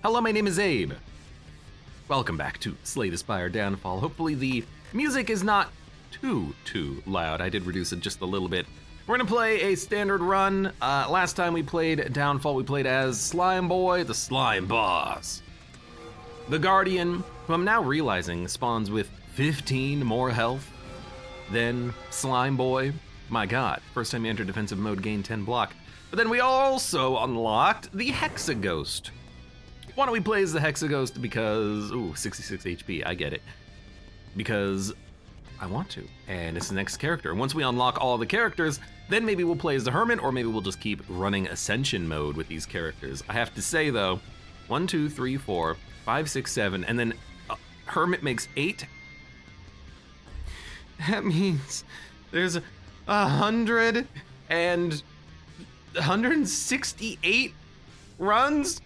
Hello, my name is Abe. Welcome back to Slay the Spire Downfall. Hopefully the music is not too loud. I did reduce it just a little bit. We're gonna play a standard run. Last time we played Downfall, we played as Slime Boy, the Slime Boss. The Guardian, who I'm now realizing spawns with 15 more health than Slime Boy. My god, first time you enter defensive mode, gain 10 block. But then we also unlocked the Hexaghost. Why don't we play as the Hexaghost because, 66 HP, I get it. Because I want to, and it's the next character. Once we unlock all the characters, then maybe we'll play as the Hermit, or maybe we'll just keep running Ascension mode with these characters. I have to say though, 1, 2, 3, 4, 5, 6, 7, and then Hermit makes 8. That means there's 168 runs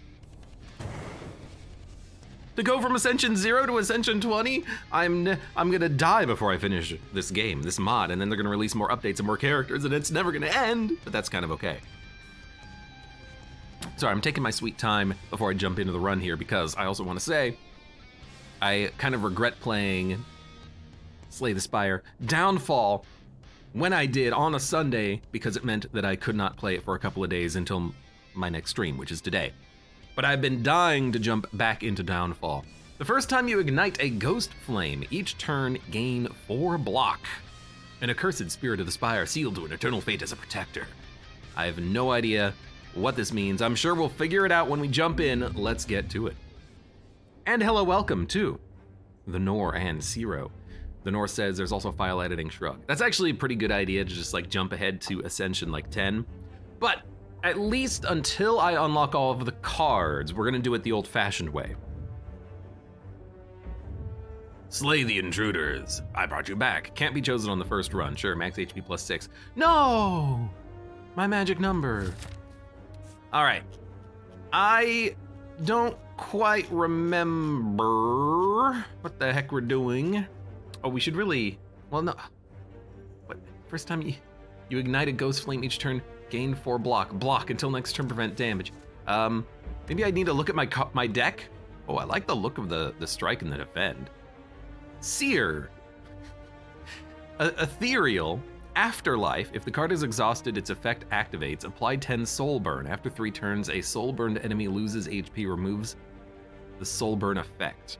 to go from Ascension 0 to Ascension 20. I'm gonna die before I finish this game, this mod, and then they're gonna release more updates and more characters, and it's never gonna end, but that's kind of okay. Sorry, I'm taking my sweet time before I jump into the run here because I also wanna say, I kind of regret playing Slay the Spire Downfall when I did on a Sunday because it meant that I could not play it for a couple of days until my next stream, which is today. But I've been dying to jump back into Downfall. The first time you ignite a ghost flame, each turn gain 4 block. An accursed spirit of the spire sealed to an eternal fate as a protector. I have no idea what this means. I'm sure we'll figure it out when we jump in. Let's get to it. And hello, welcome to the Nor and Zero. The Nor says there's also file editing shrug. That's actually a pretty good idea to just like jump ahead to Ascension like 10. But at least until I unlock all of the cards, we're gonna do it the old-fashioned way. Slay the intruders. I brought you back. Can't be chosen on the first run. Sure, max HP plus 6. No! My magic number. All right. I don't quite remember what the heck we're doing. Oh, we should really, well, no. What, first time you ignite a ghost flame each turn, gain 4 block until next turn, prevent damage. Maybe I need to look at my deck. Oh, I like the look of the strike and the defend. Seer. Ethereal. Afterlife. If the card is exhausted, its effect activates. Apply 10 soul burn. After 3 turns, a soul burned enemy loses HP, removes the soul burn effect.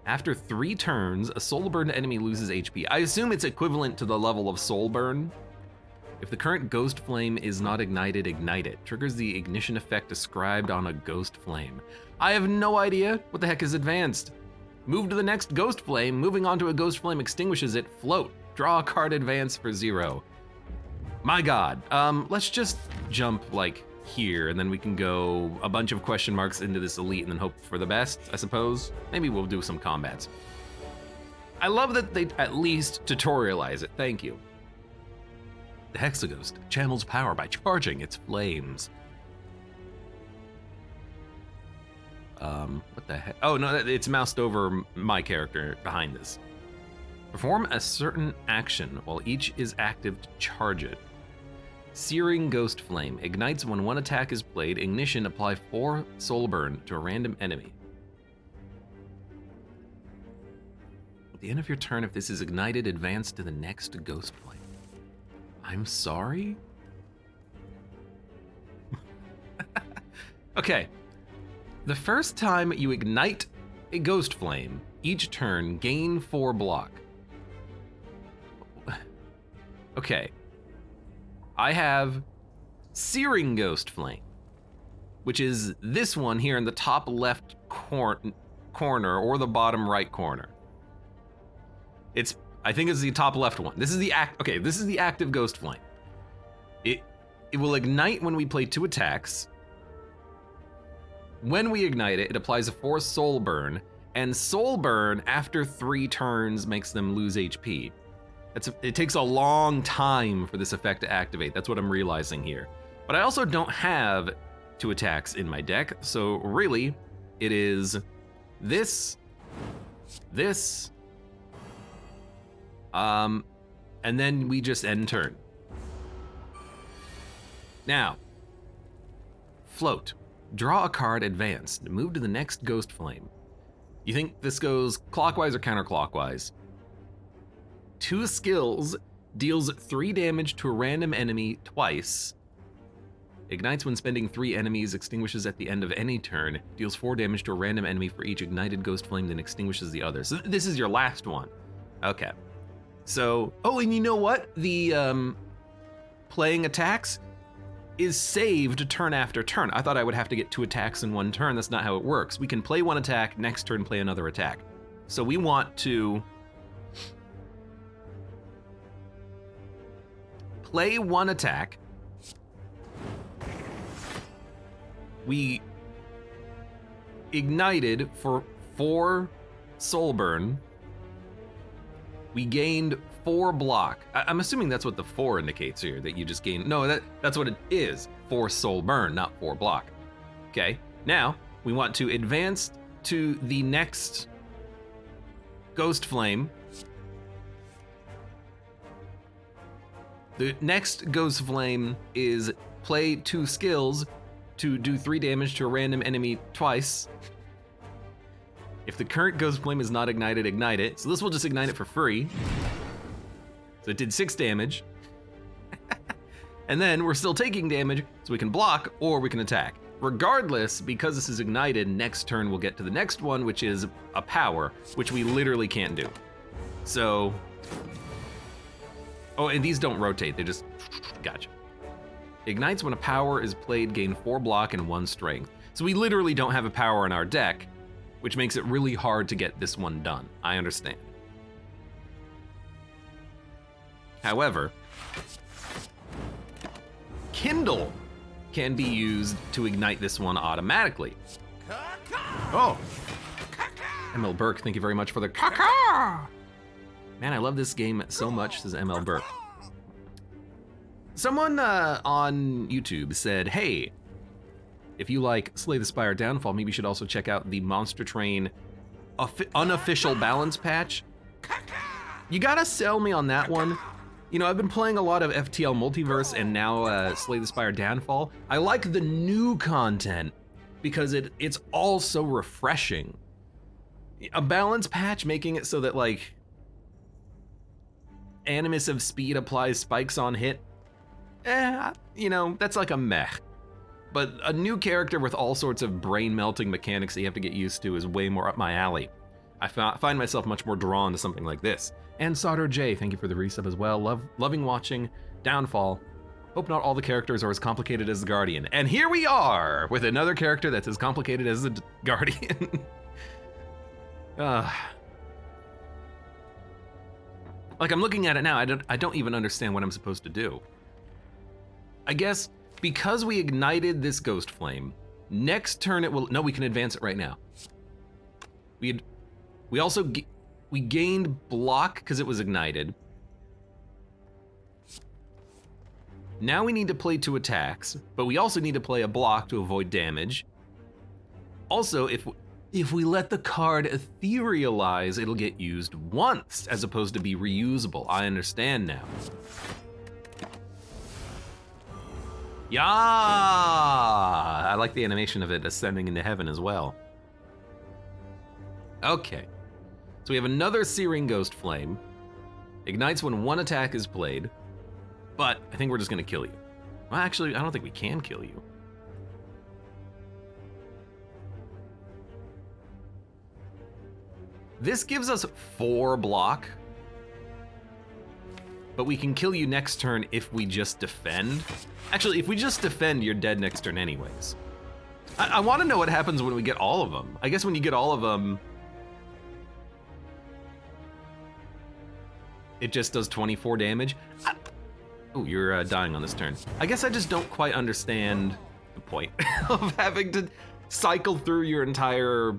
After 3 turns, a soul burned enemy loses HP. I assume it's equivalent to the level of soul burn. If the current ghost flame is not ignited, ignite it. Triggers the ignition effect described on a ghost flame. I have no idea what the heck is advanced. Move to the next ghost flame. Moving on to a ghost flame extinguishes it. Float. Draw a card advance for 0. My god. Let's just jump like here, and then we can go a bunch of question marks into this elite and then hope for the best, I suppose. Maybe we'll do some combats. I love that they at least tutorialize it, thank you. The Hexaghost channels power by charging its flames. What the heck? Oh no, it's moused over my character behind this. Perform a certain action while each is active to charge it. Searing Ghost Flame. Ignites when one attack is played. Ignition, apply 4 soul burn to a random enemy. At the end of your turn, if this is ignited, advance to the next Ghost Flame. I'm sorry? Okay. The first time you ignite a Ghost Flame, each turn, gain 4 block. Okay. I have Searing Ghost Flame, which is this one here in the top left corner or the bottom right corner. I think it's the top left one. This is the this is the active Ghost Flame. It will ignite when we play 2 attacks. When we ignite it, it applies a 4 soul burn, and soul burn after 3 turns makes them lose HP. It takes a long time for this effect to activate. That's what I'm realizing here. But I also don't have 2 attacks in my deck, so really, it is this, and then we just end turn. Now, Float. Draw a card, advance. Move to the next ghost flame. You think this goes clockwise or counterclockwise? 2 skills, deals 3 damage to a random enemy twice. Ignites when spending 3 enemies, extinguishes at the end of any turn, deals 4 damage to a random enemy for each ignited ghost flame, then extinguishes the other. So this is your last one. Okay. So, oh, and you know what? The playing attacks is saved turn after turn. I thought I would have to get 2 attacks in 1 turn. That's not how it works. We can play 1 attack, next turn play another attack. So we want to play 1 attack. We ignited for 4 soul burn. We gained 4 block. I'm assuming that's what the 4 indicates here, that you just gained. No, that's what it is. 4 soul burn, not 4 block. Okay, now we want to advance to the next ghost flame. The next ghost flame is play 2 skills to do 3 damage to a random enemy twice. If the current ghost flame is not ignited, ignite it. So this will just ignite it for free. So it did 6 damage. And then we're still taking damage, so we can block or we can attack. Regardless, because this is ignited, next turn we'll get to the next one, which is a power, which we literally can't do. So, oh, and these don't rotate, they just, gotcha. Ignites when a power is played, gain 4 block and 1 strength. So we literally don't have a power in our deck, which makes it really hard to get this one done. I understand. However, Kindle can be used to ignite this one automatically. Oh, ML Burke, thank you very much for the caca. Man, I love this game so much, says ML Burke. Someone on YouTube said, hey, if you like Slay the Spire Downfall, maybe you should also check out the Monster Train unofficial balance patch. You gotta sell me on that one. You know, I've been playing a lot of FTL Multiverse and now Slay the Spire Downfall. I like the new content because it's all so refreshing. A balance patch making it so that like Animus of Speed applies spikes on hit. You know, that's like a meh. But a new character with all sorts of brain-melting mechanics that you have to get used to is way more up my alley. I find myself much more drawn to something like this. And Sauter J, thank you for the resub as well. Loving watching Downfall. Hope not all the characters are as complicated as the Guardian. And here we are with another character that's as complicated as the Guardian. Like I'm looking at it now, I don't even understand what I'm supposed to do. I guess because we ignited this ghost flame, next turn it will, no, we can advance it right now. We also we gained block because it was ignited. Now we need to play 2 attacks, but we also need to play a block to avoid damage. Also, if we let the card etherealize, it'll get used once as opposed to be reusable. I understand now. Yeah! I like the animation of it ascending into heaven as well. Okay. So we have another Searing Ghost Flame. Ignites when 1 attack is played, but I think we're just gonna kill you. Well, actually, I don't think we can kill you. This gives us 4 block, but we can kill you next turn if we just defend. Actually, if we just defend, you're dead next turn anyways. I want to know what happens when we get all of them. I guess when you get all of them, it just does 24 damage. Oh, you're dying on this turn. I guess I just don't quite understand the point of having to cycle through your entire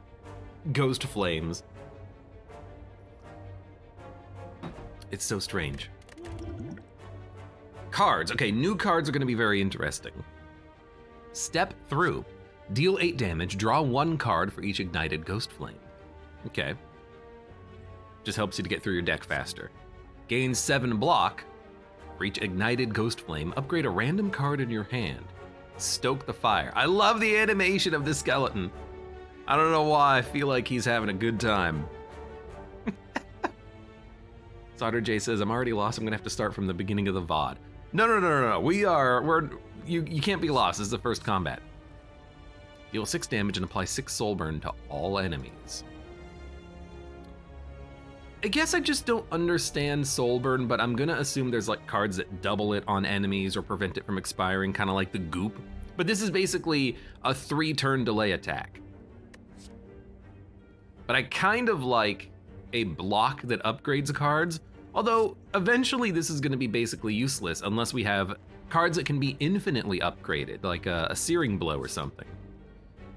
ghost flames. It's so strange. Cards. Okay, new cards are going to be very interesting. Step through. Deal 8 damage, draw 1 card for each ignited ghost flame. Okay. Just helps you to get through your deck faster. Gain 7 block for each ignited ghost flame. Upgrade a random card in your hand. Stoke the fire. I love the animation of this skeleton. I don't know why, I feel like he's having a good time. Sauter J says, I'm already lost, I'm gonna have to start from the beginning of the VOD. No. You can't be lost, this is the first combat. Deal 6 damage and apply 6 soul burn to all enemies. I guess I just don't understand soul burn, but I'm gonna assume there's like cards that double it on enemies or prevent it from expiring, kind of like the goop. But this is basically a 3-turn delay attack. But I kind of like a block that upgrades cards, although eventually this is gonna be basically useless unless we have cards that can be infinitely upgraded, like a Searing Blow or something.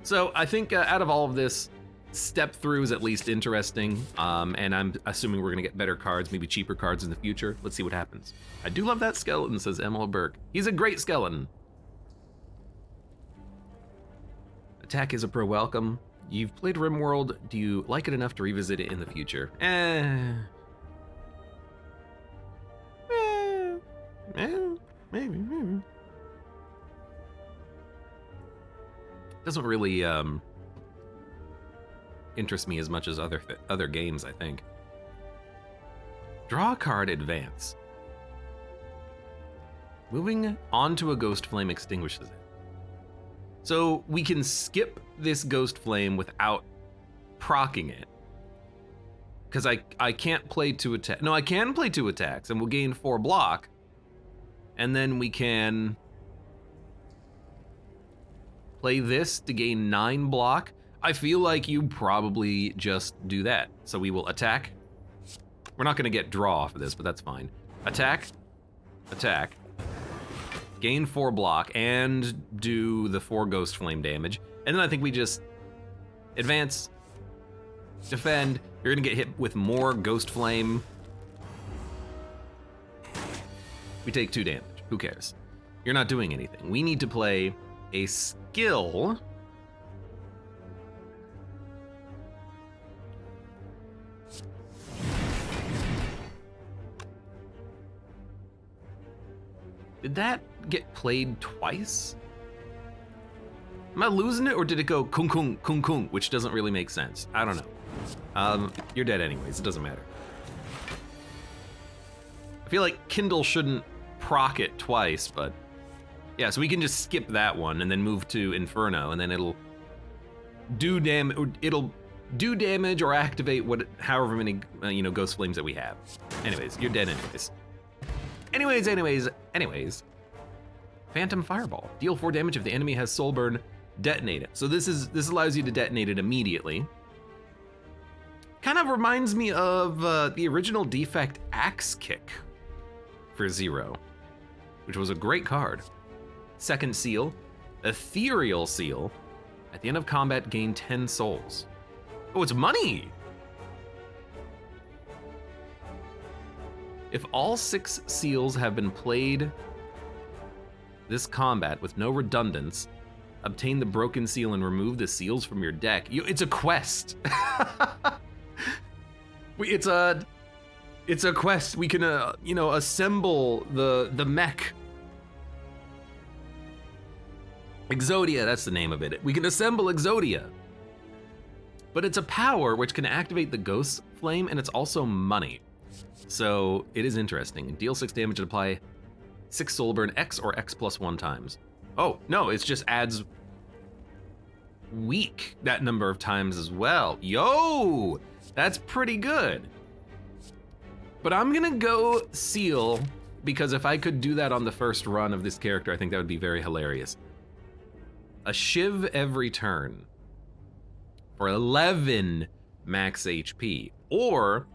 So I think out of all of this, step through is at least interesting, and I'm assuming we're gonna get better cards, maybe cheaper cards in the future. Let's see what happens. I do love that skeleton, says Emil Burke. He's a great skeleton. Attack is a pro welcome. You've played RimWorld, do you like it enough to revisit it in the future? Maybe. Doesn't really interest me as much as other games, I think. Draw a card, advance. Moving onto a Ghost Flame extinguishes it. So we can skip this Ghost Flame without proccing it. Because I can't play 2 attacks. No, I can play 2 attacks and we'll gain 4 block. And then we can play this to gain 9 block. I feel like you probably just do that. So we will attack. We're not gonna get draw off of this, but that's fine. Attack, attack, gain 4 block, and do the 4 Ghost Flame damage. And then I think we just advance, defend. You're gonna get hit with more Ghost Flame. We take 2 damage, who cares? You're not doing anything. We need to play a skill. Did that get played twice? Am I losing it, or did it go kung kung kung kung, which doesn't really make sense? I don't know. You're dead anyways, it doesn't matter. I feel like Kindle shouldn't proc it twice, but yeah, so we can just skip that one and then move to Inferno, and then it'll do damage or activate however many Ghost Flames that we have. Anyways, you're dead anyways. Phantom Fireball. Deal 4 damage if the enemy has soul burn, detonate it. So this allows you to detonate it immediately. Kind of reminds me of the original Defect Axe Kick for 0, which was a great card. Second seal, Ethereal Seal. At the end of combat, gain 10 souls. Oh, it's money! If all 6 seals have been played this combat with no redundance, obtain the broken seal and remove the seals from your deck. It's a quest. It's a quest. We can assemble the mech. Exodia, that's the name of it. We can assemble Exodia. But it's a power which can activate the Ghost Flame, and it's also money. So it is interesting. Deal 6 damage and apply 6 soul burn X or X plus 1 times. Oh, no, it just adds weak that number of times as well. Yo, that's pretty good. But I'm gonna go seal, because if I could do that on the first run of this character, I think that would be very hilarious. A Shiv every turn for 11 max HP. Or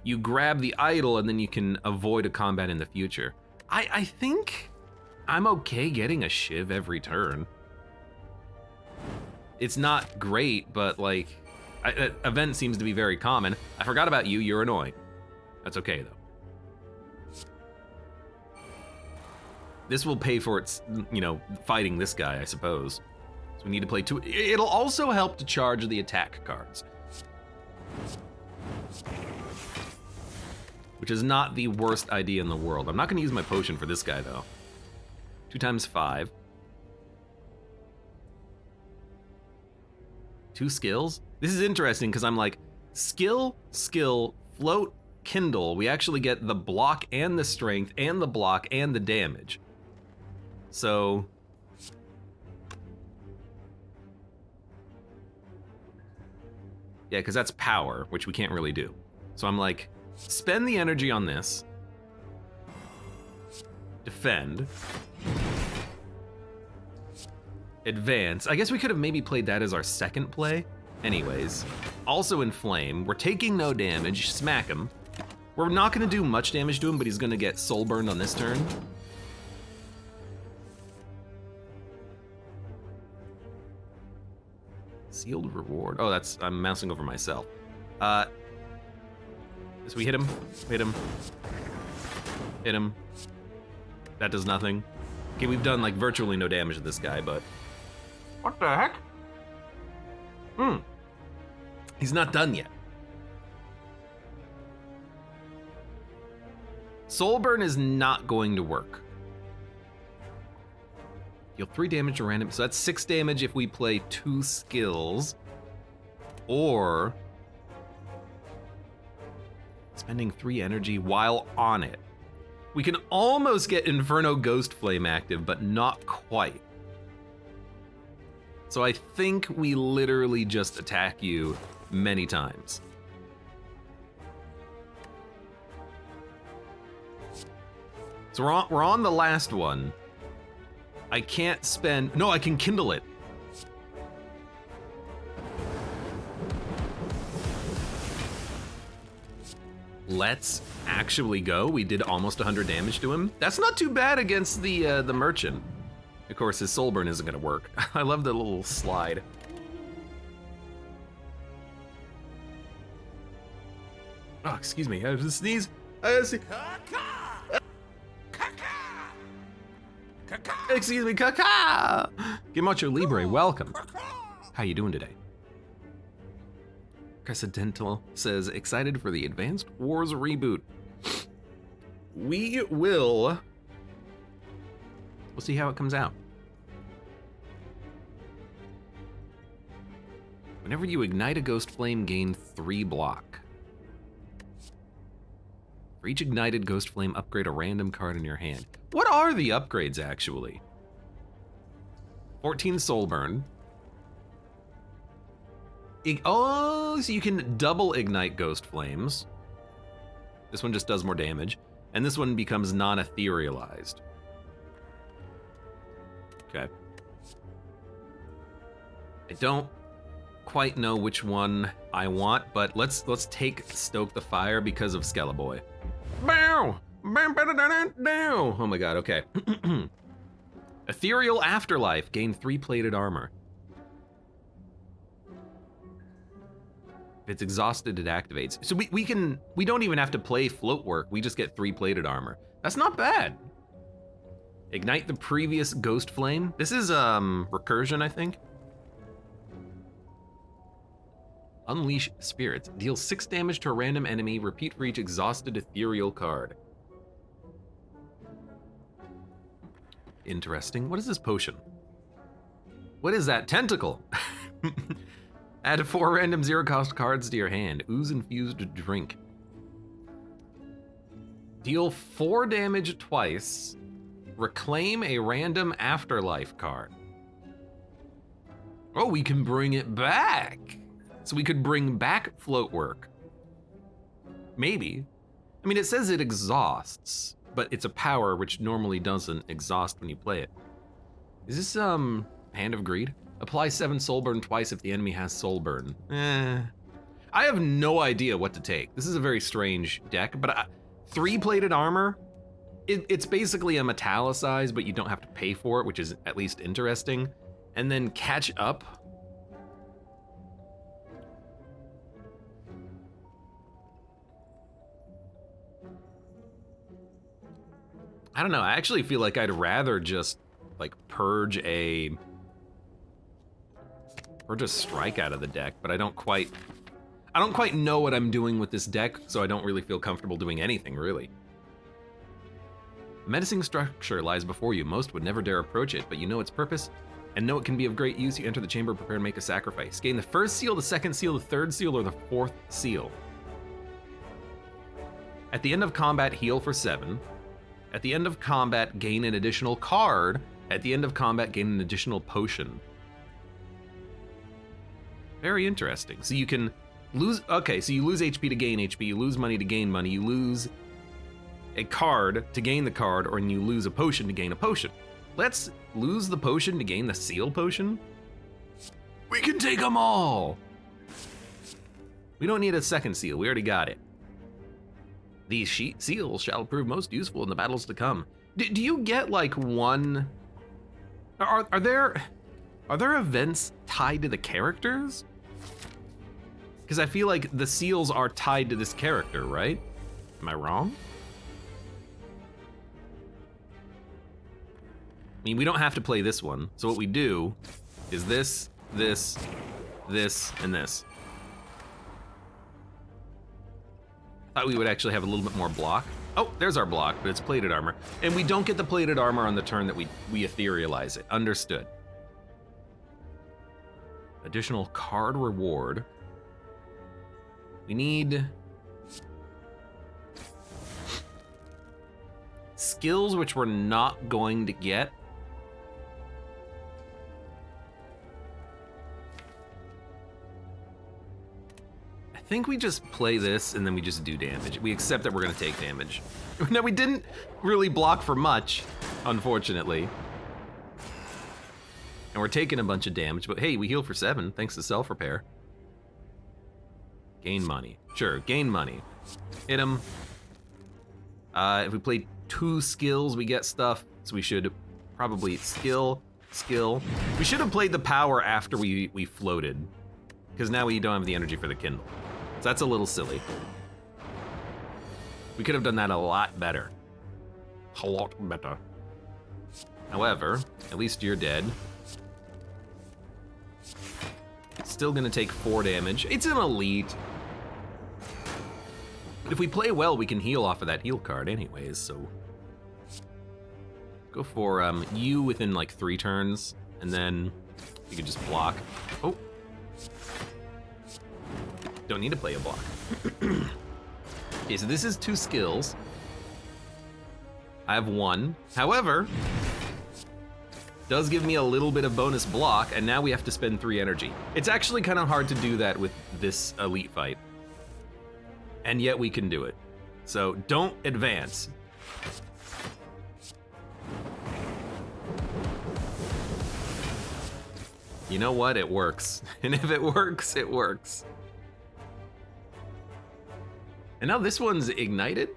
you grab the idol and then you can avoid a combat in the future. I think I'm okay getting a Shiv every turn. It's not great, but like, event seems to be very common. I forgot about you, you're annoying. That's okay though. This will pay for its, fighting this guy, I suppose. So we need to play 2. It'll also help to charge the attack cards, which is not the worst idea in the world. I'm not gonna use my potion for this guy though. 2 times 5. 2 skills? This is interesting because I'm like, skill, float, kindle. We actually get the block and the strength and the block and the damage. So... yeah, because that's power, which we can't really do. So I'm like, spend the energy on this. Defend. Advance. I guess we could have maybe played that as our second play. Anyways, also inflame. We're taking no damage. Smack him. We're not going to do much damage to him, but he's going to get soul burned on this turn. Sealed reward. Oh, that's, I'm mousing over myself. So we hit him, hit him, hit him. That does nothing. Okay, we've done like virtually no damage to this guy, but... what the heck? He's not done yet. Soul burn is not going to work. Deal 3 damage to random, so that's 6 damage if we play 2 skills. Or spending 3 energy while on it. We can almost get Inferno Ghost Flame active, but not quite. So I think we literally just attack you many times. So we're on the last one. I can't spend, no, I can kindle it. Let's actually go. We did almost 100 damage to him. That's not too bad against the merchant. Of course, his soul burn isn't gonna work. I love the little slide. Oh, excuse me, I have to sneeze. Excuse me, Kaka! Gimacho Libre, welcome. How you doing today? Cressidental says, excited for the Advanced Wars reboot. We'll see how it comes out. Whenever you ignite a ghost flame, gain 3 block. For each ignited ghost flame, upgrade a random card in your hand. What are the upgrades, actually? 14 soul burn. Oh, so you can double ignite ghost flames. This one just does more damage. And this one becomes non-etherealized. Okay. I don't quite know which one I want, but let's take Stoke the Fire because of Skeleboy. Bow! Oh my god, okay. Ethereal Afterlife, gain 3 plated armor. If it's exhausted, it activates. So we don't even have to play float work, we just get 3 plated armor. That's not bad. Ignite the previous ghost flame. This is recursion, I think. Unleash spirits. Deal 6 damage to a random enemy. Repeat for each exhausted ethereal card. Interesting. What is this potion? What is that? Tentacle. Add 4 random 0-cost cards to your hand. Ooze infused drink. Deal 4 damage twice. Reclaim a random afterlife card. Oh, we can bring it back. So we could bring back float work. Maybe. I mean, it says it exhausts, but it's a power which normally doesn't exhaust when you play it. Is this, Hand of Greed? Apply 7 soul burn twice if the enemy has soul burn. I have no idea what to take. This is a very strange deck, but 3 plated armor, it's basically a metallicized, but you don't have to pay for it, which is at least interesting. And then catch up. I don't know, I actually feel like I'd rather just like purge a strike out of the deck, but I don't quite know what I'm doing with this deck, so I don't really feel comfortable doing anything, really. The menacing structure lies before you. Most would never dare approach it, but you know its purpose and know it can be of great use. You enter the chamber, prepare to make a sacrifice. Gain the first seal, the second seal, the third seal, or the fourth seal. At the end of combat, heal for 7. At the end of combat, gain an additional card. At the end of combat, gain an additional potion. Very interesting. So you can lose, okay, so you lose HP to gain HP, you lose money to gain money, you lose a card to gain the card, or you lose a potion to gain a potion. Let's lose the potion to gain the seal potion. We can take them all. We don't need a second seal, we already got it. These seals shall prove most useful in the battles to come. Do you get like one, are there events tied to the characters? Because I feel like the seals are tied to this character, right? Am I wrong? I mean, we don't have to play this one. So what we do is this, this, this, and this. Thought we would actually have a little bit more block. Oh, there's our block, but it's plated armor. And we don't get the plated armor on the turn that we etherealize it. Understood. Additional card reward. We need skills which we're not going to get. I think we just play this and then we just do damage. We accept that we're gonna take damage. No, we didn't really block for much, unfortunately. And we're taking a bunch of damage, but hey, we heal for 7 thanks to self-repair. Gain money. Sure, gain money. Hit him. If we play 2 skills, we get stuff. So we should probably skill. We should have played the power after we floated, because now we don't have the energy for the Kindle. So that's a little silly. We could have done that a lot better. A lot better. However, at least you're dead. Still gonna take 4 damage. It's an elite. But if we play well, we can heal off of that heal card anyways, so. Go for you within like 3 turns, and then you can just block. Oh. Don't need to play a block. Okay, so this is 2 skills. I have 1. However, does give me a little bit of bonus block, and now we have to spend 3 energy. It's actually kind of hard to do that with this elite fight. And yet we can do it. So don't advance. You know what? It works. And if it works, it works. And now this one's ignited?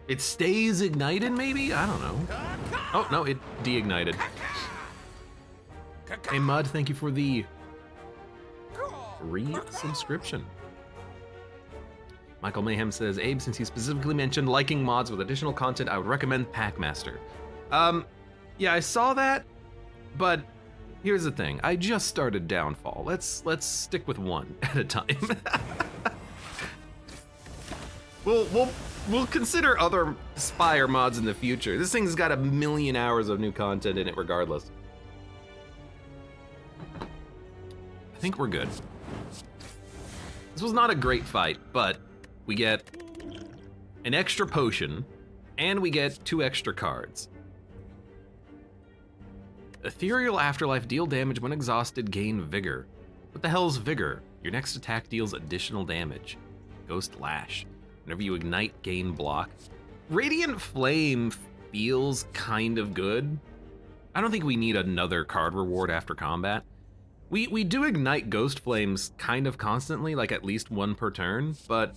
It stays ignited, maybe? I don't know. Oh, no, it de-ignited. Hey, Mud, thank you for the re-subscription. Michael Mayhem says, Abe, since you specifically mentioned liking mods with additional content, I would recommend Packmaster. Yeah, I saw that, but here's the thing. I just started Downfall. Let's stick with one at a time. We'll consider other Spire mods in the future. This thing's got 1 million hours of new content in it regardless. I think we're good. This was not a great fight, but we get an extra potion, and we get 2 extra cards. Ethereal Afterlife, deal damage when exhausted, gain vigor. What the hell's vigor? Your next attack deals additional damage. Ghost Lash. Whenever you ignite, gain block. Radiant Flame feels kind of good. I don't think we need another card reward after combat. We do ignite Ghost Flames kind of constantly, like at least 1 per turn, but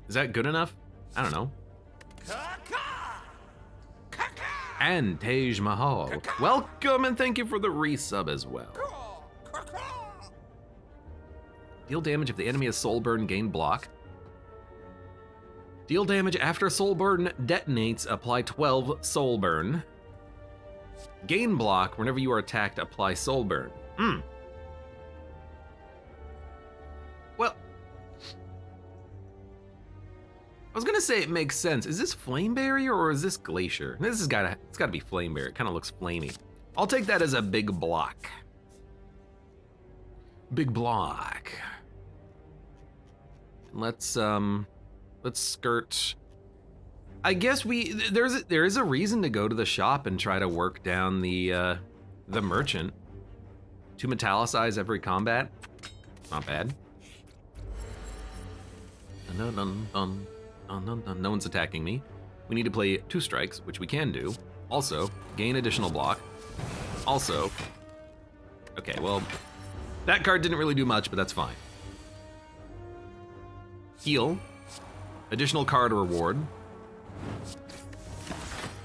is that good enough? I don't know. And Tej Mahal, welcome and thank you for the resub as well. Deal damage if the enemy has soul burn, gain block. Deal damage after soul burn detonates, apply 12 soul burn. Gain block whenever you are attacked, apply soul burn. Well, I was gonna wanna say it makes sense. Is this Flame Barrier or is this Glacier? This has it's gotta be Flame Barrier. It kinda looks flamey. I'll take that as a big block. Big block. Let's skirt. I guess there is a reason to go to the shop and try to work down the merchant. To metallicize every combat. Not bad. No one's attacking me. We need to play 2 strikes, which we can do. Also, gain additional block. Also, okay, well, that card didn't really do much, but that's fine. Heal, additional card reward.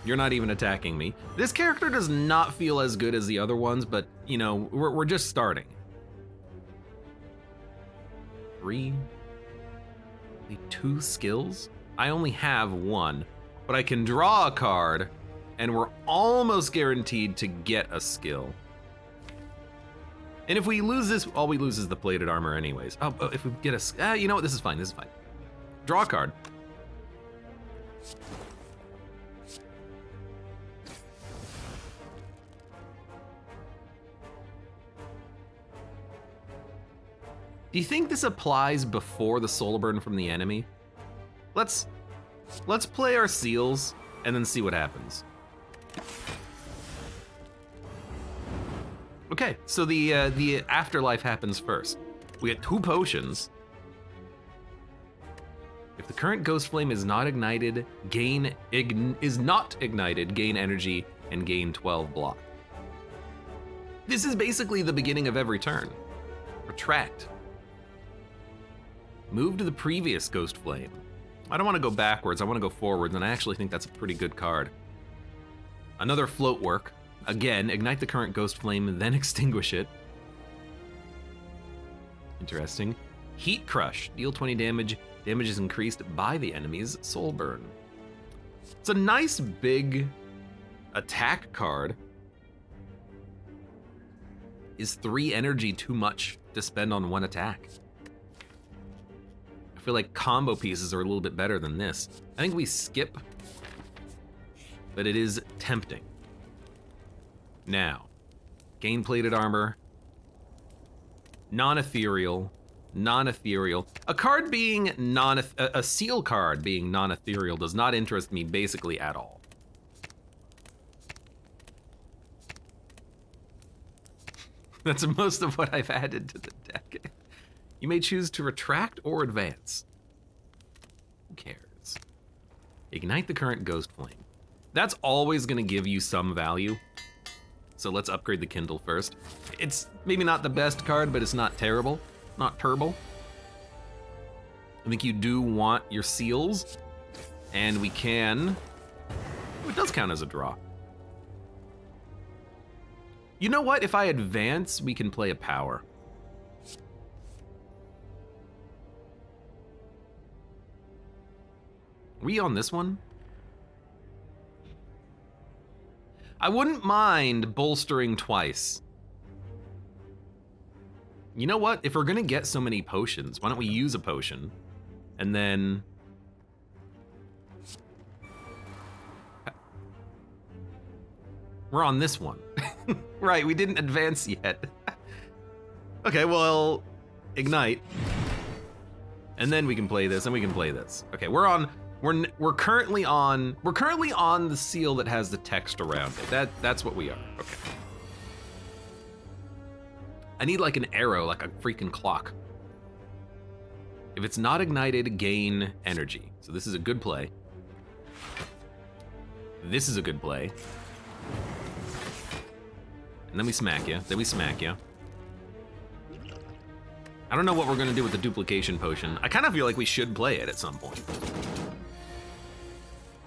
You're not even attacking me. This character does not feel as good as the other ones, but you know, we're just starting. 3, 2 skills? I only have 1, but I can draw a card, and we're almost guaranteed to get a skill. And if we lose this, all we lose is the plated armor anyways. Oh, if we get a, you know what, this is fine, this is fine. Draw a card. Do you think this applies before the soul burn from the enemy? Let's play our seals and then see what happens. Okay, so the afterlife happens first. We get 2 potions. If the current ghost flame is not ignited, gain energy and gain 12 block. This is basically the beginning of every turn. Retract. Move to the previous ghost flame. I don't want to go backwards, I want to go forwards, and I actually think that's a pretty good card. Another float work. Again, ignite the current ghost flame, then extinguish it. Interesting. Heat Crush. Deal 20 damage. Damage is increased by the enemy's soul burn. It's a nice big attack card. Is 3 energy too much to spend on 1 attack? I feel like combo pieces are a little bit better than this. I think we skip, but it is tempting. Now, gain plated armor, non-ethereal. A card being a seal card being non-ethereal does not interest me basically at all. That's most of what I've added to the deck. You may choose to retract or advance. Who cares? Ignite the current ghost flame. That's always gonna give you some value. So let's upgrade the Kindle first. It's maybe not the best card, but it's not terrible. Not terrible. I think you do want your seals, and we can. Oh, it does count as a draw. You know what? If I advance, we can play a power. Are we on this one? I wouldn't mind bolstering twice. You know what? If we're gonna get so many potions, why don't we use a potion? And then... We're on this one. Right, we didn't advance yet. Okay, well, ignite. And then we can play this, and we can play this. Okay, we're currently on the seal that has the text around it. That's what we are. Okay. I need like an arrow, like a freaking clock. If it's not ignited, gain energy. So this is a good play. This is a good play. And then we smack you. Then we smack you. I don't know what we're gonna do with the duplication potion. I kind of feel like we should play it at some point.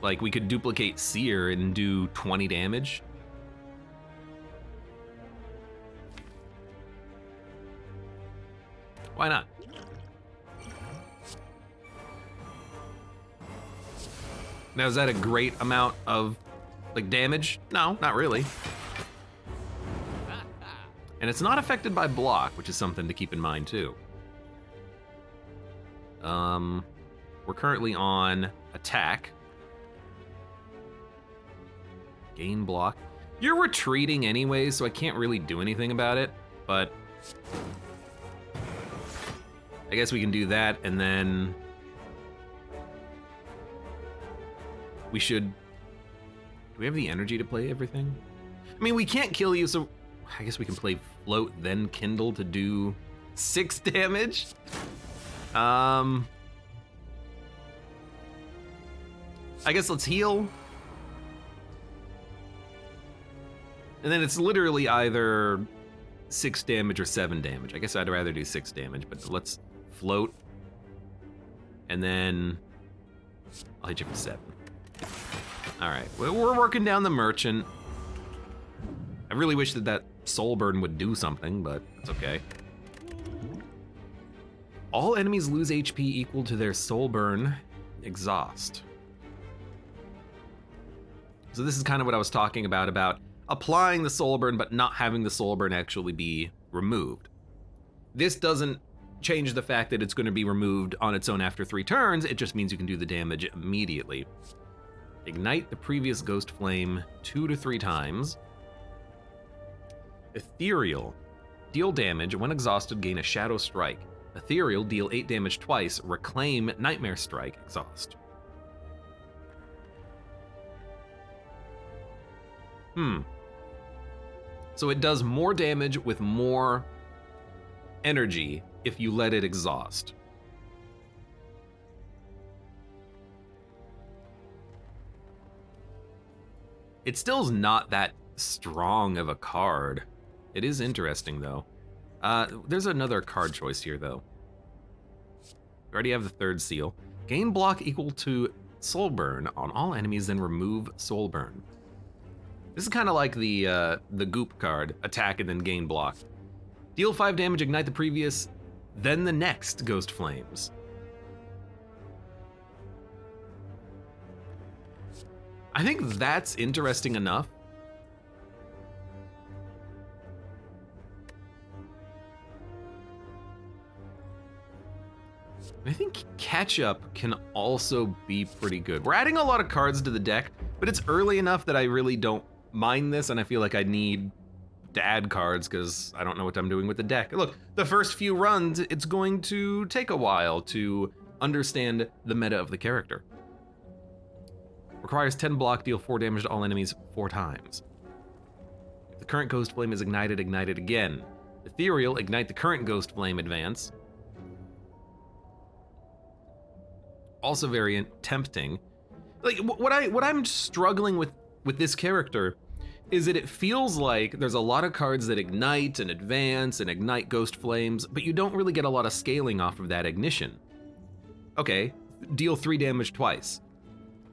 Like we could duplicate Seer and do 20 damage. Why not? Now, is that a great amount of like damage? No, not really. And it's not affected by block, which is something to keep in mind too. We're currently on attack. Gain block. You're retreating anyway, so I can't really do anything about it, but I guess we can do that, and then we should... Do we have the energy to play everything? I mean, we can't kill you, so I guess we can play Float, then Kindle to do 6 damage? I guess let's heal. And then it's literally either 6 damage or 7 damage. I guess I'd rather do 6 damage, but let's Float. And then I'll hit you for 7. All right, we're working down the merchant. I really wish that soul burn would do something, but it's okay. All enemies lose HP equal to their soul burn exhaust. So this is kind of what I was talking about applying the soul burn, but not having the soul burn actually be removed. This doesn't change the fact that it's going to be removed on its own after 3 turns, it just means you can do the damage immediately. Ignite the previous ghost flame 2 to 3 times. Ethereal. Deal damage. When exhausted, gain a Shadow Strike. Ethereal, deal 8 damage twice. Reclaim Nightmare Strike. Exhaust. So it does more damage with more energy if you let it exhaust. It still's not that strong of a card. It is interesting though. There's another card choice here though. We already have the 3rd seal. Gain block equal to soul burn on all enemies, then remove soul burn. This is kind of like the goop card, attack and then gain block. Deal 5 damage, ignite the previous, then the next ghost flames. I think that's interesting enough. I think catch-up can also be pretty good. We're adding a lot of cards to the deck, but it's early enough that I really don't mind this, and I feel like I need to add cards because I don't know what I'm doing with the deck. Look, the first few runs, it's going to take a while to understand the meta of the character. Requires 10 block, deal 4 damage to all enemies 4 times. If the current ghost flame is ignited, ignite it again. Ethereal, ignite the current ghost flame, advance. Also very tempting. Like what I'm struggling with this character is that it feels like there's a lot of cards that ignite and advance and ignite ghost flames, but you don't really get a lot of scaling off of that ignition. Okay, deal 3 damage twice.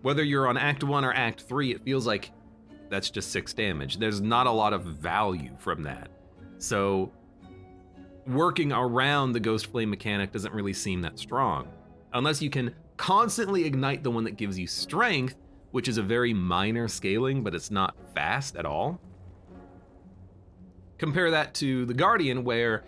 Whether you're on Act 1 or Act 3, it feels like that's just 6 damage. There's not a lot of value from that. So working around the ghost flame mechanic doesn't really seem that strong. Unless you can constantly ignite the one that gives you strength, which is a very minor scaling, but it's not fast at all. Compare that to the Guardian, where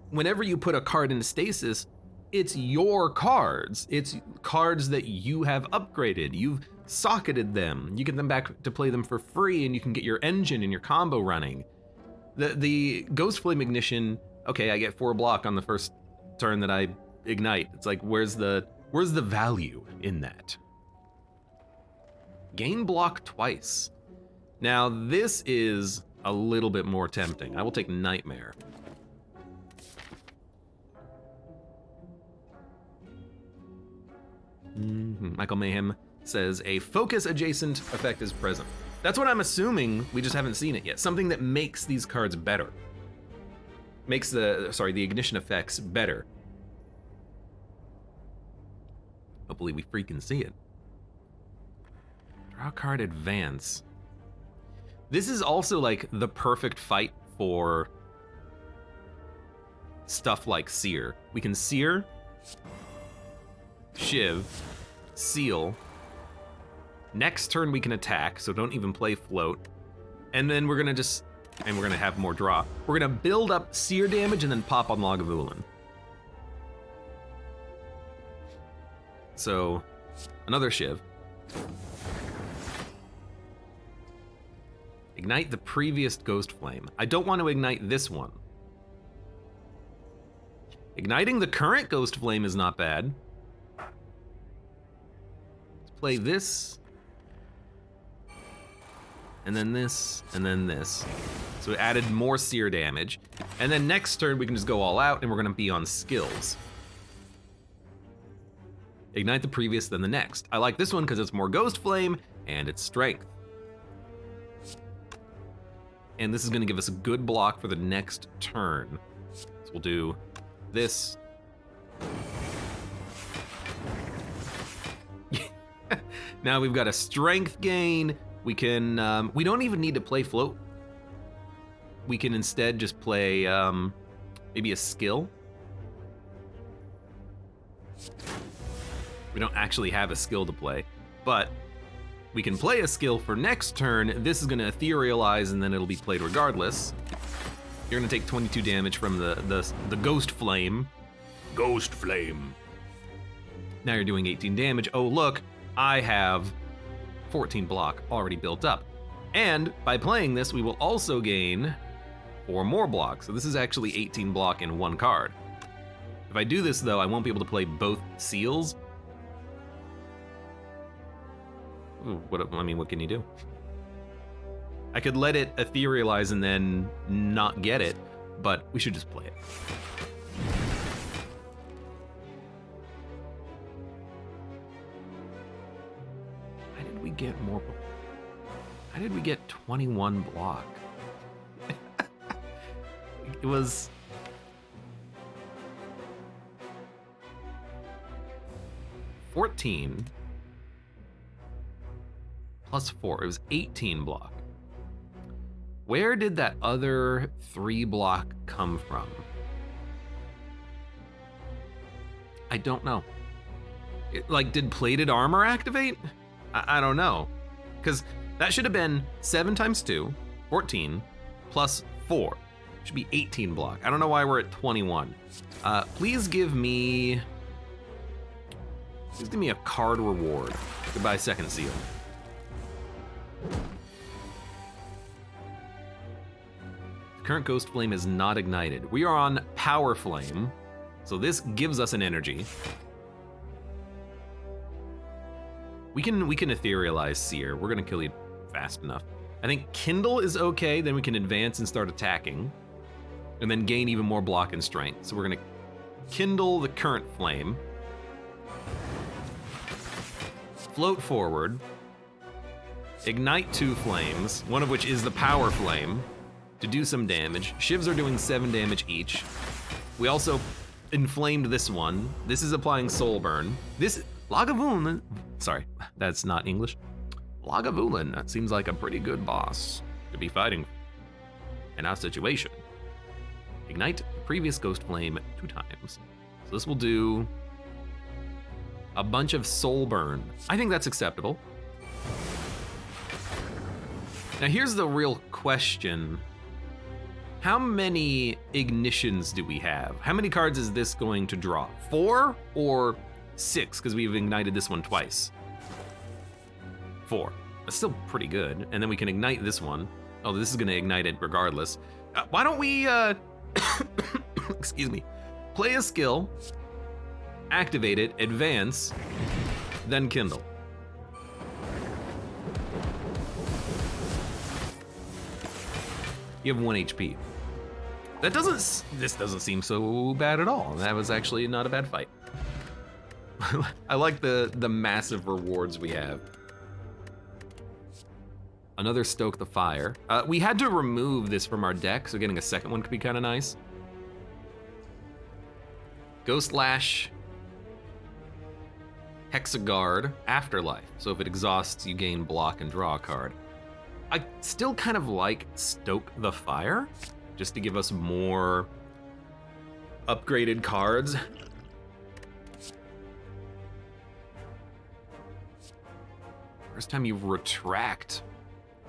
whenever you put a card into stasis, it's your cards. It's cards that you have upgraded. You've socketed them. You get them back to play them for free, and you can get your engine and your combo running. The Ghost Flame Ignition, okay, I get 4 block on the first turn that I ignite. It's like, where's the value in that? Gain block twice. Now this is a little bit more tempting. I will take Nightmare. Michael Mayhem says a focus adjacent effect is present. That's what I'm assuming, we just haven't seen it yet. Something that makes these cards better. Makes the ignition effects better. Hopefully we freaking see it. Draw card, advance. This is also like the perfect fight for stuff like Seer. We can Seer, Shiv, Seal. Next turn we can attack, so don't even play Float. And then we're gonna have more draw. We're gonna build up Seer damage and then pop on Lagavulin. So Another Shiv. Ignite the previous Ghost Flame. I don't want to ignite this one. Igniting the current Ghost Flame is not bad. Let's play this. And then this, and then this. So it added more seer damage. And then next turn we can just go all out and we're gonna be on skills. Ignite the previous, then the next. I like this one because it's more Ghost Flame and it's strength. And this is gonna give us a good block for the next turn. So we'll do this. Now we've got a strength gain. We can, we don't even need to play float. We can instead just play maybe a skill. We don't actually have a skill to play, but we can play a skill for next turn. This is gonna etherealize and then it'll be played regardless. You're gonna take 22 damage from the Ghost Flame. Ghost Flame. Now you're doing 18 damage. Oh look, I have 14 block already built up. And by playing this, we will also gain 4 more blocks. So this is actually 18 block in one card. If I do this though, I won't be able to play both seals. Ooh, what can you do? I could let it etherealize and then not get it, but we should just play it. How did we get more? How did we get 21 block? It was... $14 plus 4, it was 18 block. Where did that other 3 block come from? I don't know. Did plated armor activate? I don't know. Because that should have been 7 times 2, 14, plus 4. Should be 18 block. I don't know why we're at 21. Please give me a card reward. Goodbye, second seal. The current Ghost Flame is not ignited. We are on Power Flame, so this gives us an energy. We can etherealize Seer. We're gonna kill you fast enough. I think Kindle is okay, then we can advance and start attacking, and then gain even more block and strength. So we're gonna Kindle the current flame, float forward, ignite 2 flames, one of which is the Power Flame, to do some damage. Shivs are doing 7 damage each. We also inflamed this one. This is applying Soul Burn. This Lagavulin, sorry, that's not English. Lagavulin, that seems like a pretty good boss to be fighting in our situation. Ignite the previous Ghost Flame 2 times. So this will do a bunch of Soul Burn. I think that's acceptable. Now here's the real question. How many ignitions do we have? How many cards is this going to draw? 4 or 6, because we've ignited this one twice. 4. That's still pretty good. And then we can ignite this one. Oh, this is gonna ignite it regardless. Why don't we, excuse me, play a skill, activate it, advance, then kindle. You have 1 HP. This doesn't seem so bad at all. That was actually not a bad fight. I like the massive rewards we have. Another Stoke the Fire. We had to remove this from our deck, so getting a second one could be kind of nice. Ghost Lash, Hexaguard, Afterlife. So if it exhausts, you gain block and draw a card. I still kind of like Stoke the Fire, just to give us more upgraded cards. First time you retract.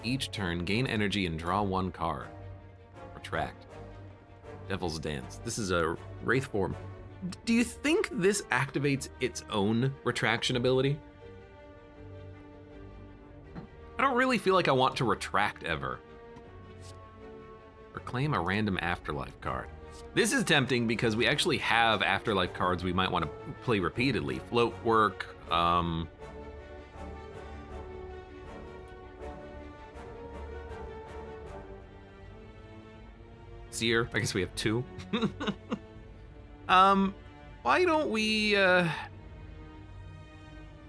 Each turn, gain energy and draw 1 card. Retract. Devil's Dance. This is a Wraith form. Do you think this activates its own retraction ability? I don't really feel like I want to retract ever. Or claim a random afterlife card. This is tempting because we actually have afterlife cards we might want to play repeatedly. Float work, Seer, I guess we have 2. Why don't we, I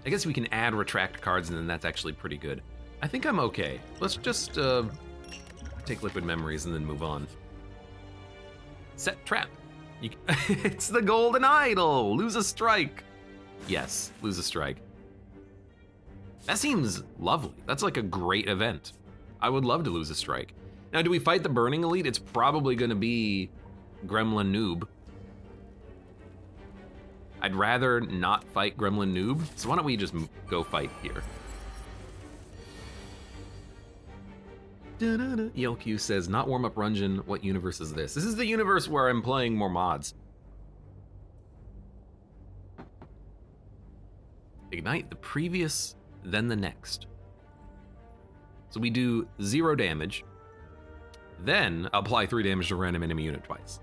guess we can add retract cards and then that's actually pretty good. I think I'm okay. Let's just, take liquid memories and then move on. Set trap. It's the golden idol. Lose a strike. Yes, lose a strike. That seems lovely. That's like a great event. I would love to lose a strike. Now, do we fight the Burning Elite? It's probably gonna be Gremlin Noob. I'd rather not fight Gremlin Noob, so why don't we just go fight here? ELQ says, not warm up Rungeon, what universe is this? This is the universe where I'm playing more mods. Ignite the previous, then the next. So we do 0 damage, then apply 3 damage to a random enemy unit twice.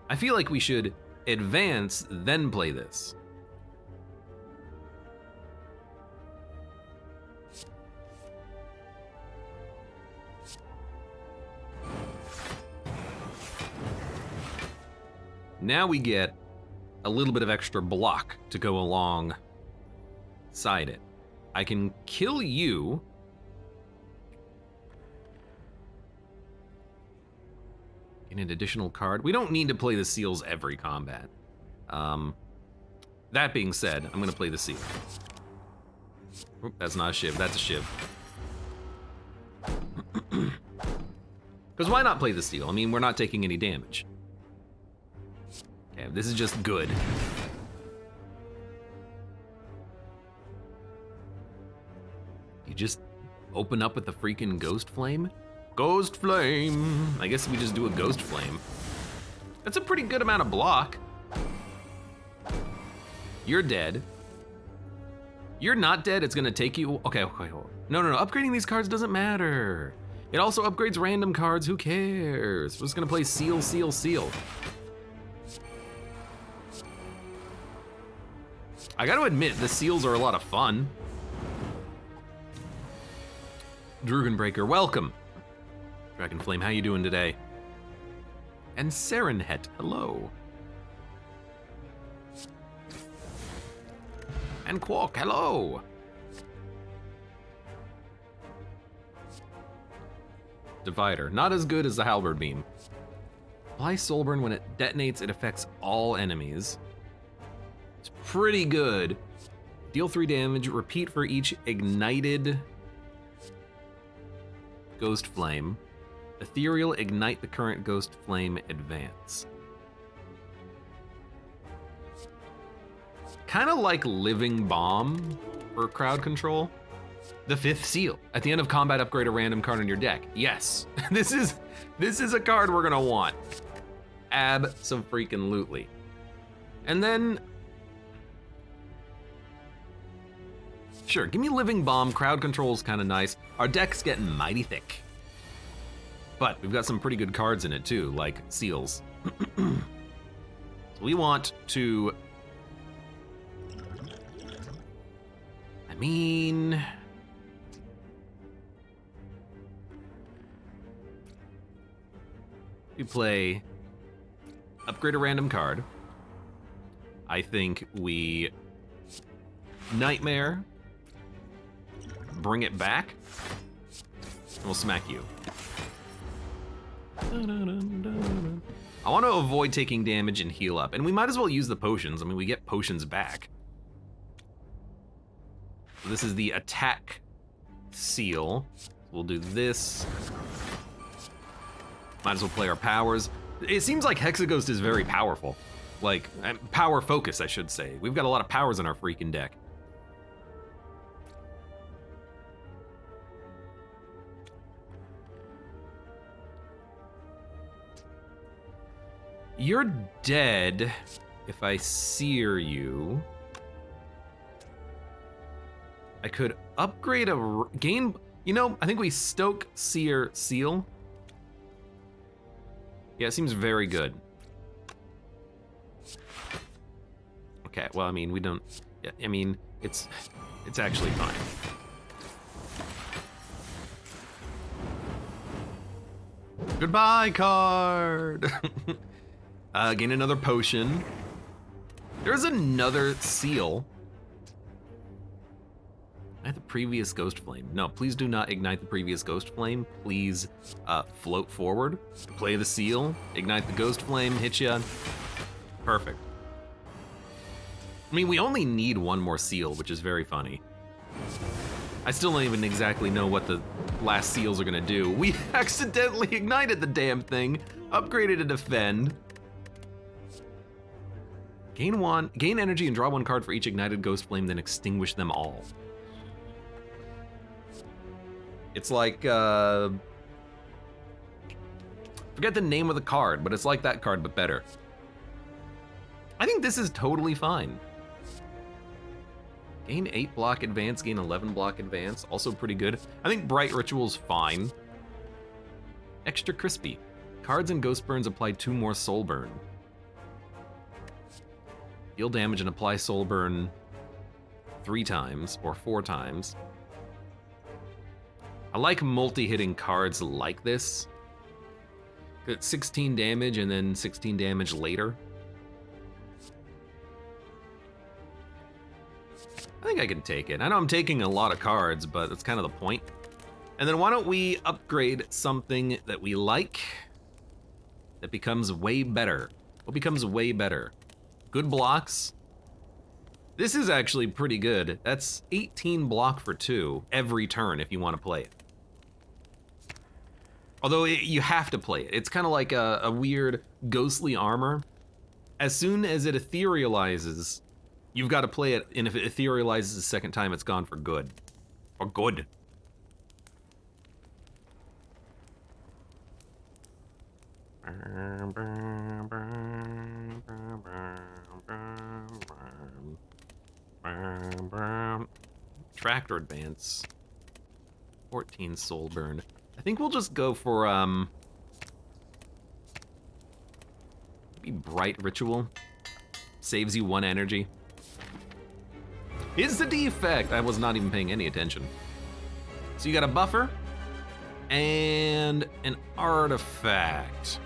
I feel like we should advance, then play this. Now we get a little bit of extra block to go alongside it. I can kill you. Get an additional card. We don't need to play the seals every combat. That being said, I'm gonna play the seal. Oop, that's not a shiv, that's a shiv. Because why not play the seal? I mean, we're not taking any damage. Okay, this is just good. You just open up with the freaking Ghost Flame? Ghost Flame! I guess we just do a Ghost Flame. That's a pretty good amount of block. You're dead. You're not dead, it's gonna take you, okay, hold on. No, upgrading these cards doesn't matter. It also upgrades random cards, who cares? We're just gonna play seal, seal, seal. I gotta admit, the seals are a lot of fun. Drugenbreaker, welcome. Dragonflame, how you doing today? And Serenhet, hello. And Quark, hello. Divider, not as good as the Halberd Beam. Apply Soulburn when it detonates, it affects all enemies. It's pretty good. Deal 3 damage, repeat for each ignited Ghost Flame. Ethereal, ignite the current Ghost Flame, advance. Kind of like Living Bomb for crowd control. The 5th seal. At the end of combat, upgrade a random card on your deck. Yes, this is a card we're gonna want. Abso-freaking-lutely. And then, sure, give me Living Bomb. Crowd control is kind of nice. Our deck's getting mighty thick. But we've got some pretty good cards in it too, like seals. So we want to, I mean, we play upgrade a random card. I think we Nightmare, bring it back, and we'll smack you. I want to avoid taking damage and heal up, and we might as well use the potions. I mean, we get potions back. So this is the attack seal. We'll do this. Might as well play our powers. It seems like Hexaghost is very powerful. Like, power focus, I should say. We've got a lot of powers in our freaking deck. You're dead if I sear you. I could upgrade gain, you know, I think we stoke Seer Seal. Yeah, it seems very good. Okay, well, I mean, we don't, yeah, I mean, it's actually fine. Goodbye, card. Gain another potion. There's another seal. Ignite the previous ghost flame. No, please do not ignite the previous ghost flame. Please float forward, play the seal, ignite the ghost flame, hit ya. Perfect. I mean, we only need one more seal, which is very funny. I still don't even exactly know what the last seals are gonna do. We accidentally ignited the damn thing, upgraded to defend. Gain energy and draw one card for each ignited ghost flame, then extinguish them all. It's like, forget the name of the card, but it's like that card, but better. I think this is totally fine. Gain 8 block advance, gain 11 block advance, also pretty good. I think Bright Ritual's fine. Extra crispy. Cards and Ghost Burns apply 2 more Soul Burn. Deal damage and apply Soul Burn 3 times, or 4 times. I like multi-hitting cards like this. Get 16 damage and then 16 damage later. I think I can take it. I know I'm taking a lot of cards, but that's kind of the point. And then why don't we upgrade something that we like that becomes way better? What becomes way better? Good blocks. This is actually pretty good. That's 18 block for 2 every turn if you want to play it. Although you have to play it. It's kind of like a weird ghostly armor. As soon as it etherealizes, you've got to play it, and if it etherealizes the second time, it's gone for good. Or good. Tractor advance. 14 soul burn. I think we'll just go for maybe Bright Ritual. Saves you 1 energy. Is the defect. I was not even paying any attention. So you got a buffer and an artifact.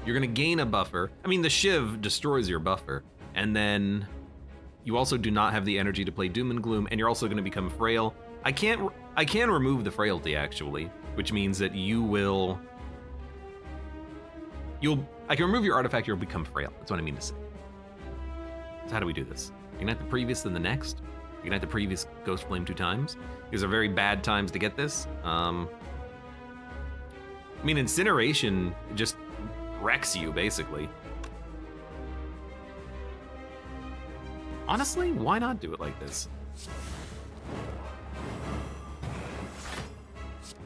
You're gonna gain a buffer. I mean, the Shiv destroys your buffer, and then you also do not have the energy to play Doom and Gloom, and you're also gonna become frail. I can remove the frailty actually, which means that I can remove your artifact, you'll become frail. That's what I mean to say. So how do we do this? Ignite the previous, then the next. Ignite the previous Ghost Flame 2 times. These are very bad times to get this. I mean, Incineration just wrecks you, basically. Honestly, why not do it like this?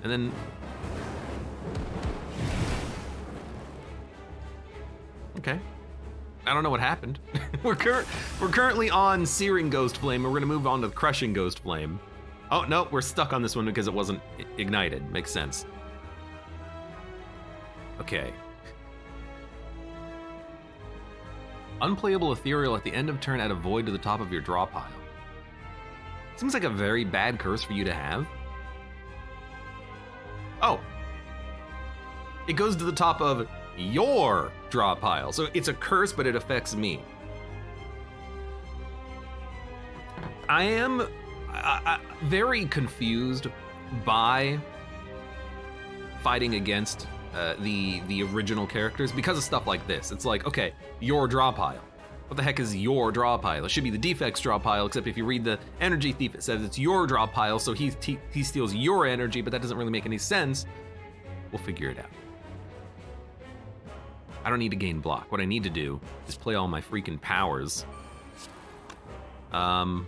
And then... Okay. I don't know what happened. We're currently on Searing Ghost Flame, and we're gonna move on to Crushing Ghost Flame. Oh, no, we're stuck on this one because it wasn't ignited. Makes sense. Okay. Unplayable Ethereal at the end of turn, add a void to the top of your draw pile. Seems like a very bad curse for you to have. Oh. It goes to the top of your draw pile. So it's a curse, but it affects me. I am very confused by fighting against the original characters because of stuff like this. It's like, okay, your draw pile. What the heck is your draw pile? It should be the defects draw pile, except if you read the Energy Thief, it says it's your draw pile, so he steals your energy, but that doesn't really make any sense. We'll figure it out. I don't need to gain block. What I need to do is play all my freaking powers. Can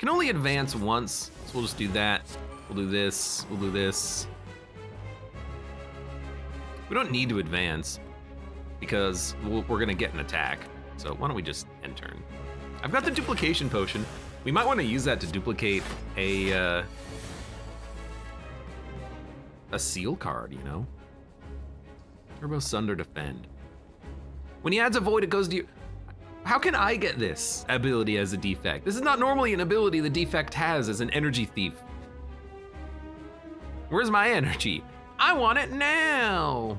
only advance once, so we'll just do that. We'll do this, we'll do this. We don't need to advance. because we're gonna get an attack. So why don't we just end turn? I've got the duplication potion. We might want to use that to duplicate a seal card, you know? Turbo Sunder Defend. When he adds a void, it goes to you. How can I get this ability as a defect? This is not normally an ability the defect has as an energy thief. Where's my energy? I want it now.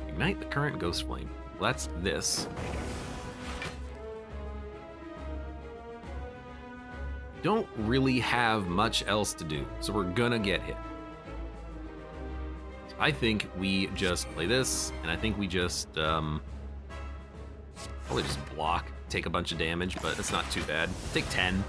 Ignite the current Ghost Flame. Well, that's this. Don't really have much else to do, so we're gonna get hit. So I think we just play this, and I think we just probably just block, take a bunch of damage, but it's not too bad. Take 10.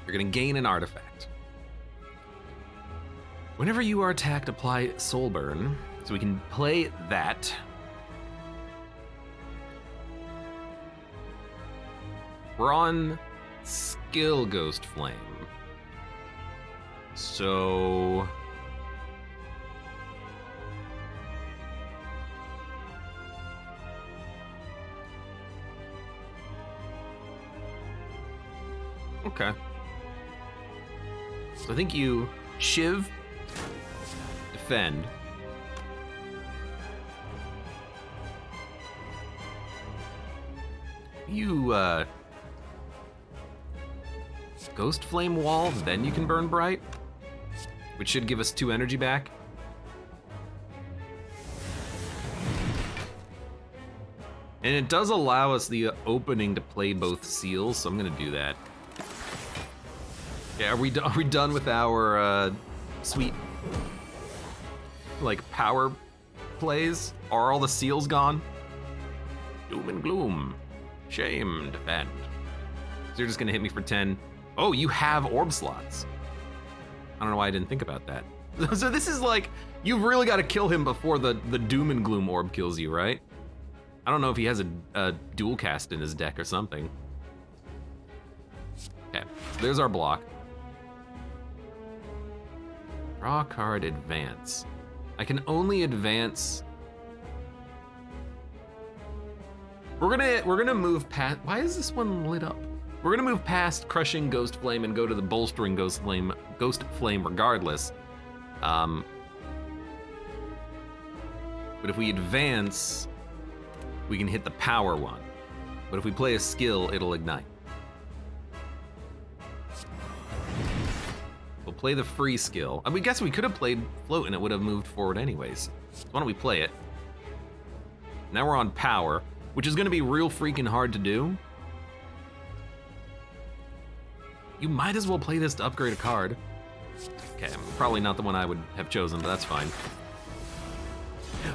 You're gonna gain an artifact. Whenever you are attacked, apply Soul Burn. So we can play that. We're on Skill Ghost Flame. So okay. So I think you Shiv, defend. You Ghost Flame Wall, then you can burn Bright, which should give us 2 energy back. And it does allow us the opening to play both seals, so I'm gonna do that. Yeah, are we done with our sweet like power plays? Are all the seals gone? Doom and gloom. Shame, defend. So you're just gonna hit me for 10. Oh, you have orb slots. I don't know why I didn't think about that. So this is like, you've really got to kill him before the Doom and Gloom orb kills you, right? I don't know if he has a dual cast in his deck or something. Okay, so there's our block. Draw a card, advance. I can only advance. We're gonna move past. Why is this one lit up? We're gonna move past Crushing Ghost Flame and go to the Bolstering Ghost Flame regardless. But if we advance, we can hit the power one. But if we play a skill, it'll ignite. We'll play the free skill. I mean, guess we could have played Float and it would have moved forward anyways. So why don't we play it? Now we're on power, which is gonna be real freaking hard to do. You might as well play this to upgrade a card. Okay, probably not the one I would have chosen, but that's fine.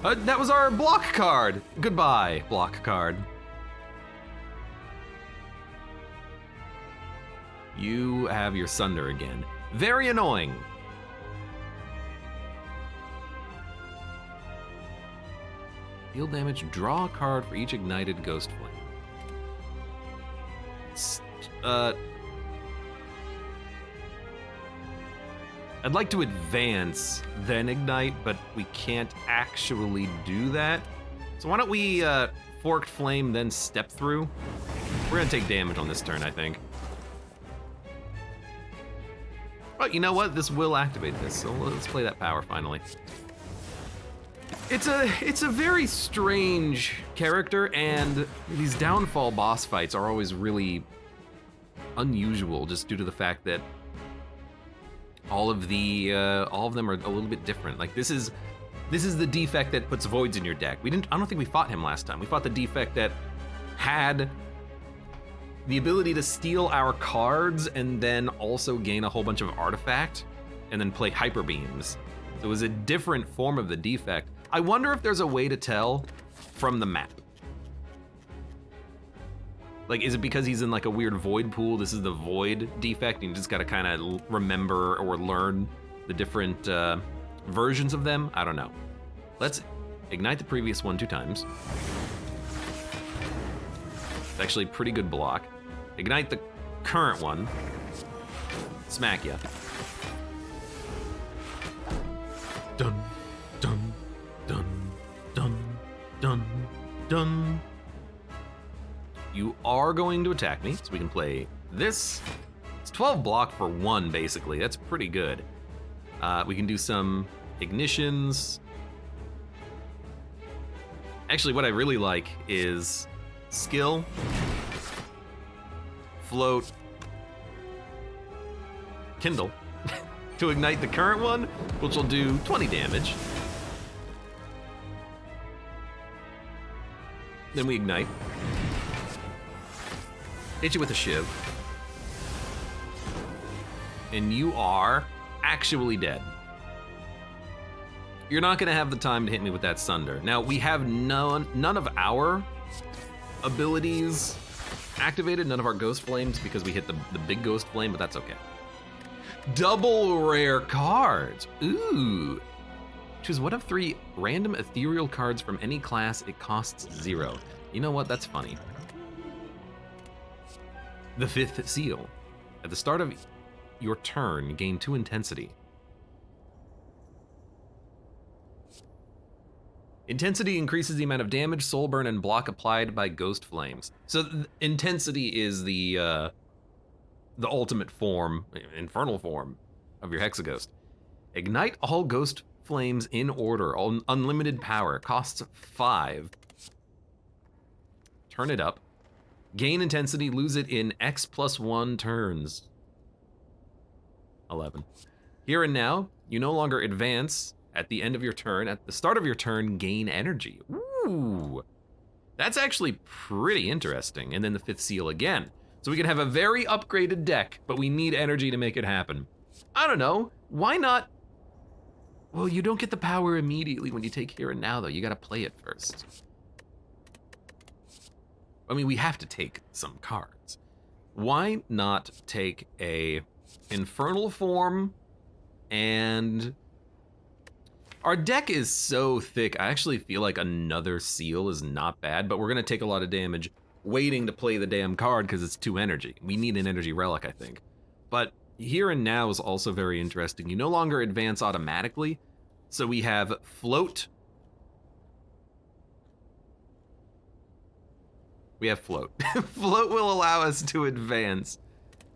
That was our block card. Goodbye, block card. You have your Sunder again. Very annoying. Deal damage, draw a card for each ignited Ghost Flame. I'd like to advance, then ignite, but we can't actually do that. So why don't we Forked Flame, then Step Through? We're gonna take damage on this turn, I think. But you know what? This will activate this, so let's play that power finally. It's a very strange character, and these downfall boss fights are always really unusual, just due to the fact that all of them are a little bit different. Like this is the defect that puts voids in your deck. I don't think we fought him last time. We fought the defect that had the ability to steal our cards and then also gain a whole bunch of artifact and then play hyper beams. So it was a different form of the defect. I wonder if there's a way to tell from the map. Like, is it because he's in like a weird void pool? This is the void defect, and you just gotta kind of remember or learn the different versions of them? I don't know. Let's ignite the previous one 2 times. It's actually a pretty good block. Ignite the current one. Smack ya. Dun, dun, dun, dun, dun, dun. You are going to attack me, so we can play this. It's 12 block for 1, basically. That's pretty good. We can do some ignitions. Actually, what I really like is skill, float, kindle, to ignite the current one, which will do 20 damage. Then we ignite. Hit you with a shiv. And you are actually dead. You're not gonna have the time to hit me with that Sunder. Now, we have none of our abilities activated, none of our Ghost Flames, because we hit the big Ghost Flame, but that's okay. Double rare cards. Ooh. Choose one of 3 random ethereal cards from any class. It costs 0. You know what? That's funny. The 5th seal. At the start of your turn, gain 2 intensity. Intensity increases the amount of damage, soul burn, and block applied by ghost flames. So intensity is the ultimate form, infernal form, of your Hexaghost. Ignite all ghost flames in order, unlimited power, costs 5. Turn it up. Gain intensity, lose it in X+1 turns. 11. Here and now, you no longer advance at the end of your turn. At the start of your turn, gain energy. Ooh, that's actually pretty interesting. And then the 5th seal again. So we can have a very upgraded deck, but we need energy to make it happen. I don't know, why not? Well, you don't get the power immediately when you take here and now, though. You gotta play it first. I mean, we have to take some cards. Why not take a infernal form and... Our deck is so thick, I actually feel like another seal is not bad, but we're gonna take a lot of damage waiting to play the damn card because it's 2 energy. We need an energy relic, I think. But here and now is also very interesting. You no longer advance automatically, so we have float. We have float. Float will allow us to advance.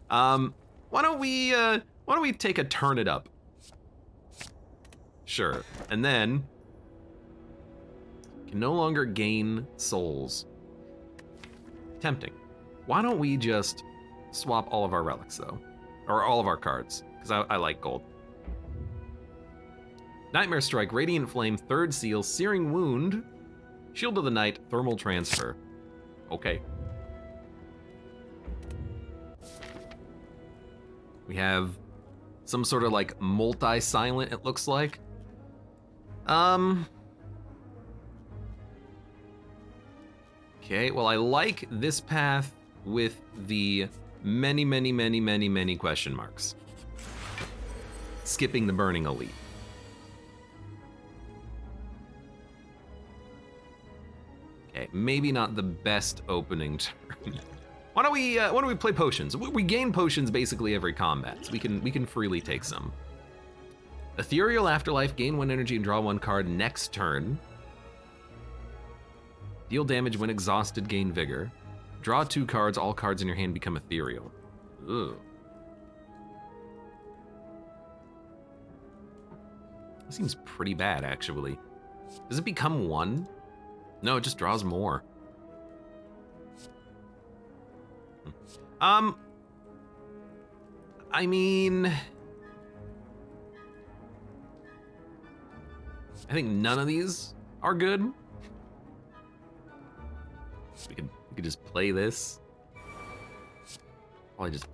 Why don't we take a turn it up? Sure, and then can no longer gain souls. Tempting. Why don't we just swap all of our relics though? Or all of our cards, because I like gold. Nightmare Strike, Radiant Flame, 3rd Seal, Searing Wound, Shield of the Night, Thermal Transfer. Okay. We have some sort of like multi-silent, it looks like. Okay, well, I like this path with the many question marks. Skipping the Burning Elite. Okay, maybe not the best opening turn. Why don't we play potions? We gain potions basically every combat, so we can freely take some. Ethereal Afterlife, gain 1 energy and draw 1 card next turn. Deal damage when exhausted, gain vigor. Draw 2 cards, all cards in your hand become ethereal. Ugh. That seems pretty bad, actually. Does it become 1? No, it just draws more. I mean... I think none of these are good. We could just play this. Probably just...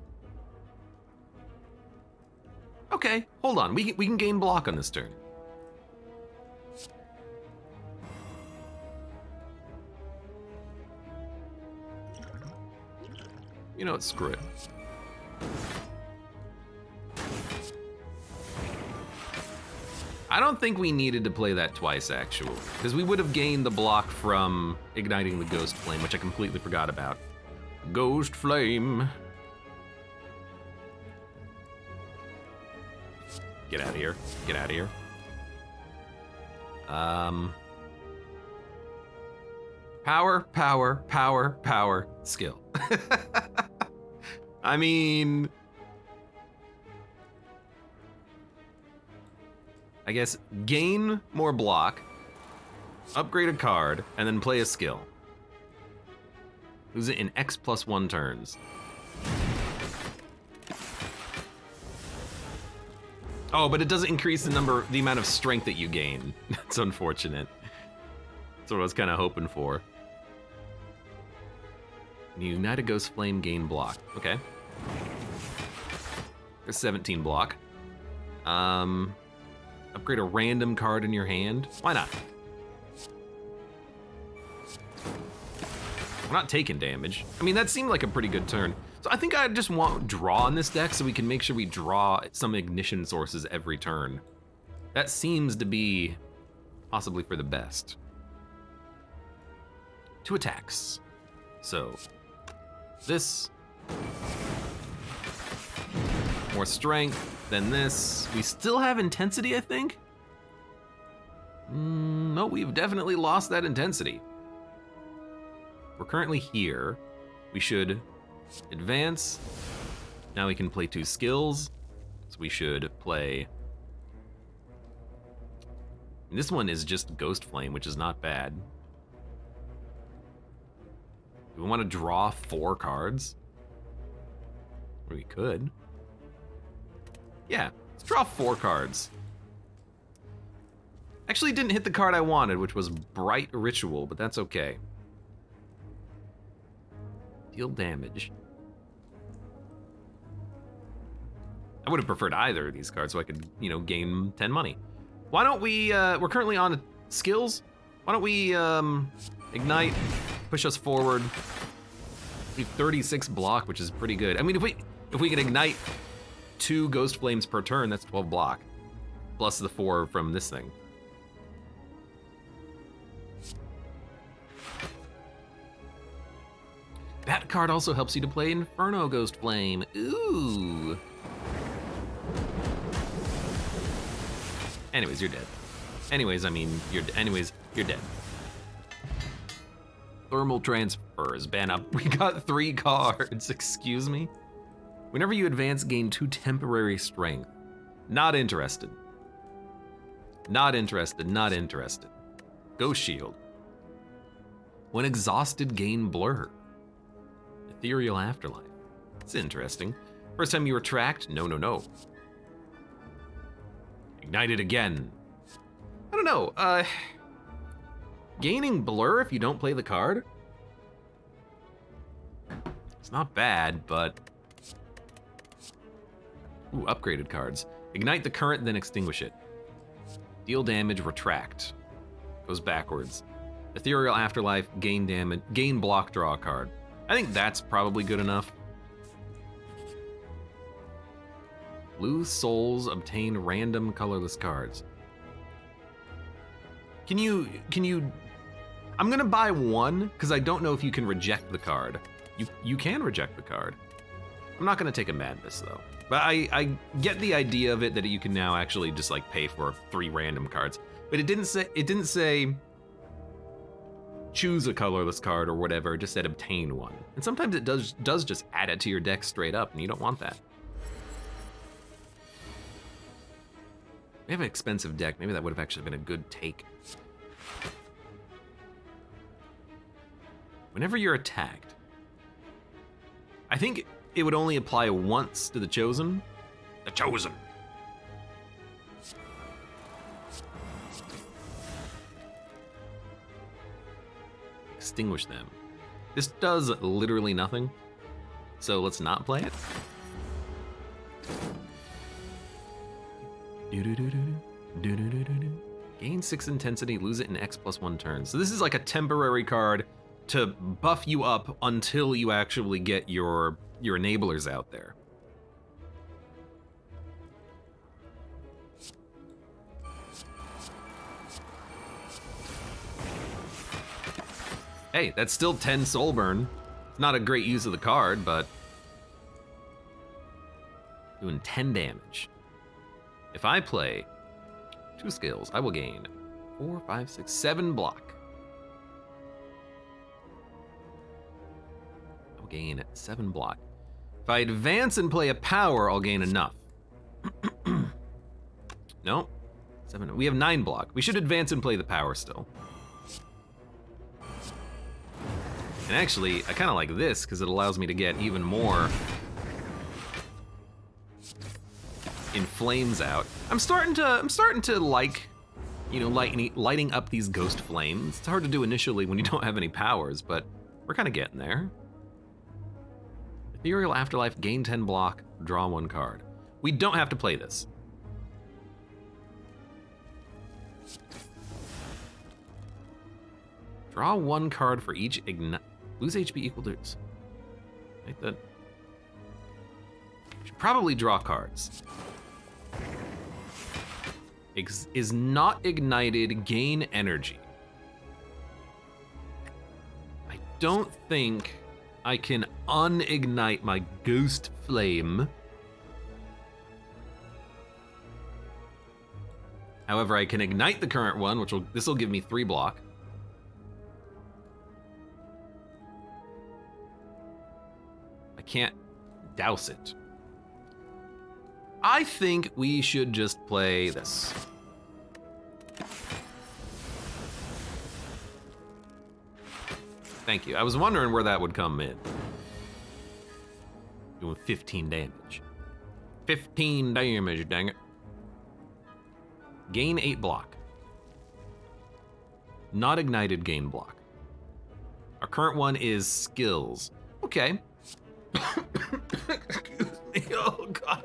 Okay, hold on. We can gain block on this turn. You know what, screw it. I don't think we needed to play that twice, actually, because we would have gained the block from igniting the Ghost Flame, which I completely forgot about. Ghost Flame. Get out of here. Get out of here. Power, power, power, power, skill. I mean, I guess gain more block, upgrade a card, and then play a skill. Lose it in X+1 turns. Oh, but it doesn't increase the amount of strength that you gain. That's unfortunate. That's what I was kind of hoping for. United Ghost Flame, gain block. Okay. There's 17 block. Upgrade a random card in your hand. Why not? We're not taking damage. I mean, that seemed like a pretty good turn. So I think I just want draw on this deck so we can make sure we draw some ignition sources every turn. That seems to be possibly for the best. 2 attacks. So this, more strength than this. We still have intensity, I think? No, we've definitely lost that intensity. We're currently here. We should advance. Now we can play 2 skills. So we should play. And this one is just Ghost Flame, which is not bad. Do we want to draw 4 cards? We could. Yeah, let's draw 4 cards. Actually didn't hit the card I wanted, which was Bright Ritual, but that's okay. Deal damage. I would have preferred either of these cards so I could, you know, gain 10 money. Why don't we, we're currently on skills. Why don't we ignite, push us forward. We have 36 block, which is pretty good. I mean, if we can ignite 2 Ghost Flames per turn, that's 12 block. Plus the 4 from this thing. That card also helps you to play Inferno Ghost Flame. Ooh. Anyways, you're dead. Anyways, you're dead. Thermal Transfers, ban up. We got 3 cards, excuse me? Whenever you advance, gain 2 temporary strength. Not interested. Not interested, not interested. Ghost Shield. When exhausted, gain Blur. Ethereal Afterlife. It's interesting. First time you retract, no. Ignite it again. I don't know, gaining Blur if you don't play the card? It's not bad, but... Ooh, upgraded cards. Ignite the current, then extinguish it. Deal damage, retract. Goes backwards. Ethereal Afterlife, gain damage, gain block, draw a card. I think that's probably good enough. Blue souls obtain random colorless cards. Can you, I'm gonna buy 1, because I don't know if you can reject the card. You can reject the card. I'm not gonna take a madness though. But I get the idea of it that you can now actually just like pay for 3 random cards. But it didn't say choose a colorless card or whatever, it just said obtain 1. And sometimes it does just add it to your deck straight up, and you don't want that. We have an expensive deck, maybe that would have actually been a good take. Whenever you're attacked, I think it would only apply once to the Chosen. The Chosen. Extinguish them. This does literally nothing, so let's not play it. Gain 6 intensity, lose it in X+1 turns. So this is like a temporary card to buff you up until you actually get your enablers out there. Hey, that's still 10 soul burn. It's not a great use of the card, but doing 10 damage. If I play 2 skills, I will gain 4, 5, 6, 7 block. I'll gain 7 block. If I advance and play a power, I'll gain enough. No, 7. We have 9 block. We should advance and play the power still. And actually, I kind of like this because it allows me to get even more in flames out. I'm starting to like, you know, lighting up these ghost flames. It's hard to do initially when you don't have any powers, but we're kind of getting there. Ethereal Afterlife, gain 10 block, draw 1 card. We don't have to play this. Draw 1 card for each ignite. Lose HP equal to. Like that. Should probably draw cards. Is not ignited, gain energy. I don't think I can unignite my ghost flame. However, I can ignite the current one, this will give me 3 block. I can't douse it. I think we should just play this. Thank you. I was wondering where that would come in. Doing 15 damage. 15 damage, dang it. Gain 8 block. Not ignited, gain block. Our current one is skills. Okay. Excuse me, oh God.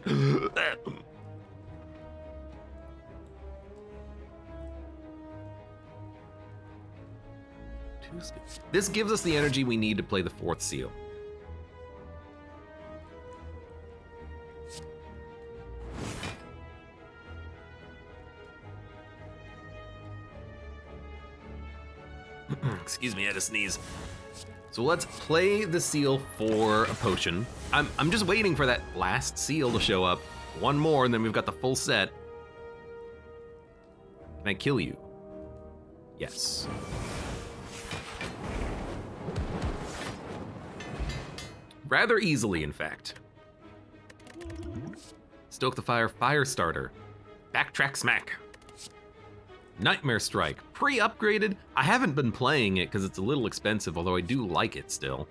This gives us the energy we need to play the 4th seal. Excuse me, I had to sneeze. So let's play the seal for a potion. I'm just waiting for that last seal to show up. 1 more, and then we've got the full set. Can I kill you? Yes. Rather easily, in fact. Stoke the Fire, Fire Starter. Backtrack Smack. Nightmare Strike, pre-upgraded. I haven't been playing it because it's a little expensive, although I do like it still.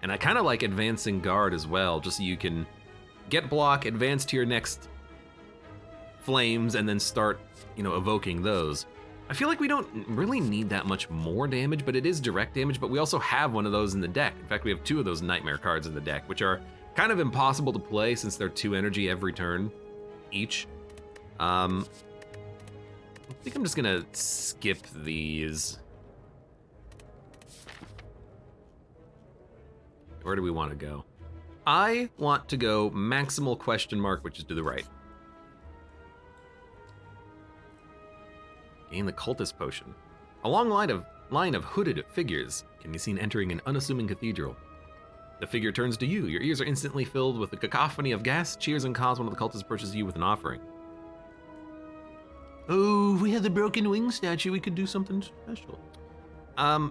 And I kind of like Advancing Guard as well, just so you can get block, advance to your next flames, and then start, you know, evoking those. I feel like we don't really need that much more damage, but it is direct damage, but we also have one of those in the deck. In fact, we have 2 of those Nightmare cards in the deck, which are kind of impossible to play since they're 2 energy every turn each. I think I'm just gonna skip these. Where do we want to go? I want to go maximal question mark, which is to the right. Gain the cultist potion. A long line of hooded figures can be seen entering an unassuming cathedral. The figure turns to you. Your ears are instantly filled with a cacophony of gas, cheers, and calls. One of the cultists approaches you with an offering. Oh, if we had the broken wing statue, we could do something special. I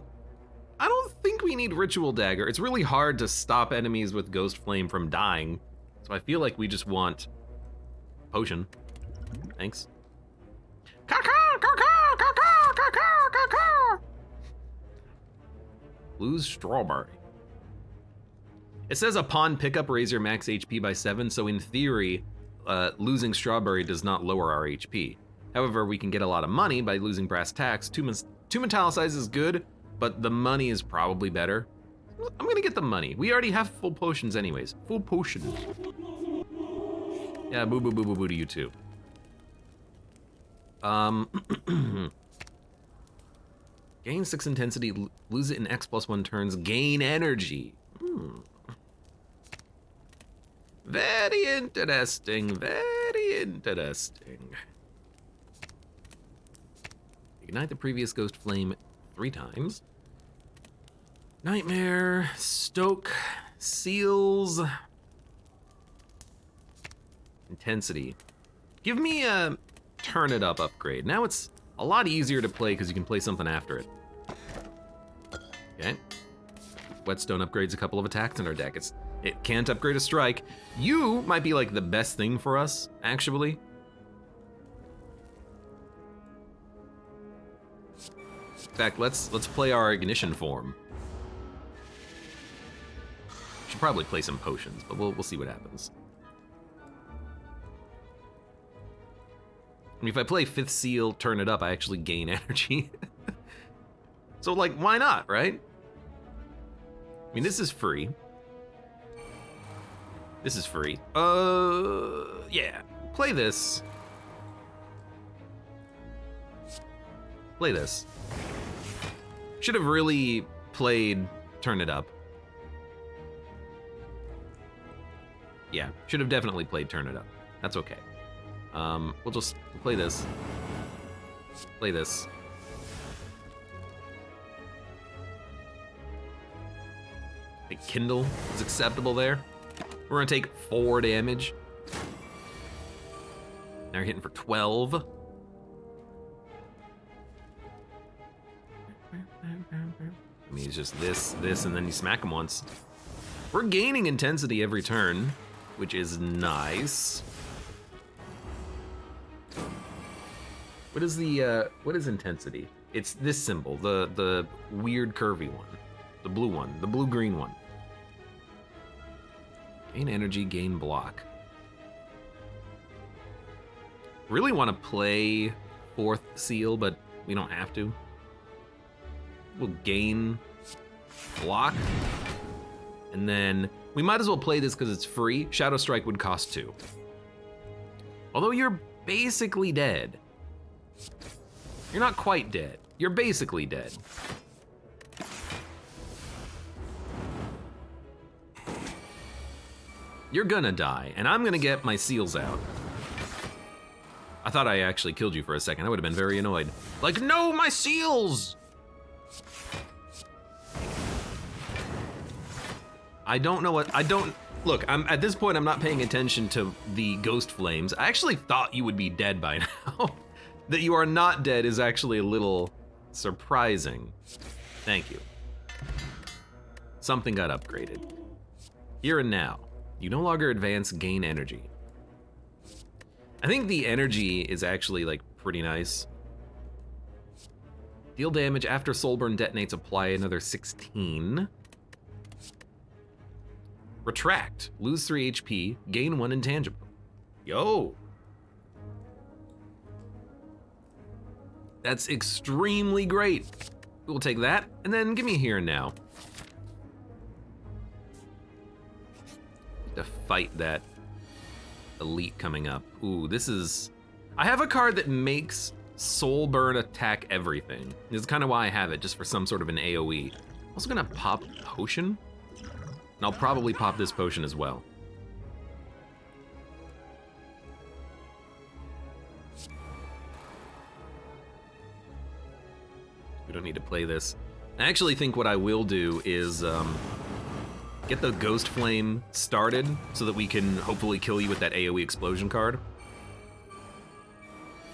don't think we need Ritual Dagger. It's really hard to stop enemies with Ghost Flame from dying, so I feel like we just want potion. Thanks. Lose Strawberry. It says upon pickup, raise your max HP by 7, so in theory, losing Strawberry does not lower our HP. However, we can get a lot of money by losing Brass Tacks. 2 Metallicize is good, but the money is probably better. I'm gonna get the money. We already have full potions anyways. Full potions. Yeah, boo boo boo boo boo to you too. Gain 6 intensity, lose it in X+1 turns, gain energy. Very interesting, very interesting. Ignite the previous Ghost Flame 3 times. Nightmare, Stoke, Seals. Intensity. Give me a turn it up upgrade. Now it's a lot easier to play because you can play something after it. Okay. Whetstone upgrades a couple of attacks in our deck. It can't upgrade a strike. You might be like the best thing for us, actually. In fact, let's play our ignition form. Should probably play some potions, but we'll see what happens. I mean, if I play Fifth Seal, turn it up, I actually gain energy. So, like, why not, right? I mean, this is free. This is free. Yeah. Play this. Play this. Should have really played Turn It Up. Yeah, should have definitely played Turn It Up. That's okay. We'll just play this. Play this. I think Kindle is acceptable there. We're gonna take 4 damage. Now we're hitting for 12. I mean, it's just this, and then you smack him once. We're gaining intensity every turn, which is nice. What is what is intensity? It's this symbol, the weird curvy one. The blue one, the blue-green one. Gain energy, gain block. Really want to play Fourth Seal, but we don't have to. We'll gain block. And then we might as well play this because it's free. Shadow Strike would cost 2. Although you're basically dead. You're not quite dead. You're basically dead. You're gonna die, and I'm gonna get my seals out. I thought I actually killed you for a second. I would have been very annoyed. Like, no, my seals! I don't know what, look, at this point, I'm not paying attention to the ghost flames. I actually thought you would be dead by now. That you are not dead is actually a little surprising. Thank you. Something got upgraded. Here and now. You no longer advance, gain energy. I think the energy is actually like pretty nice. Deal damage after Soulburn detonates, apply another 16. Retract, lose 3 HP, gain 1 intangible. Yo. That's extremely great. We'll take that, and then give me here and now. To fight that elite coming up. Ooh, this is... I have a card that makes Soulburn attack everything. This is kind of why I have it, just for some sort of an AoE. I'm also gonna pop Potion. And I'll probably pop this potion as well. We don't need to play this. I actually think what I will do is get the Ghost Flame started so that we can hopefully kill you with that AoE explosion card.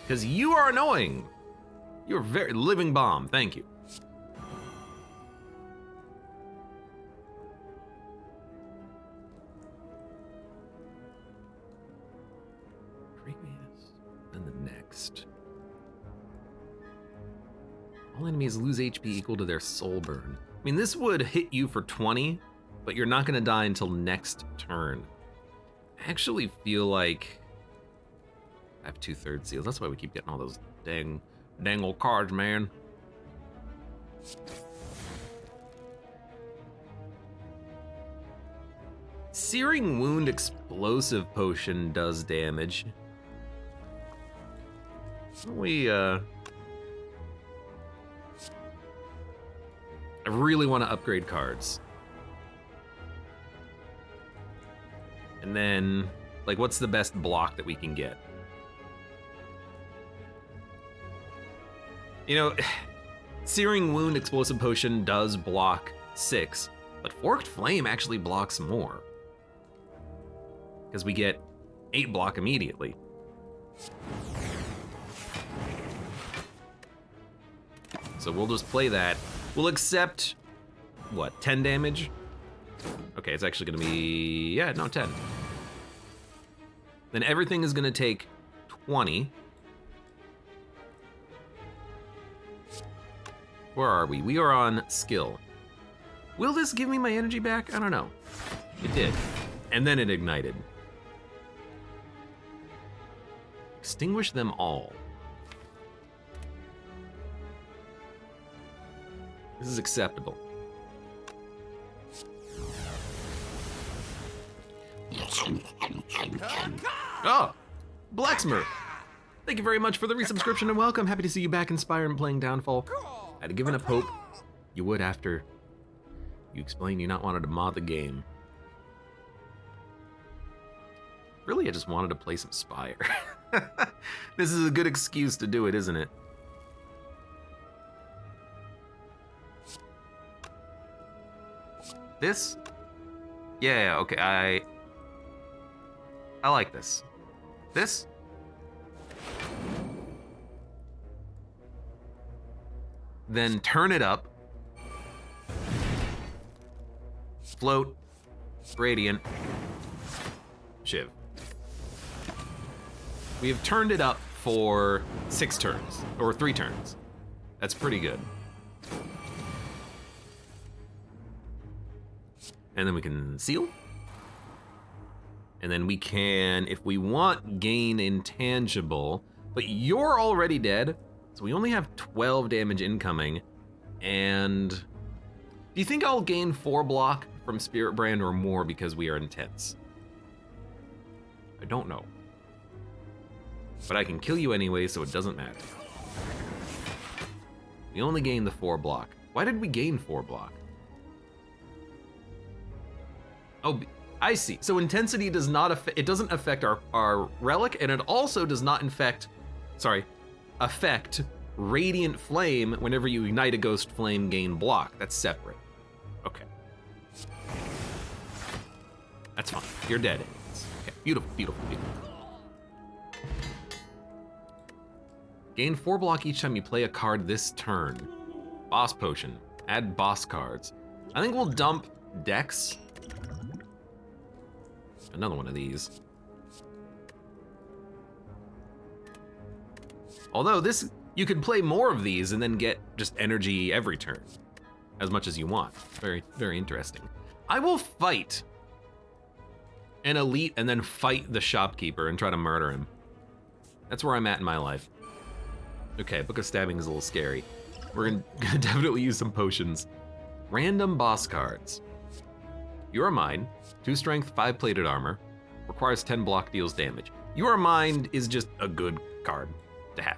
Because you are annoying. You're a very living bomb, thank you. Previous, and the next. All enemies lose HP equal to their soul burn. I mean, this would hit you for 20, but you're not gonna die until next turn. I actually feel like I have 2/3 seals. That's why we keep getting all those dang old cards, man. Searing Wound Explosive Potion does damage. I really want to upgrade cards. And then, like, what's the best block that we can get? You know, Searing Wound Explosive Potion does block 6, but Forked Flame actually blocks more. Because we get 8 block immediately. So we'll just play that. We'll accept, what, 10 damage? Okay, it's actually gonna be, yeah, no, 10. Then everything is gonna take 20. Where are we? We are on skill. Will this give me my energy back? I don't know. It did. And then it ignited. Extinguish them all. This is acceptable. Oh, Blacksmith. Thank you very much for the resubscription and welcome. Happy to see you back in Spire and playing Downfall. I'd given up hope you would after you explained you not wanted to mod the game. Really, I just wanted to play some Spire. This is a good excuse to do it, isn't it? This? Yeah, okay, I like this. This? Then turn it up. Float. Radiant. Shiv. We have turned it up for 6 turns, or 3 turns. That's pretty good. And then we can seal. And then we can, if we want, gain intangible, but you're already dead, so we only have 12 damage incoming. And do you think I'll gain 4 block from Spirit Brand or more because we are intense? I don't know. But I can kill you anyway, so it doesn't matter. We only gain the 4 block. Why did we gain 4 block? Oh, I see. So intensity does not affect, it doesn't affect our relic, and it also does not affect radiant flame. Whenever you ignite a ghost flame, gain block. That's separate. Okay. That's fine. You're dead. Okay, beautiful, beautiful, beautiful. Gain 4 block each time you play a card this turn. Boss potion. Add boss cards. I think we'll dump Dex. Another one of these. Although this, you could play more of these and then get just energy every turn, as much as you want. Very, very interesting. I will fight an elite and then fight the shopkeeper and try to murder him. That's where I'm at in my life. Okay, Book of Stabbing is a little scary. We're gonna definitely use some potions. Random boss cards. You Are Mine, 2 strength, 5 plated armor, requires 10 block, deals damage. You Are Mine is just a good card to have.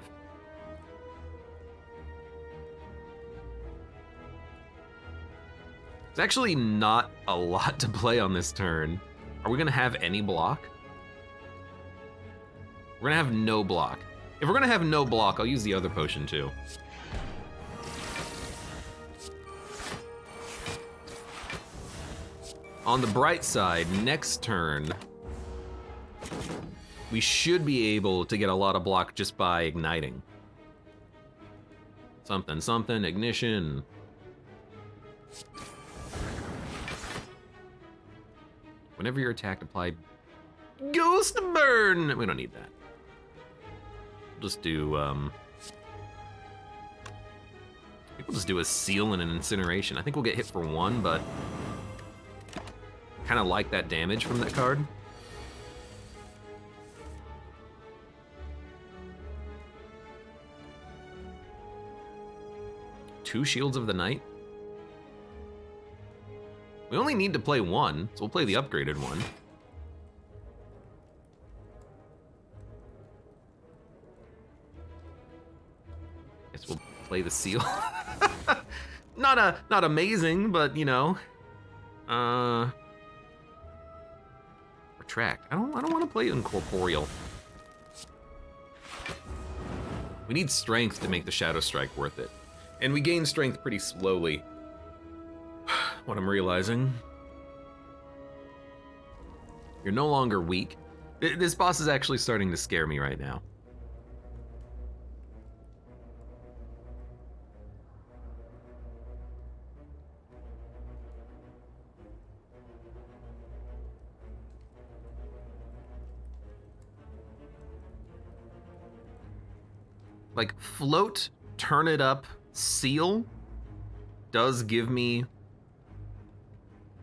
It's actually not a lot to play on this turn. Are we gonna have any block? We're gonna have no block. If we're gonna have no block, I'll use the other potion too. On the bright side, next turn, we should be able to get a lot of block just by igniting. Something, something, ignition. Whenever you're attacked, apply Ghost Burn! We don't need that. We'll just do, I think we'll just do a seal and an incineration. I think we'll get hit for 1, but kind of like that damage from that card. Two Shields of the Night. We only need to play 1, so we'll play the upgraded one. Guess we'll play the seal. Not amazing, but you know. Retract. I don't want to play incorporeal. We need strength to make the Shadow Strike worth it. And we gain strength pretty slowly. What I'm realizing. You're no longer weak. This boss is actually starting to scare me right now. Like, float, turn it up, seal does give me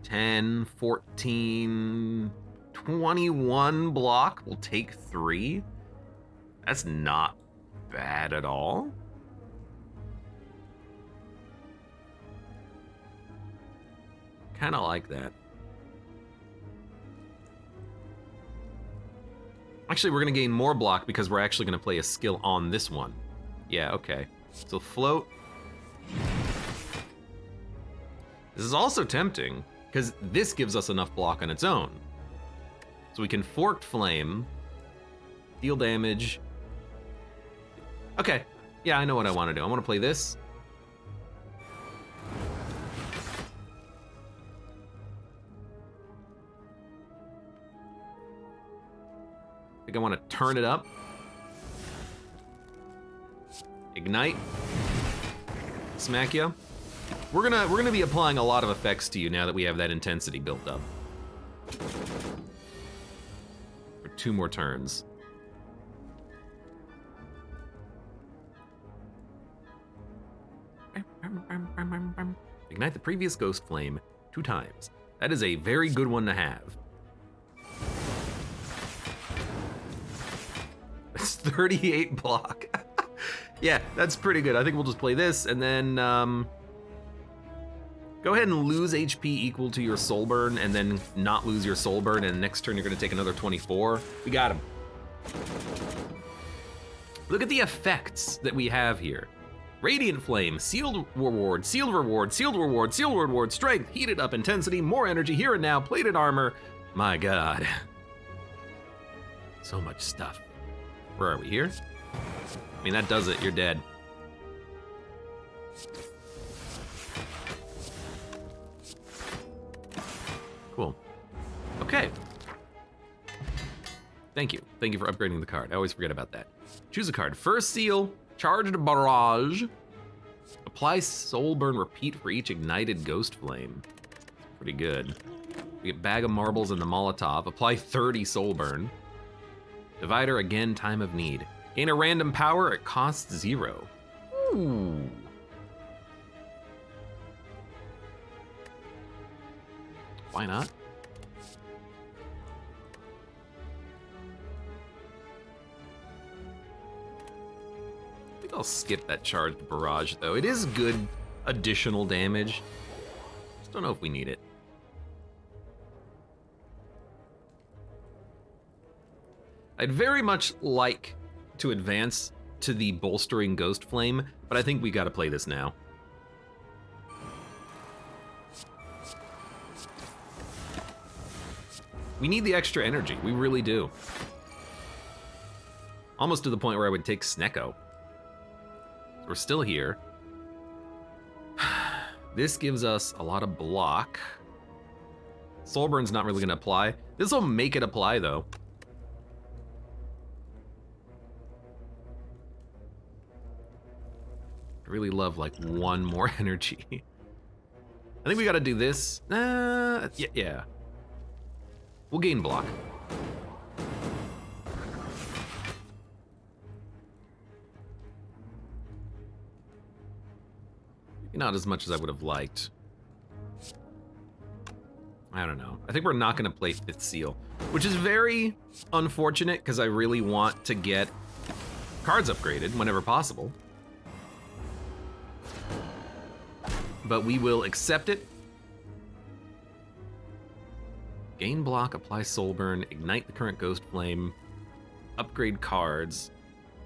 10, 14, 21 block. We'll take 3. That's not bad at all. Kind of like that. Actually, we're going to gain more block because we're actually going to play a skill on this one. Yeah, okay. So float. This is also tempting because this gives us enough block on its own. So we can forked flame, deal damage. Okay, yeah, I know what I want to do. I want to play this. I think I want to turn it up. Ignite. Smack ya. We're gonna be applying a lot of effects to you now that we have that intensity built up. For 2 more turns. Ignite the previous ghost flame 2 times. That is a very good one to have. It's 38 block. Yeah, that's pretty good. I think we'll just play this and then go ahead and lose HP equal to your soul burn and then not lose your soul burn, and next turn you're gonna take another 24. We got him. Look at the effects that we have here. Radiant Flame, sealed reward, sealed reward, sealed reward, sealed reward, strength, heated up intensity, more energy here and now, plated armor. My God. So much stuff. Where are we here? I mean, that does it, you're dead. Cool. Okay. Thank you. Thank you for upgrading the card. I always forget about that. Choose a card. First seal, charged barrage. Apply soul burn, repeat for each ignited ghost flame. Pretty good. We get bag of marbles and the Molotov. Apply 30 soul burn. Divider again, time of need. Gain a random power, it costs 0. Ooh. Why not? I think I'll skip that charged barrage though. It is good additional damage. Just don't know if we need it. I'd very much like to advance to the bolstering ghost flame, but I think we gotta play this now. We need the extra energy, we really do. Almost to the point where I would take Snecko. We're still here. This gives us a lot of block. Soulburn's not really gonna apply. This will make it apply though. I really love like 1 more energy. I think we gotta do this. Yeah. We'll gain block. Not as much as I would have liked. I don't know. I think we're not gonna play 5th seal, which is very unfortunate because I really want to get cards upgraded whenever possible. But we will accept it. Gain block, apply soul burn, ignite the current ghost flame, upgrade cards.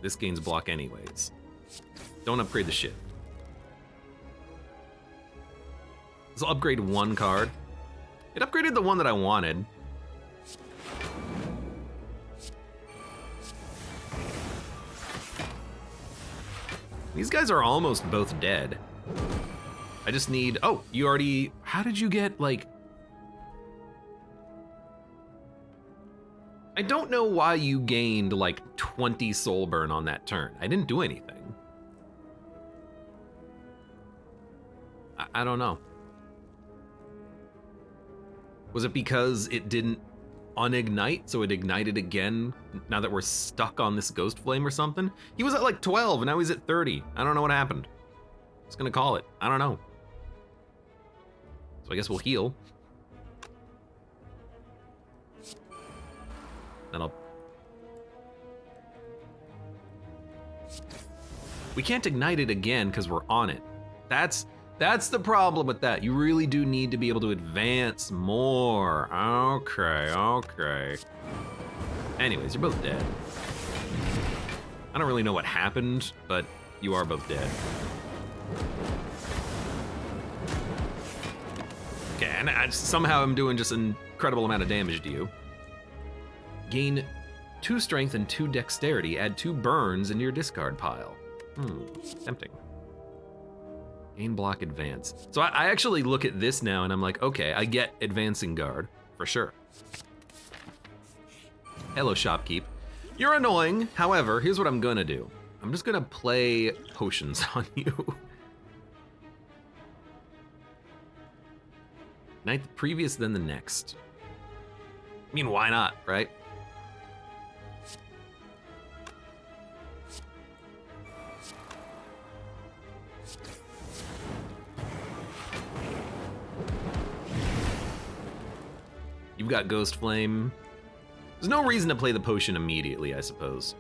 This gains block anyways. Don't upgrade the shit. This will upgrade 1 card. It upgraded the one that I wanted. These guys are almost both dead. I just need, oh, you already, how did you get like, I don't know why you gained like 20 soul burn on that turn. I didn't do anything. I don't know. Was it because it didn't unignite, so it ignited again now that we're stuck on this ghost flame or something. He was at like 12 and now he's at 30. I don't know what happened. Just gonna call it. I don't know. So I guess we'll heal. Then I'll... We can't ignite it again because we're on it. That's the problem with that. You really do need to be able to advance more. Okay. Anyways, you're both dead. I don't really know what happened, but you are both dead. Okay, and somehow I'm doing just an incredible amount of damage to you. Gain 2 strength and 2 dexterity. Add 2 burns into your discard pile. Tempting. Gain block advance. So I actually look at this now and I'm like, okay, I get advancing guard, for sure. Hello, shopkeep. You're annoying. However, here's what I'm gonna do. I'm just gonna play potions on you. Night the previous, then the next. I mean, why not, right? You've got Ghost Flame. There's no reason to play the potion immediately, I suppose.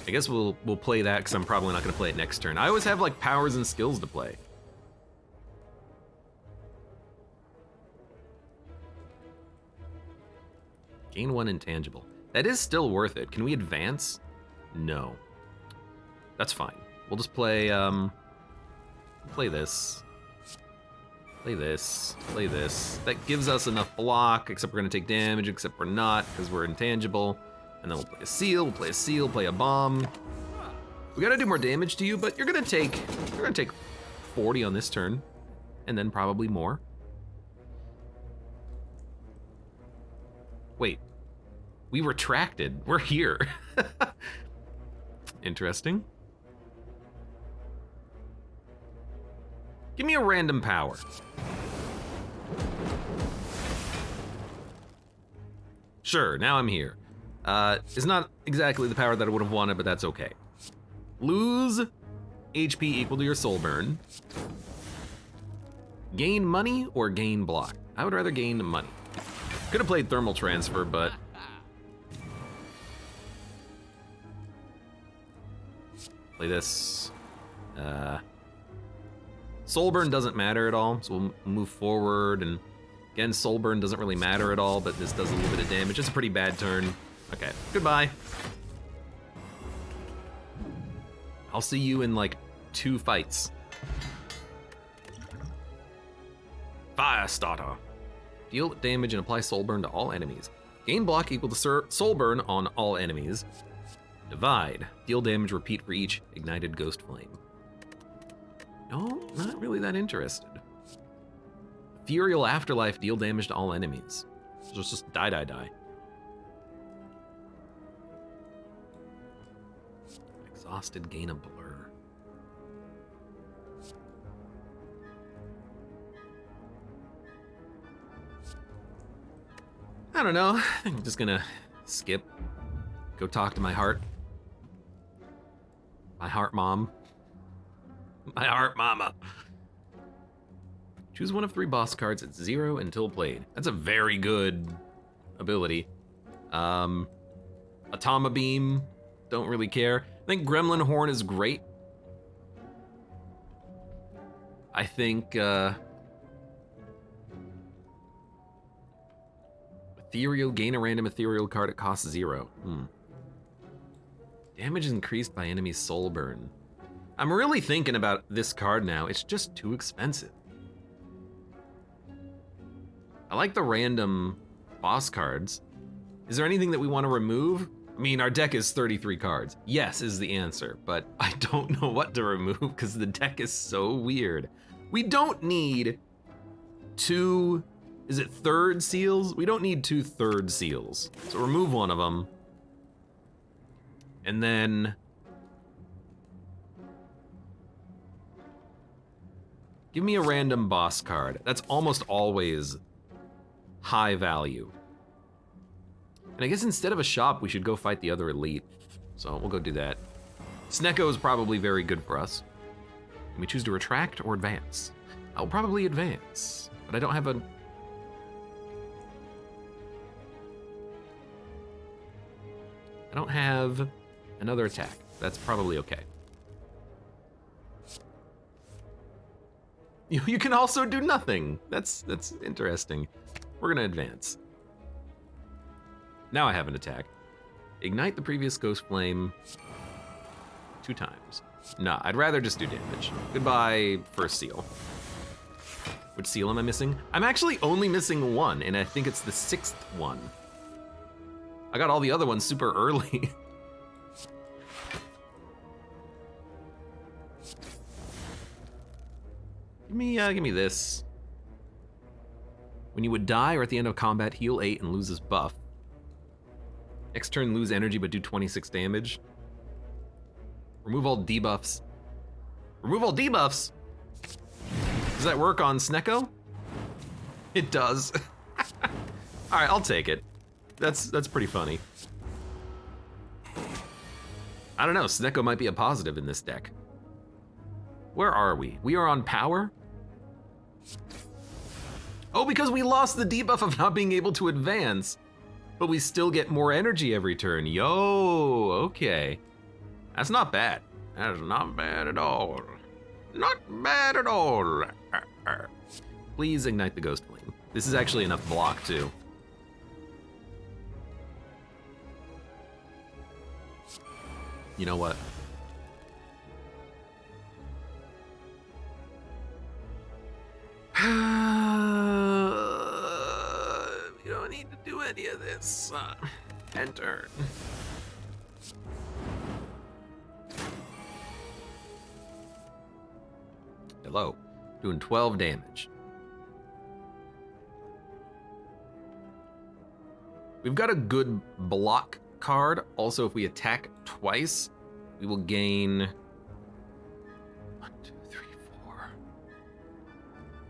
I guess we'll play that because I'm probably not gonna play it next turn. I always have like powers and skills to play. Gain 1 intangible. That is still worth it. Can we advance? No. That's fine. We'll just play play this. Play this, play this. That gives us enough block, except we're gonna take damage, except we're not, because we're intangible. And then we'll play a seal, we'll play a seal, play a bomb. We gotta do more damage to you, but you're gonna take 40 on this turn, and then probably more. Wait, we retracted, we're here. Interesting. Give me a random power. Sure, now I'm here. It's not exactly the power that I would have wanted, but that's okay. Lose HP equal to your soul burn. Gain money or gain block? I would rather gain money. Could have played thermal transfer, but... Play this. Soul burn doesn't matter at all, so we'll move forward, and again, soul burn doesn't really matter at all, but this does a little bit of damage. It's a pretty bad turn. Okay, goodbye. I'll see you in like 2 fights. Fire starter. Deal damage and apply soul burn to all enemies. Gain block equal to soul burn on all enemies. Divide. Deal damage, repeat for each ignited ghost flame. No, not really that interested. Ethereal Afterlife, deal damage to all enemies. So it's just die. Exhausted, gain a blur. I don't know, I think I'm just gonna skip. Go talk to my heart. My heart mom. My heart mama. Choose one of 3 boss cards at 0 until played. That's a very good ability. Atoma Beam, don't really care. I think Gremlin Horn is great. I think Ethereal, gain a random ethereal card, it costs 0. Damage is increased by enemy soul burn. I'm really thinking about this card now. It's just too expensive. I like the random boss cards. Is there anything that we want to remove? I mean, our deck is 33 cards. Yes is the answer, but I don't know what to remove because the deck is so weird. We don't need 2, is it third seals? We don't need 2 third seals. So remove one of them. And then give me a random boss card. That's almost always high value. And I guess instead of a shop, we should go fight the other elite. So we'll go do that. Snecko is probably very good for us. Can we choose to retract or advance? I'll probably advance, but I don't have a... I don't have another attack. That's probably okay. You can also do nothing. That's interesting. We're gonna advance. Now I have an attack. Ignite the previous ghost flame 2 times. Nah, I'd rather just do damage. Goodbye, first seal. Which seal am I missing? I'm actually only missing 1, and I think it's the 6th one. I got all the other ones super early. Give me this. When you would die or at the end of combat, heal 8 and lose this buff. Next turn, lose energy but do 26 damage. Remove all debuffs. Remove all debuffs? Does that work on Snecko? It does. All right, I'll take it. That's pretty funny. I don't know, Snecko might be a positive in this deck. Where are we? We are on power? Oh, because we lost the debuff of not being able to advance, but we still get more energy every turn. Yo, okay. That's not bad. That is not bad at all. Not bad at all. Please ignite the ghost flame. This is actually enough block too. You know what? You don't need to do any of this. Enter. Hello. Doing 12 damage. We've got a good block card. Also, if we attack twice, we will gain 1, 2, 3, 4.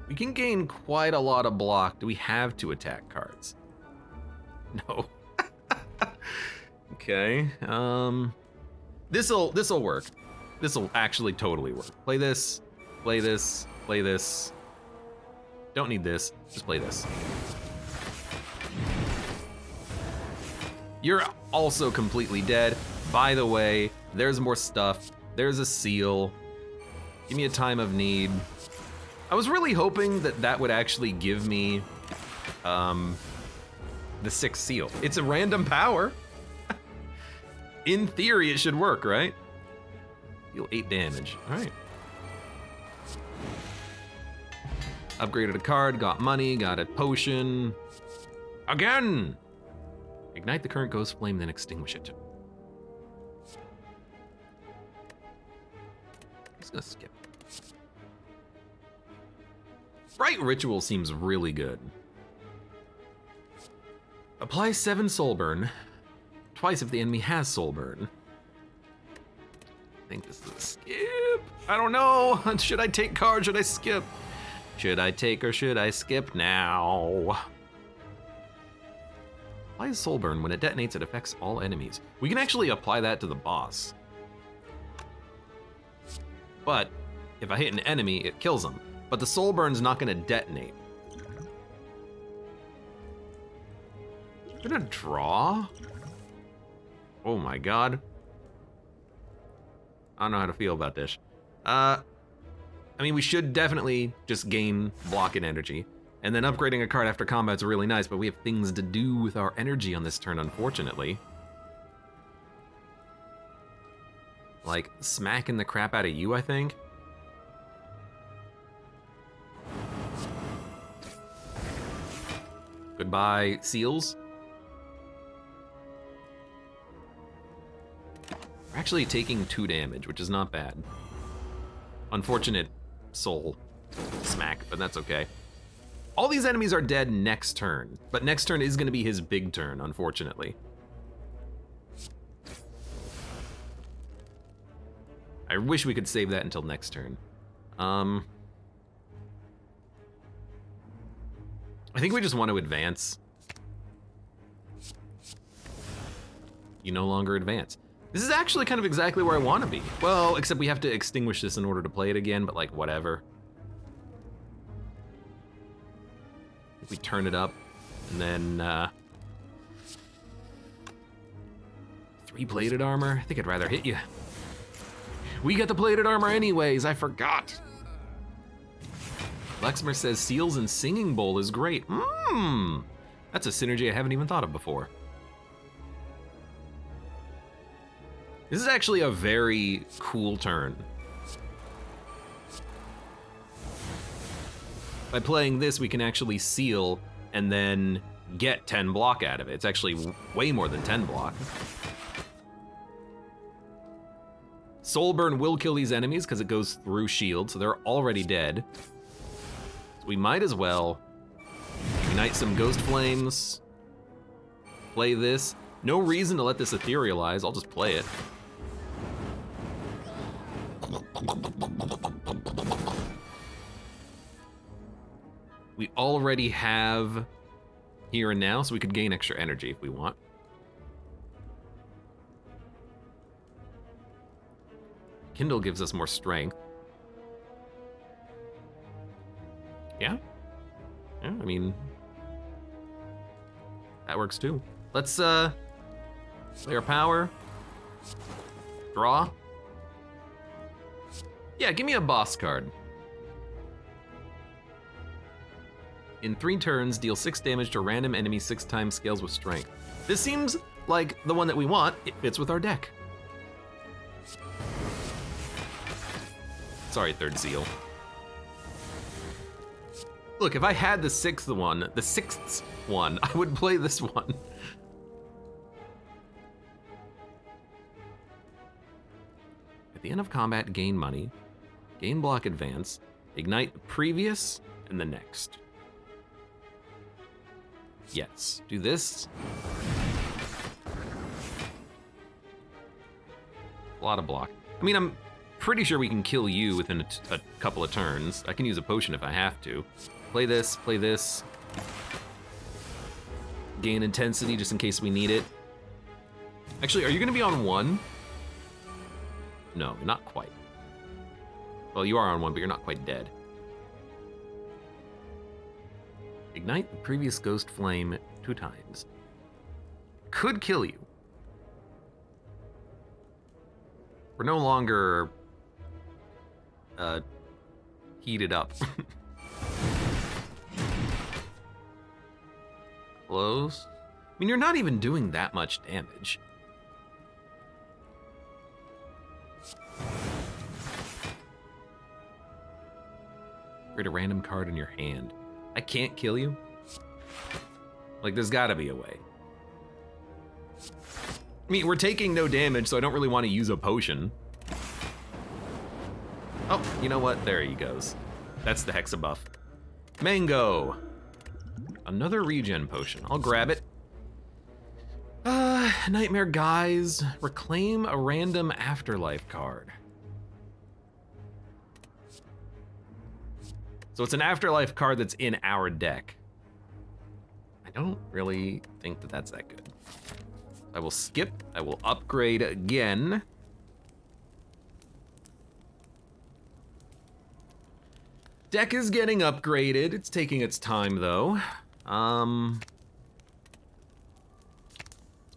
We can gain quite a lot of block. Do we have 2 attack cards? No. Okay. This'll work. This'll actually totally work. Play this. Play this. Play this. Don't need this. Just play this. You're also completely dead. By the way, there's more stuff. There's a seal. Give me a time of need. I was really hoping that that would actually give me the 6th seal. It's a random power. In theory, it should work, right? Deal 8 damage. All right. Upgraded a card, got money, got a potion. Again! Ignite the current ghost flame, then extinguish it. I'm just gonna skip. Bright Ritual seems really good. Apply 7 soul burn. Twice if the enemy has soul burn. I think this is a skip. I don't know. Should I take card? Should I skip? Should I take or should I skip now? Apply soul burn. When it detonates, it affects all enemies. We can actually apply that to the boss. But if I hit an enemy, it kills them. But the soul burn's not gonna detonate. I'm gonna draw? Oh my god. I don't know how to feel about this. I mean, we should definitely just gain block and energy. And then upgrading a card after combat's really nice, but we have things to do with our energy on this turn, unfortunately. Like, smacking the crap out of you, I think. Goodbye, seals. We're actually taking 2 damage, which is not bad. Unfortunate soul smack, but that's okay. All these enemies are dead next turn, but next turn is gonna be his big turn, unfortunately. I wish we could save that until next turn. I I think we just want to advance. You no longer advance. This is actually kind of exactly where I want to be. Well, except we have to extinguish this in order to play it again, but like, whatever. If we turn it up, and then, 3 plated armor? I think I'd rather hit you. We got the plated armor anyways, I forgot. Lexmer says Seals and Singing Bowl is great. That's a synergy I haven't even thought of before. This is actually a very cool turn. By playing this, we can actually seal and then get 10 block out of it. It's actually way more than 10 block. Soulburn will kill these enemies because it goes through shield, so they're already dead. So we might as well ignite some Ghost Flames, play this. No reason to let this etherealize, I'll just play it. We already have here and now, so we could gain extra energy if we want. Kindle gives us more strength. Yeah, I mean, that works too. Let's play our power, draw. Yeah, give me a boss card. In 3 turns, deal 6 damage to a random enemy 6 times, scales with strength. This seems like the one that we want. It fits with our deck. Sorry, third seal. Look, if I had the 6th one, I would play this one. At the end of combat, gain money, gain block advance, ignite the previous and the next. Yes, do this. A lot of block. I mean, I'm pretty sure we can kill you within a couple of turns. I can use a potion if I have to. Play this, play this. Gain intensity just in case we need it. Actually, are you gonna be on 1? No, not quite. Well, you are on 1, but you're not quite dead. Ignite the previous ghost flame 2 times. Could kill you. We're no longer heated up. Close. I mean, you're not even doing that much damage. Create a random card in your hand. I can't kill you? Like, there's gotta be a way. I mean, we're taking no damage, so I don't really want to use a potion. Oh, you know what? There he goes. That's the Hexa buff. Mango! Another regen potion. I'll grab it. Nightmare Guys. Reclaim a random afterlife card. So it's an afterlife card that's in our deck. I don't really think that that's that good. I will skip, I will upgrade again. Deck is getting upgraded. It's taking its time though. Let's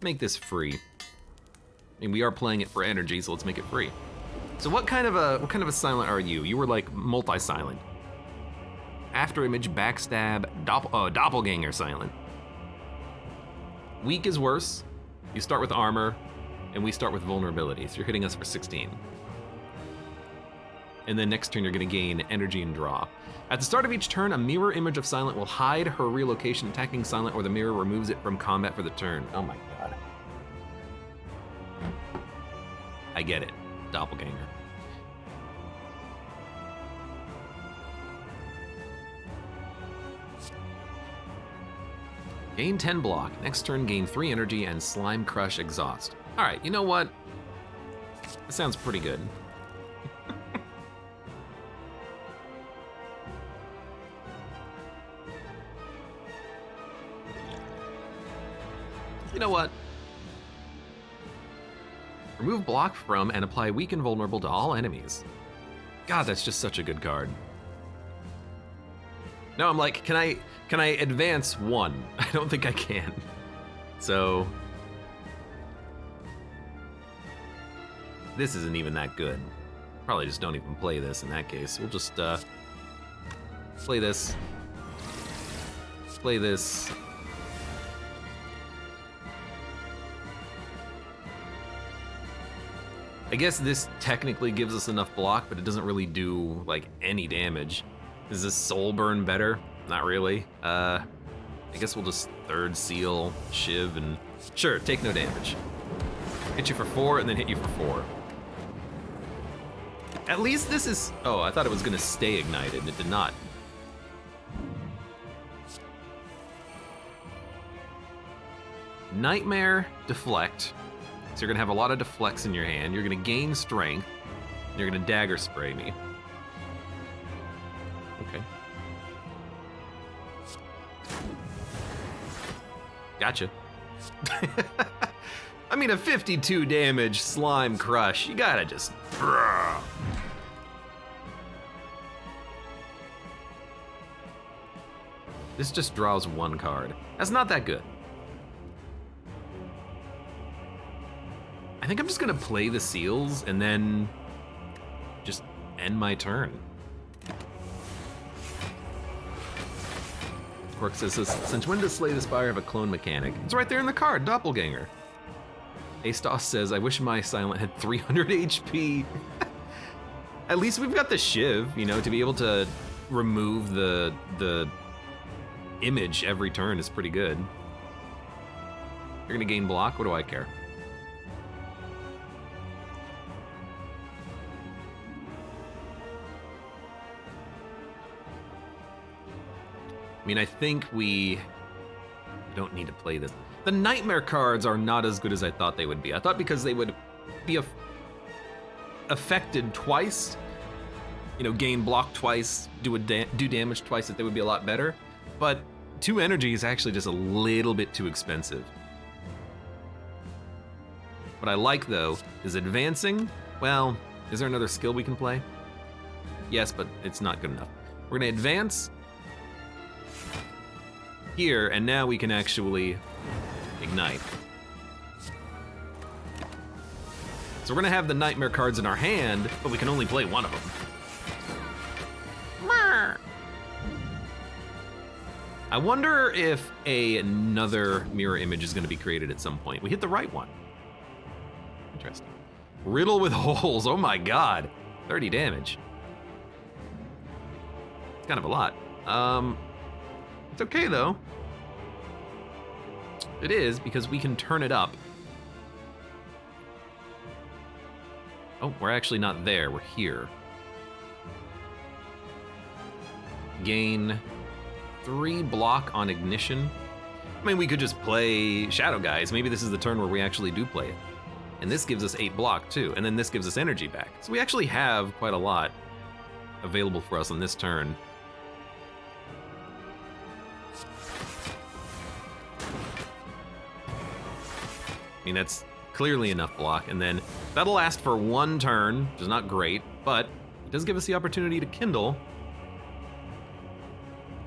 make this free. I mean, we are playing it for energy, so let's make it free. So what kind of a silent are you? You were like multi-silent. After image, backstab, doppelganger silent. Weak is worse. You start with armor, and we start with vulnerability, so you're hitting us for 16. And then next turn you're gonna gain energy and draw. At the start of each turn, a mirror image of Silent will hide her real location, attacking Silent, or the mirror removes it from combat for the turn. Oh my god. I get it, doppelganger. Gain 10 block. Next turn, gain 3 energy and Slime Crush Exhaust. All right, you know what? That sounds pretty good. know what? Remove block from and apply weak and vulnerable to all enemies. God, that's just such a good card. No, I'm like, can I advance one? I don't think I can. So this isn't even that good. Probably just don't even play this in that case. We'll just play this. Play this. I guess this technically gives us enough block, but it doesn't really do like any damage. Is this soul burn better? Not really. I guess we'll just third seal, shiv, and sure, take no damage. Hit you for 4 and then hit you for 4. At least this is, oh, I thought it was gonna stay ignited, and it did not. Nightmare, deflect. So you're gonna have a lot of deflects in your hand. You're gonna gain strength. And you're gonna dagger spray me. Okay. Gotcha. I mean, a 52 damage slime crush. You gotta just. This just draws 1 card. That's not that good. I think I'm just gonna play the seals and then just end my turn. Quark says, since when does Slay the Spire have a clone mechanic? It's right there in the card, Doppelganger. Astos says, I wish my Silent had 300 HP. At least we've got the Shiv, you know, to be able to remove the image every turn is pretty good. You're gonna gain block, what do I care? I mean, I think we don't need to play this. The Nightmare cards are not as good as I thought they would be. I thought because they would be affected twice, you know, gain block twice, do damage twice, that they would be a lot better. But 2 energy is actually just a little bit too expensive. What I like, though, is advancing. Well, is there another skill we can play? Yes, but it's not good enough. We're gonna advance here, and now we can actually ignite. So we're gonna have the Nightmare cards in our hand, but we can only play one of them. I wonder if another mirror image is gonna be created at some point. We hit the right one. Interesting. Riddle with holes, oh my god. 30 damage. It's kind of a lot. It's okay though. It is, because we can turn it up. Oh, we're actually not there, we're here. Gain 3 block on ignition. I mean, we could just play Shadow Guys. Maybe this is the turn where we actually do play it. And this gives us 8 block too, and then this gives us energy back. So we actually have quite a lot available for us on this turn. I mean, that's clearly enough block, and then that'll last for 1 turn, which is not great, but it does give us the opportunity to kindle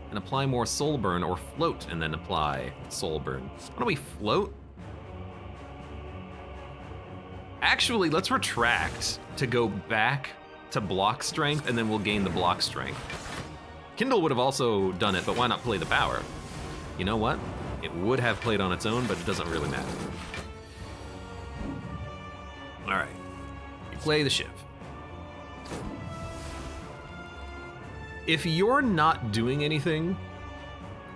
and apply more soul burn, or float and then apply soul burn. Why don't we float? Actually, let's retract to go back to block strength, and then we'll gain the block strength. Kindle would have also done it, but why not play the power? You know what? It would have played on its own, but it doesn't really matter. All right, you play the Shiv. If you're not doing anything,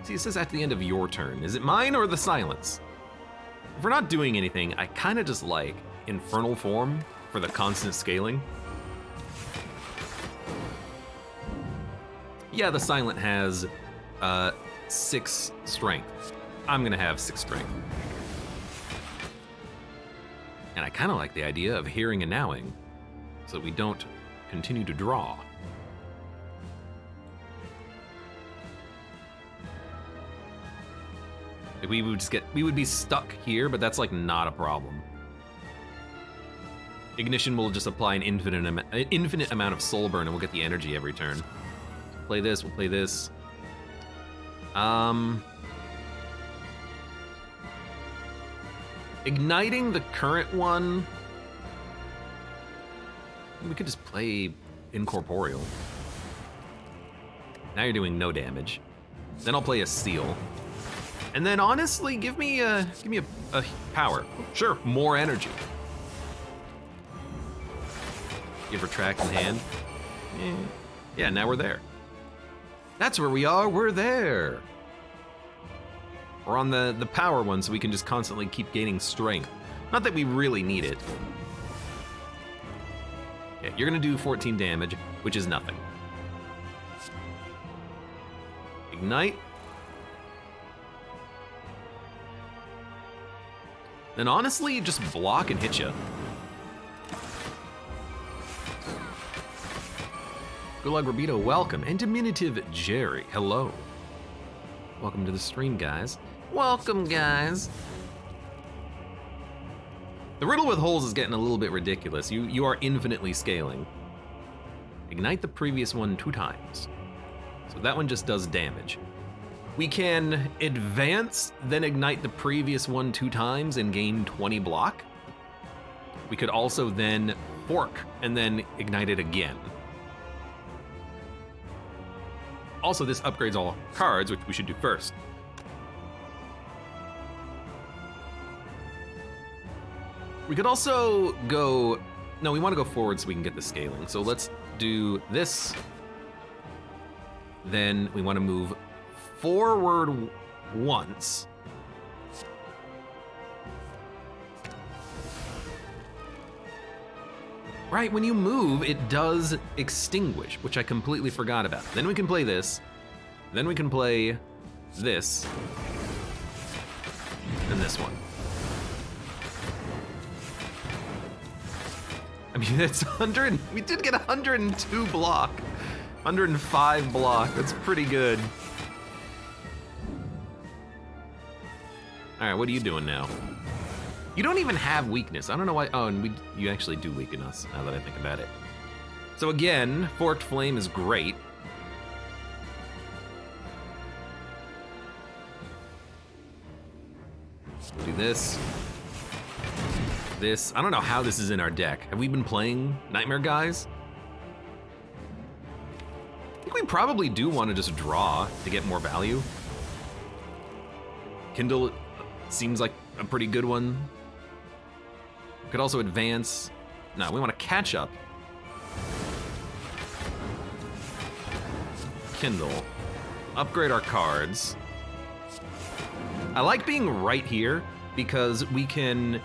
see, it says at the end of your turn. Is it mine or the silence? If we're not doing anything, I kind of just like Infernal Form for the constant scaling. Yeah, the silent has 6 strength. I'm gonna have 6 strength. And I kind of like the idea of hearing and nowing, so that we don't continue to draw. Like, we would be stuck here, but that's like not a problem. Ignition will just apply an infinite amount of soul burn, and we'll get the energy every turn. Play this, we'll play this. Igniting the current one, we could just play Incorporeal. Now you're doing no damage. Then I'll play a Seal. And then honestly, give me a power. Sure, more energy. Give retract in hand. Yeah, now we're there. That's where we are, we're there. We're on the power one, so we can just constantly keep gaining strength. Not that we really need it. Okay, you're gonna do 14 damage, which is nothing. Ignite. Then honestly, just block and hit you. Good luck, Rabito, welcome. And Diminutive Jerry, hello. Welcome to the stream, guys. Welcome, guys. The riddle with holes is getting a little bit ridiculous. You are infinitely scaling. Ignite the previous one 2 times. So that one just does damage. We can advance, then ignite the previous one 2 times and gain 20 block. We could also then fork and then ignite it again. Also, this upgrades all cards, which we should do first. We could also go, no, we want to go forward so we can get the scaling. So let's do this. Then we want to move forward once. Right, when you move, it does extinguish, which I completely forgot about. Then we can play this. Then we can play this. And this one. I mean, that's 100, we did get 102 block. 105 block, that's pretty good. All right, what are you doing now? You don't even have weakness. I don't know why, oh, and you actually do weaken us, now that I think about it. So again, Forked Flame is great. We'll do this. This, I don't know how this is in our deck. Have we been playing Nightmare Guys? I think we probably do want to just draw to get more value. Kindle seems like a pretty good one. Could also advance. No, we want to catch up. Kindle. Upgrade our cards. I like being right here because we can,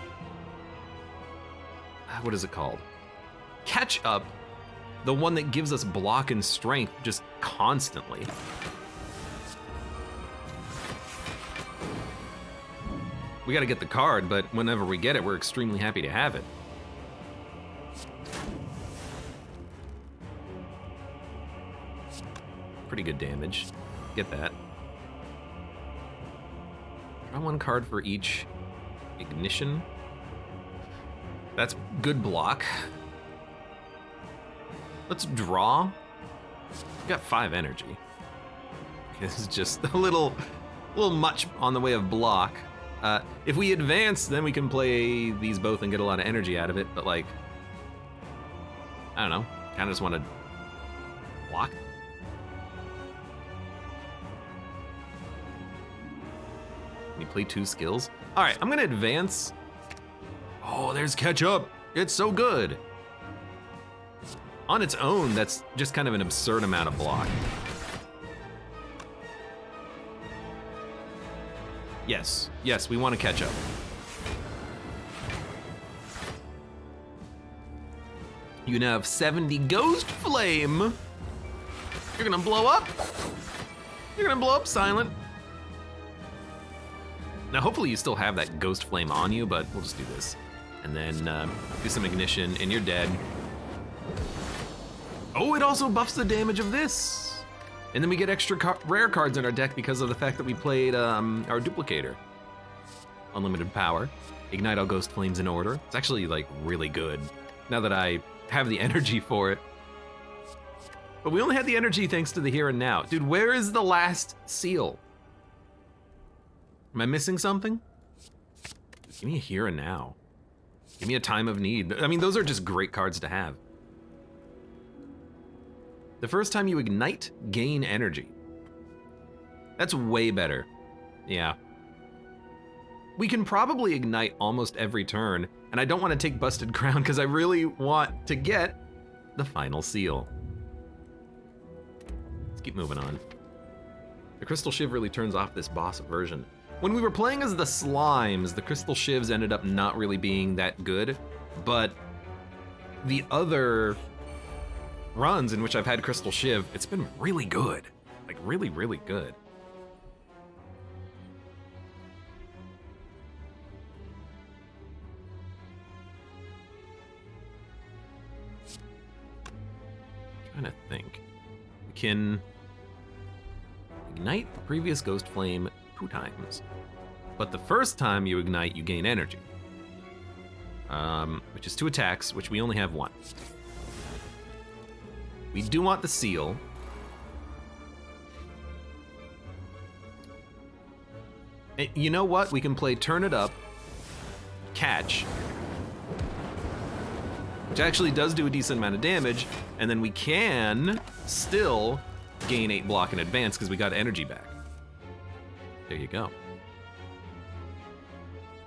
what is it called? Catch up the one that gives us block and strength just constantly. We gotta get the card, but whenever we get it, we're extremely happy to have it. Pretty good damage. Get that. Draw 1 card for each ignition. That's good block. Let's draw. We got 5 energy. This is just a little much on the way of block. If we advance, then we can play these both and get a lot of energy out of it, but like, I don't know, kind of just want to block. Can you play 2 skills? All right, I'm gonna advance. Oh, there's catch up. It's so good. On its own, that's just kind of an absurd amount of block. Yes, yes, we want to catch up. You now have 70 Ghost Flame. You're gonna blow up. You're gonna blow up, Silent. Now, hopefully you still have that Ghost Flame on you, but we'll just do this. And then do some ignition, and you're dead. Oh, it also buffs the damage of this. And then we get extra rare cards in our deck because of the fact that we played our duplicator. Unlimited power. Ignite all ghost flames in order. It's actually like really good now that I have the energy for it. But we only had the energy thanks to the here and now. Dude, where is the last seal? Am I missing something? Give me a here and now. Give me a time of need. I mean, those are just great cards to have. The first time you ignite, gain energy. That's way better. Yeah. We can probably ignite almost every turn, and I don't want to take Busted Crown because I really want to get the final seal. Let's keep moving on. The Crystal Shiv really turns off this boss version. When we were playing as the Slimes, the Crystal Shivs ended up not really being that good, but the other runs in which I've had Crystal Shiv, it's been really good. Like really, really good. I'm trying to think. We can ignite the previous Ghost Flame 2 times. But the first time you ignite, you gain energy. Which is 2 attacks, which we only have 1. We do want the seal. And you know what? We can play Turn It Up, Catch, which actually does do a decent amount of damage, and then we can still gain 8 block in advance because we got energy back. There you go.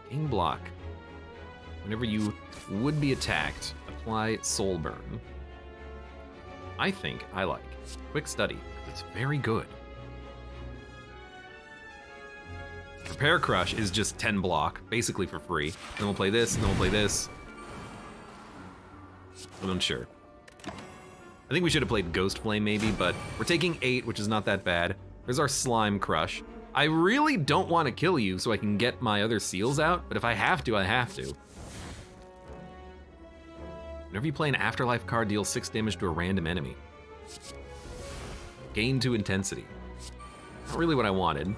Gain block. Whenever you would be attacked, apply Soul Burn. I think I like Quick Study, because it's very good. Prepare Crush is just 10 block, basically for free. Then we'll play this, and then we'll play this. I'm unsure. I think we should have played Ghost Flame maybe, but we're taking 8, which is not that bad. There's our Slime Crush. I really don't want to kill you so I can get my other seals out, but if I have to, I have to. Whenever you play an Afterlife card, deal 6 damage to a random enemy. Gain 2 intensity. Not really what I wanted.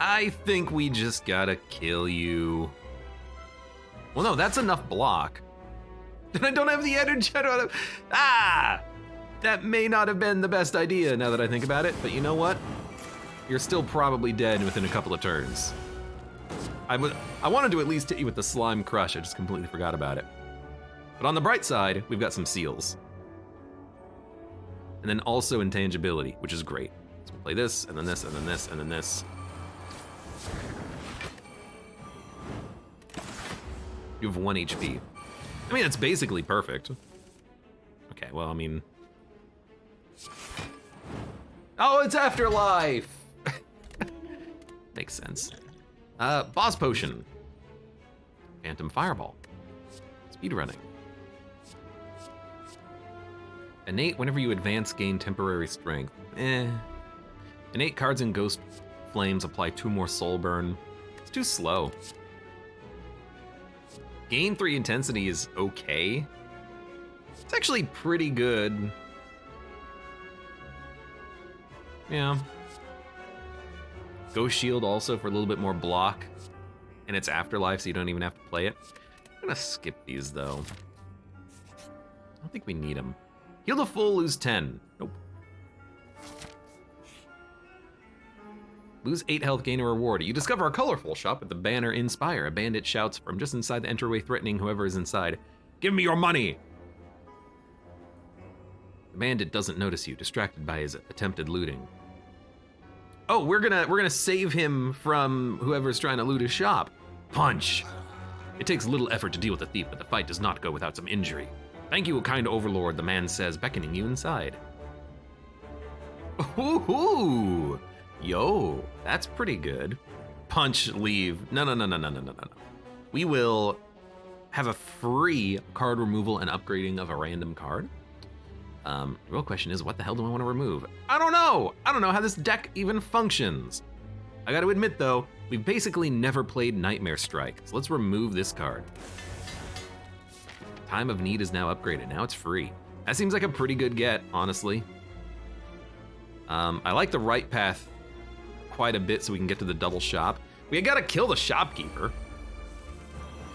I think we just gotta kill you. Well, no, that's enough block. And I don't have the energy, I don't have, that may not have been the best idea now that I think about it, but you know what? You're still probably dead within a couple of turns. I wanted to at least hit you with the Slime Crush, I just completely forgot about it. But on the bright side, we've got some seals. And then also intangibility, which is great. So we'll play this, and then this, and then this, and then this. You have 1 HP. I mean, it's basically perfect. Okay, well, I mean... Oh, it's Afterlife! Makes sense. Boss Potion. Phantom Fireball. Speedrunning. Innate, whenever you advance, gain temporary strength. Innate cards and Ghost Flames apply 2 more Soul Burn. It's too slow. Gain 3 intensity is okay. It's actually pretty good. Yeah. Ghost Shield also for a little bit more block. And it's Afterlife, so you don't even have to play it. I'm gonna skip these though. I don't think we need them. Heal the full, lose 10. Nope. Lose 8 health, gain a reward. You discover a colorful shop with the banner Inspire. A bandit shouts from just inside the entryway, threatening whoever is inside. Give me your money! The bandit doesn't notice you, distracted by his attempted looting. Oh, we're gonna save him from whoever's trying to loot his shop. Punch! It takes little effort to deal with a thief, but the fight does not go without some injury. Thank you, kind overlord, the man says, beckoning you inside. Ooh! Yo, that's pretty good. Punch, leave. No. We will have a free card removal and upgrading of a random card. The real question is, what the hell do I want to remove? I don't know how this deck even functions. I gotta admit though, we've basically never played Nightmare Strike, so let's remove this card. Time of Need is now upgraded, now it's free. That seems like a pretty good get, honestly. I like the right path quite a bit so we can get to the double shop. We gotta kill the shopkeeper.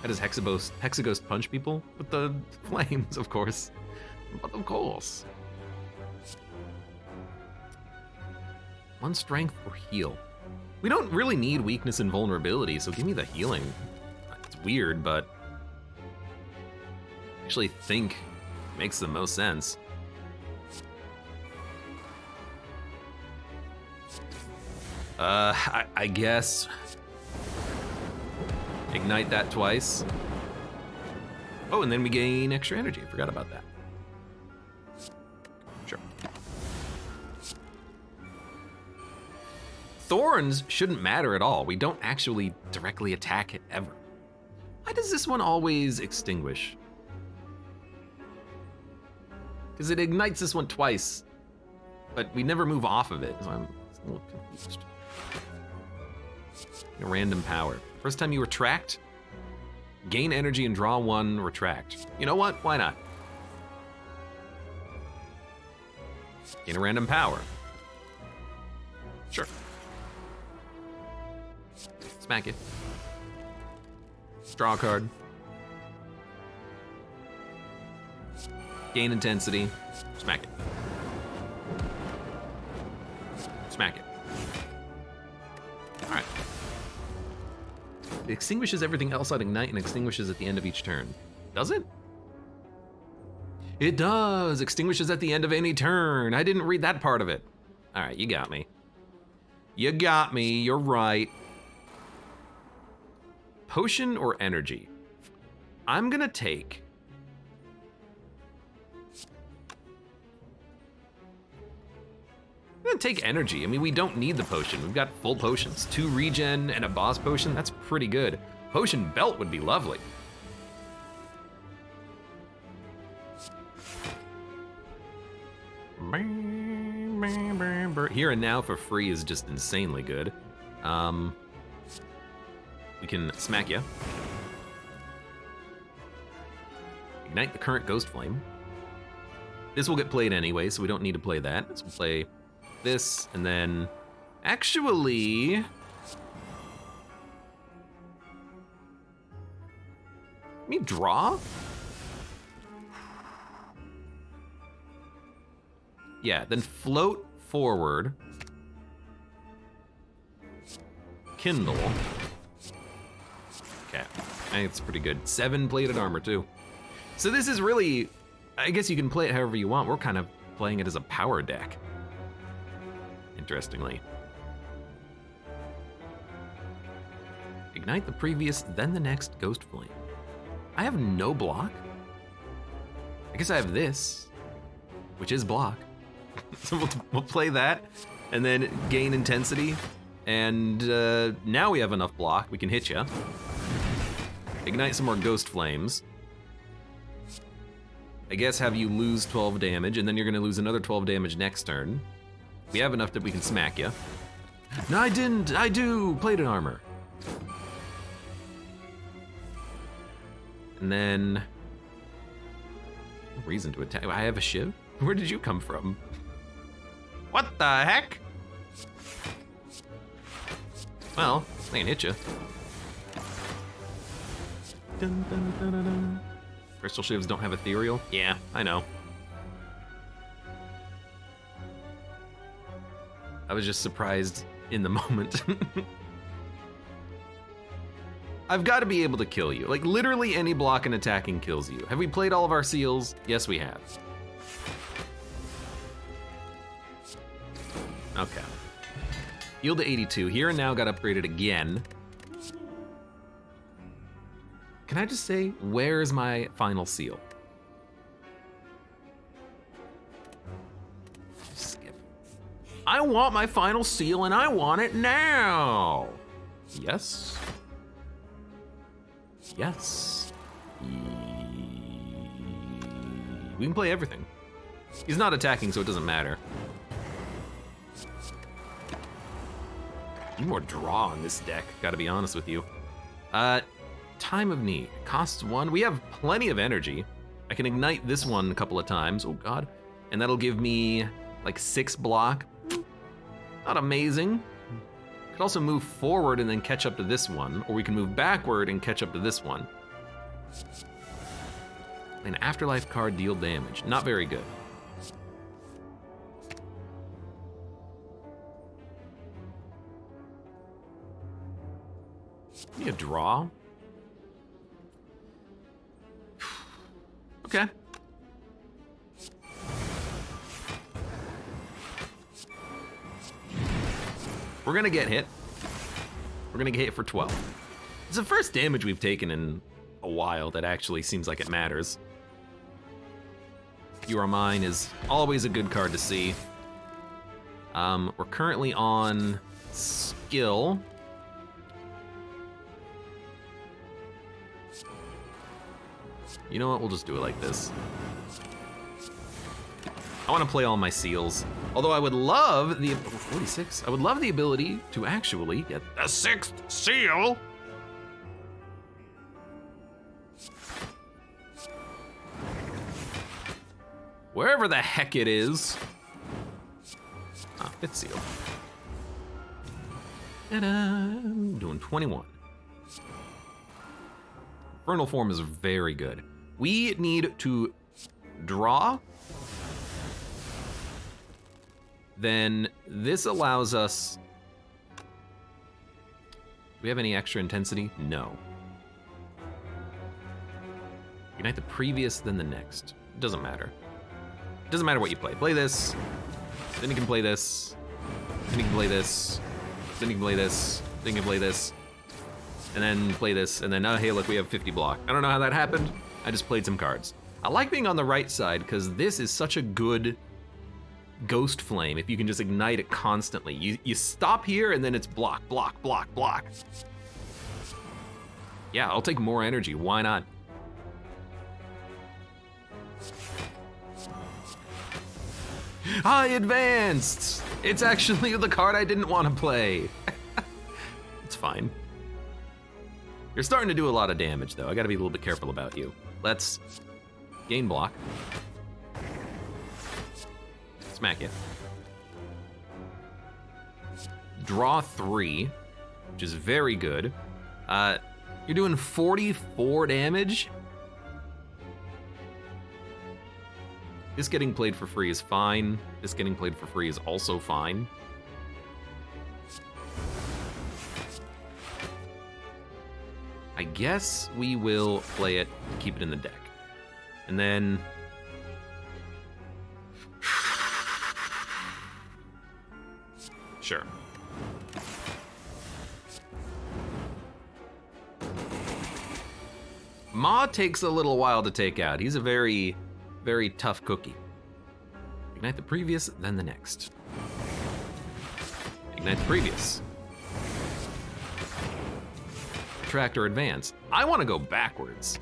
How does Hexaghost punch people? With the flames, of course. But of course. 1 strength or heal. We don't really need weakness and vulnerability, so give me the healing. It's weird, but I actually think it makes the most sense. I guess ignite that twice. Oh, and then we gain extra energy. I forgot about that. Sure. Thorns shouldn't matter at all. We don't actually directly attack it ever. Why does this one always extinguish? Because it ignites this one twice, but we never move off of it, so I'm a little confused. A random power. First time you retract, gain energy and draw 1, retract. You know what? Why not? Gain a random power. Sure. Smack it. Draw a card. Gain intensity. Smack it. Smack it. All right. It extinguishes everything else on Ignite and extinguishes at the end of each turn. Does it? It does. Extinguishes at the end of any turn. I didn't read that part of it. All right, you got me. You got me. You're right. Potion or energy? I'm gonna take... I'm gonna take energy. I mean, we don't need the potion. We've got full potions. 2 regen and a boss potion. That's pretty good. Potion belt would be lovely. Here and now for free is just insanely good. We can smack you. Ignite the current ghost flame. This will get played anyway, so we don't need to play that. So we'll play this, and then actually, let me draw. Yeah, then float forward. Kindle. Okay, I think it's pretty good. 7 plated armor too. So this is really, I guess you can play it however you want. We're kind of playing it as a power deck. Interestingly. Ignite the previous, then the next ghost flame. I have no block. I guess I have this, which is block. So we'll play that, and then gain intensity, and now we have enough block. We can hit you. Ignite some more ghost flames. I guess have you lose 12 damage, and then you're gonna lose another 12 damage next turn. We have enough that we can smack you. No, I didn't. I do. Plated armor. And then, no reason to attack. I have a shiv? Where did you come from? What the heck? Well, I can hit you. Dun, dun, dun, dun, dun. Crystal shivs don't have ethereal? Yeah, I know. I was just surprised in the moment. I've got to be able to kill you. Like, literally any block and attacking kills you. Have we played all of our seals? Yes, we have. Okay. Heal to 82. Here and now got upgraded again. Can I just say, where's my final seal? Skip. I want my final seal and I want it now. Yes. Yes. We can play everything. He's not attacking, so it doesn't matter. Need more draw on this deck, gotta be honest with you. Time of need, costs 1. We have plenty of energy. I can ignite this one a couple of times, oh god, and that'll give me like 6 block. Not amazing. Could also move forward and then catch up to this one, or we can move backward and catch up to this one. An afterlife card, deal damage. Not very good. Give me a draw. Okay. We're gonna get hit. We're gonna get hit for 12. It's the first damage we've taken in a while that actually seems like it matters. You Are Mine is always a good card to see. We're currently on skill. You know what, we'll just do it like this. I wanna play all my seals. Although I would love the, 46, I would love the ability to actually get the 6th seal. Wherever the heck it is. Ah, 5th seal. Ta-da, I'm doing 21. Infernal Form is very good. We need to draw. Then this allows us. Do we have any extra intensity? No. Ignite the previous, then the next. It doesn't matter. It doesn't matter what you play. Play this, then you can play this, then you can play this, then you can play this, then you can play this, and then play this, and then, oh, hey, look, we have 50 block. I don't know how that happened. I just played some cards. I like being on the right side because this is such a good Ghost Flame if you can just ignite it constantly. You stop here and then it's block, block, block, block. Yeah, I'll take more energy. Why not? I advanced! It's actually the card I didn't want to play. It's fine. You're starting to do a lot of damage though. I gotta be a little bit careful about you. Let's gain block. Smack it. Draw 3, which is very good. You're doing 44 damage. This getting played for free is fine. This getting played for free is also fine. I guess we will play it, keep it in the deck. And then sure. Ma takes a little while to take out. He's a very, very tough cookie. Ignite the previous, then the next. Ignite the previous. Attract or advance. I want to go backwards.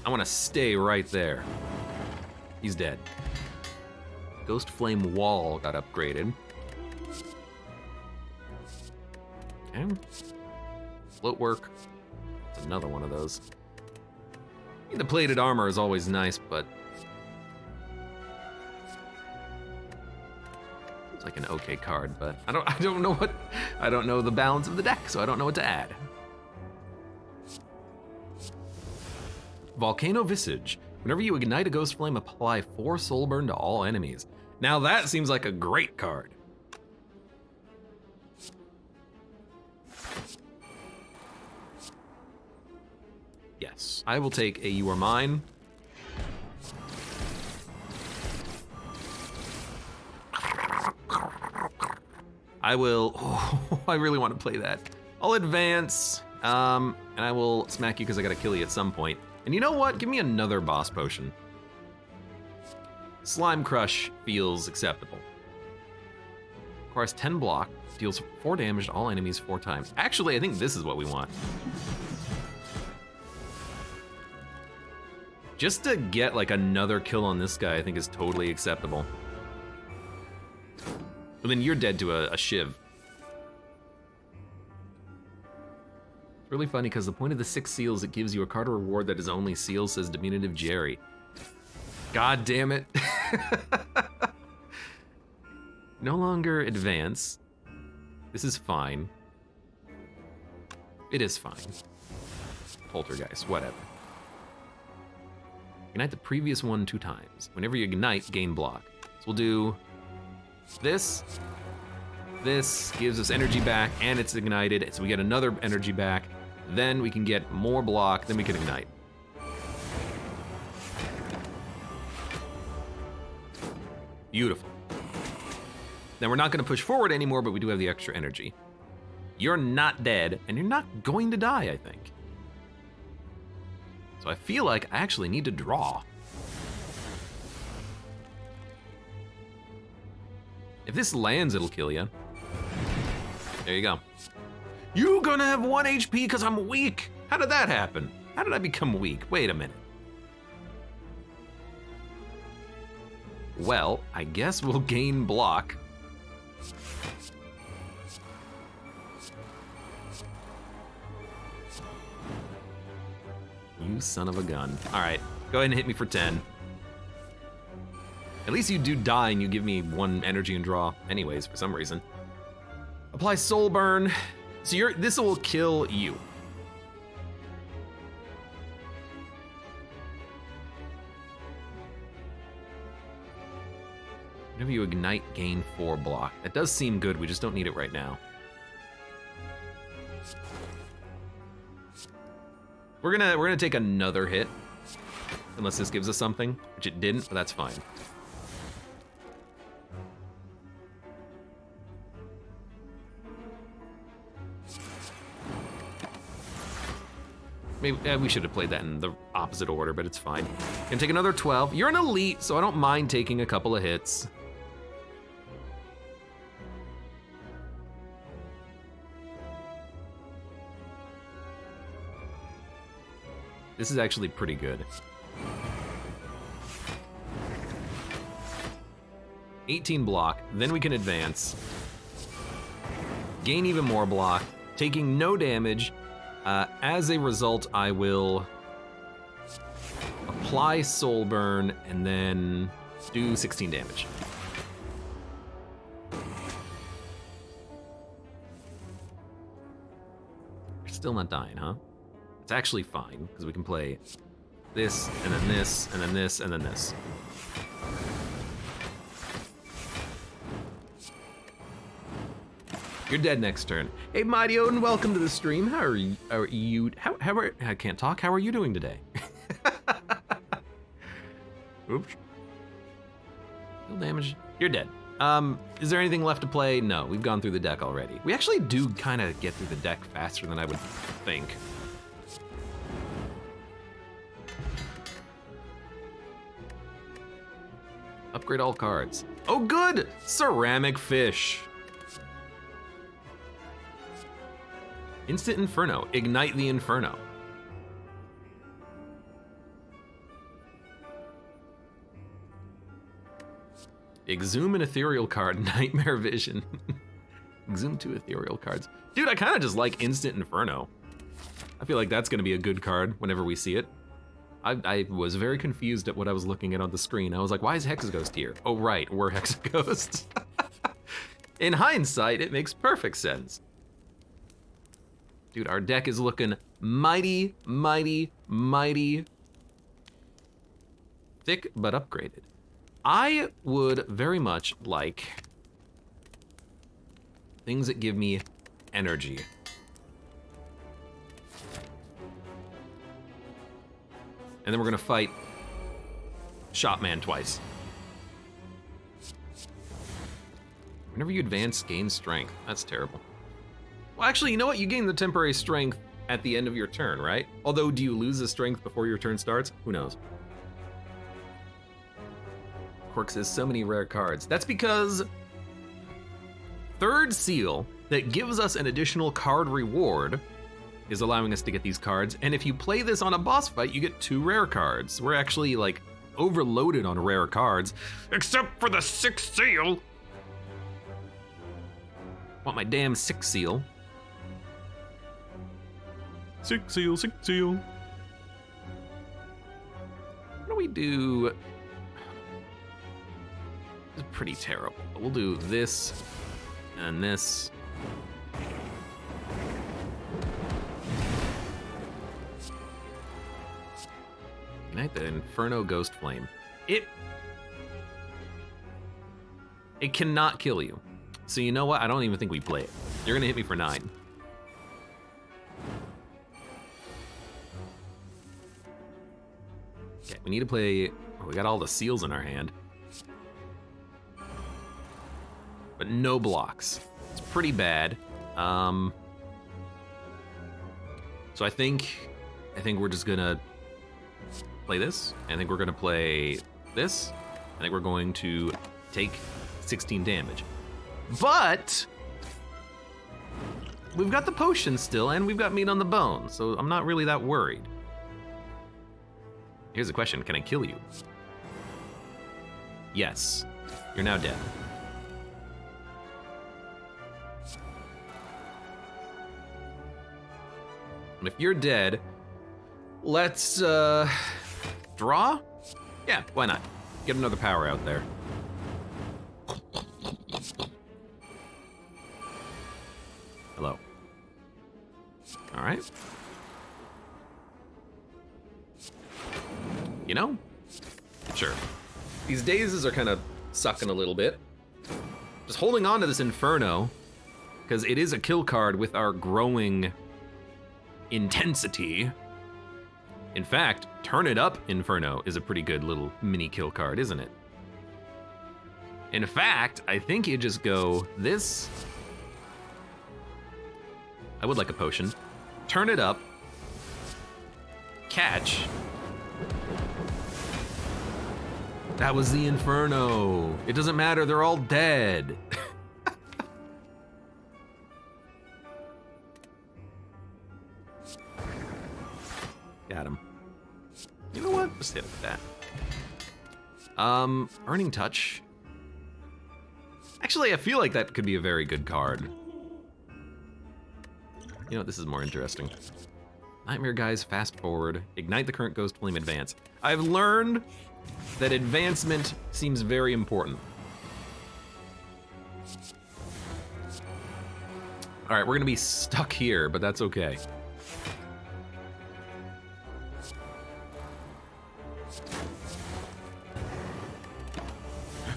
I want to stay right there. He's dead. Ghost Flame Wall got upgraded. Okay. Float work. It's another one of those. The plated armor is always nice, but it's like an okay card. But I don't know the balance of the deck, so I don't know what to add. Volcano Visage. Whenever you ignite a Ghost Flame, apply 4 soul burn to all enemies. Now that seems like a great card. Yes, I will take a You Are Mine. I will, oh, I really want to play that. I'll advance, and I will smack you because I gotta kill you at some point. And you know what? Give me another boss potion. Slime Crush feels acceptable. Requires 10 block, deals 4 damage to all enemies 4 times. Actually, I think this is what we want. Just to get like another kill on this guy, I think is totally acceptable. But then you're dead to a shiv. It's really funny because the point of the 6 seals, it gives you a card of reward that is only seal, says Diminutive Jerry. God damn it. No longer advance. This is fine. It is fine. Poltergeist, whatever. Ignite the previous one 2 times. Whenever you ignite, gain block. So we'll do this. This gives us energy back, and it's ignited, so we get another energy back. Then we can get more block, then we can ignite. Beautiful. Then we're not gonna push forward anymore, but we do have the extra energy. You're not dead, and you're not going to die, I think. So I feel like I actually need to draw. If this lands, it'll kill you. There you go. You gonna have 1 HP because I'm weak. How did that happen? How did I become weak? Wait a minute. Well, I guess we'll gain block. You son of a gun. All right, go ahead and hit me for 10. At least you do die and you give me 1 energy and draw anyways, for some reason. Apply soul burn. So this will kill you. Whenever you ignite, gain 4 block. That does seem good, we just don't need it right now. We're gonna take another hit, unless this gives us something, which it didn't, but that's fine. Maybe we should have played that in the opposite order, but it's fine. Gonna take another 12. You're an elite, so I don't mind taking a couple of hits. This is actually pretty good. 18 block, then we can advance. Gain even more block, taking no damage. As a result, I will apply soul burn and then do 16 damage. You're still not dying, huh? It's actually fine, because we can play this, and then this, and then this, and then this. You're dead next turn. Hey, Mighty Odin, welcome to the stream. How are you? I can't talk. How are you doing today? Oops. Still damage. You're dead. Is there anything left to play? No, we've gone through the deck already. We actually do kind of get through the deck faster than I would think. Upgrade all cards. Oh, good! Ceramic fish. Instant Inferno. Ignite the Inferno. Exhume an ethereal card. Nightmare Vision. Exhume 2 ethereal cards. Dude, I kind of just like Instant Inferno. I feel like that's going to be a good card whenever we see it. I was very confused at what I was looking at on the screen. I was like, why is Hexaghost here? Oh, right, we're Hexaghosts. In hindsight, it makes perfect sense. Dude, our deck is looking mighty, mighty, mighty thick, but upgraded. I would very much like things that give me energy. And then we're gonna fight Shopman twice. Whenever you advance, gain strength. That's terrible. Well, actually, you know what? You gain the temporary strength at the end of your turn, right? Although, do you lose the strength before your turn starts? Who knows? Quirk says so many rare cards. That's because third seal that gives us an additional card reward is allowing us to get these cards. And if you play this on a boss fight, you get 2 rare cards. We're actually like overloaded on rare cards, except for the 6th seal. Want my damn 6th seal. 6th seal, 6th seal. What do we do? This is pretty terrible. But we'll do this and this. Ignite the Inferno Ghost Flame. It cannot kill you. So you know what? I don't even think we play it. You're gonna hit me for 9. Okay, we need to play. Oh, we got all the seals in our hand. But no blocks. It's pretty bad. So I think we're just gonna play this. I think we're gonna play this. I think we're going to take 16 damage. But we've got the potion still, and we've got meat on the bone, so I'm not really that worried. Here's the question, can I kill you? Yes, you're now dead. And if you're dead, let's draw? Yeah, why not? Get another power out there. Hello. All right. You know, sure. These dazes are kind of sucking a little bit. Just holding on to this Inferno, because it is a kill card with our growing intensity. In fact, Turn It Up Inferno is a pretty good little mini kill card, isn't it? In fact, I think you just go this. I would like a potion. Turn it up. Catch. That was the Inferno. It doesn't matter, they're all dead. Got him. You know what? Just hit with that. Earning Touch. Actually, I feel like that could be a very good card. You know, this is more interesting. Nightmare Guys, fast forward. Ignite the current Ghost Flame, advance. I've learned that advancement seems very important. All right, we're gonna be stuck here, but that's okay.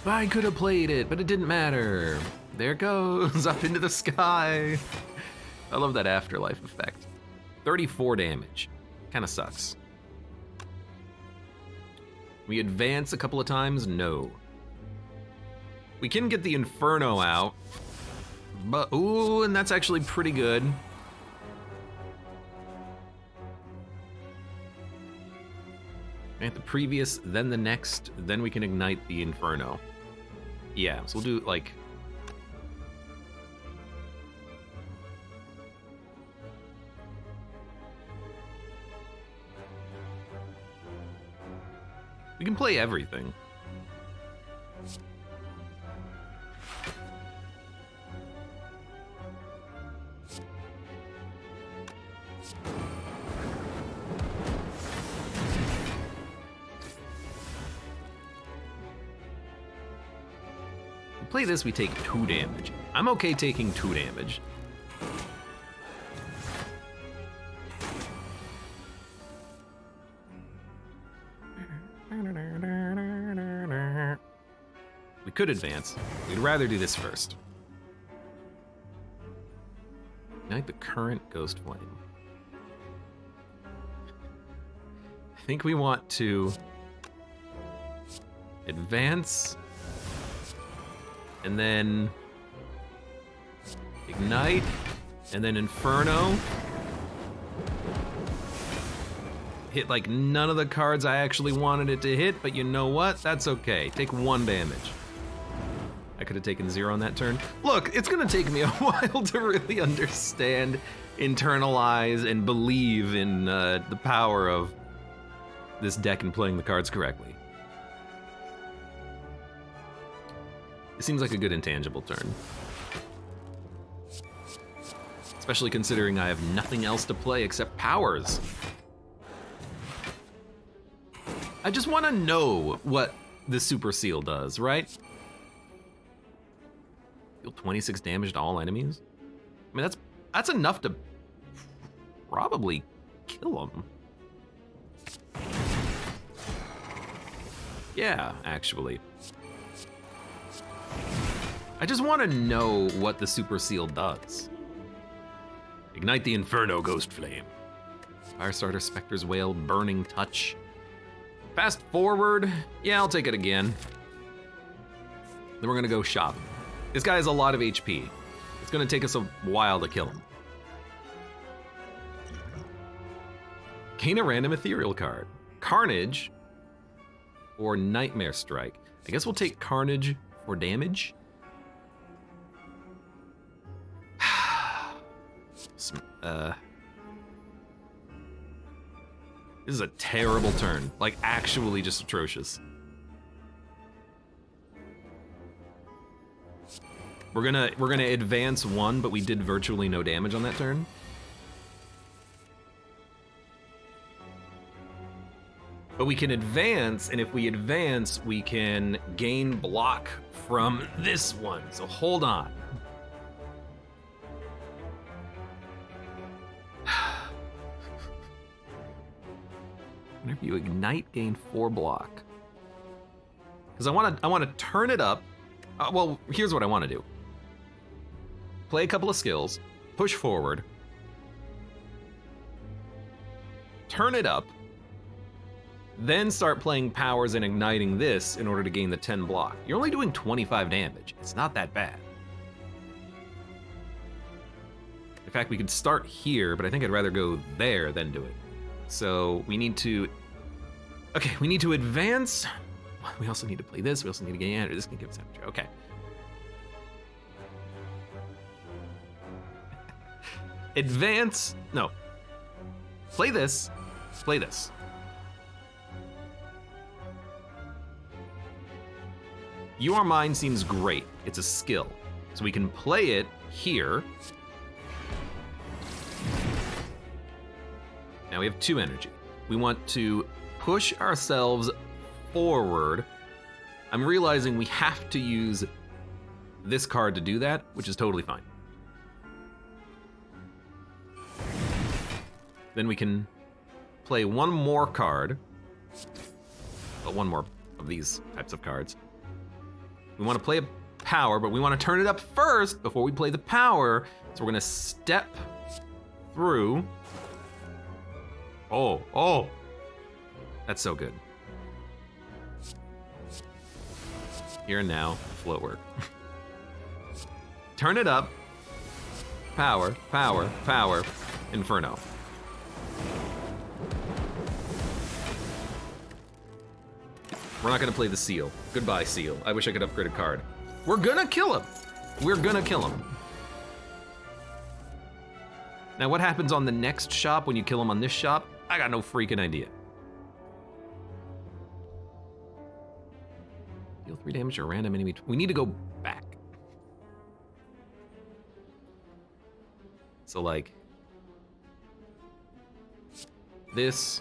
I could have played it, but it didn't matter. There it goes, up into the sky. I love that afterlife effect. 34 damage, kinda sucks. We advance a couple of times, no. We can get the Inferno out, but ooh, and that's actually pretty good. At the previous, then the next, then we can ignite the Inferno. Yeah, so we'll do like... We can play everything. Play this, we take 2 damage. I'm okay taking 2 damage. We could advance. We'd rather do this first. Ignite the current Ghost Flame. I think we want to advance and then ignite, and then Inferno. Hit like none of the cards I actually wanted it to hit, but you know what? That's okay. Take 1 damage. I could have taken 0 on that turn. Look, it's gonna take me a while to really understand, internalize, and believe in the power of this deck and playing the cards correctly. It seems like a good intangible turn. Especially considering I have nothing else to play except powers. I just want to know what the Super Seal does, right? 26 damage to all enemies. I mean, that's enough to probably kill him. Yeah, actually. I just want to know what the Super Seal does. Ignite the Inferno Ghost Flame. Firestarter, Spectre's Wail, Burning Touch. Fast forward. Yeah, I'll take it again. Then we're gonna go shop. This guy has a lot of HP. It's gonna take us a while to kill him. Gain a random ethereal card. Carnage or Nightmare Strike. I guess we'll take Carnage for damage. This is a terrible turn. Like, actually just atrocious. We're gonna advance one, but we did virtually no damage on that turn. But we can advance, and if we advance, we can gain block from this one. So hold on. Whenever you ignite, gain 4 block. Because I want to turn it up. Well, here's what I want to do. Play a couple of skills, push forward, turn it up, then start playing powers and igniting this in order to gain the 10 block. You're only doing 25 damage. It's not that bad. In fact, we could start here, but I think I'd rather go there than do it. So we need to, okay, we need to advance. We also need to play this. We also need to gain energy. This can give us energy. Okay. Advance, no. Play this, play this. You Are Mine seems great. It's a skill. So we can play it here. Now we have 2 energy. We want to push ourselves forward. I'm realizing we have to use this card to do that, which is totally fine. Then we can play one more card. Well, one more of these types of cards. We want to play a power, but we want to turn it up first before we play the power. So we're gonna step through. Oh, that's so good. Here and now, float work. Turn it up. Power, power, power, Inferno. We're not gonna play the seal. Goodbye, seal. I wish I could upgrade a card. We're gonna kill him. We're gonna kill him. Now what happens on the next shop when you kill him on this shop? I got no freaking idea. Deal 3 damage to a random enemy. We need to go back. So like, this,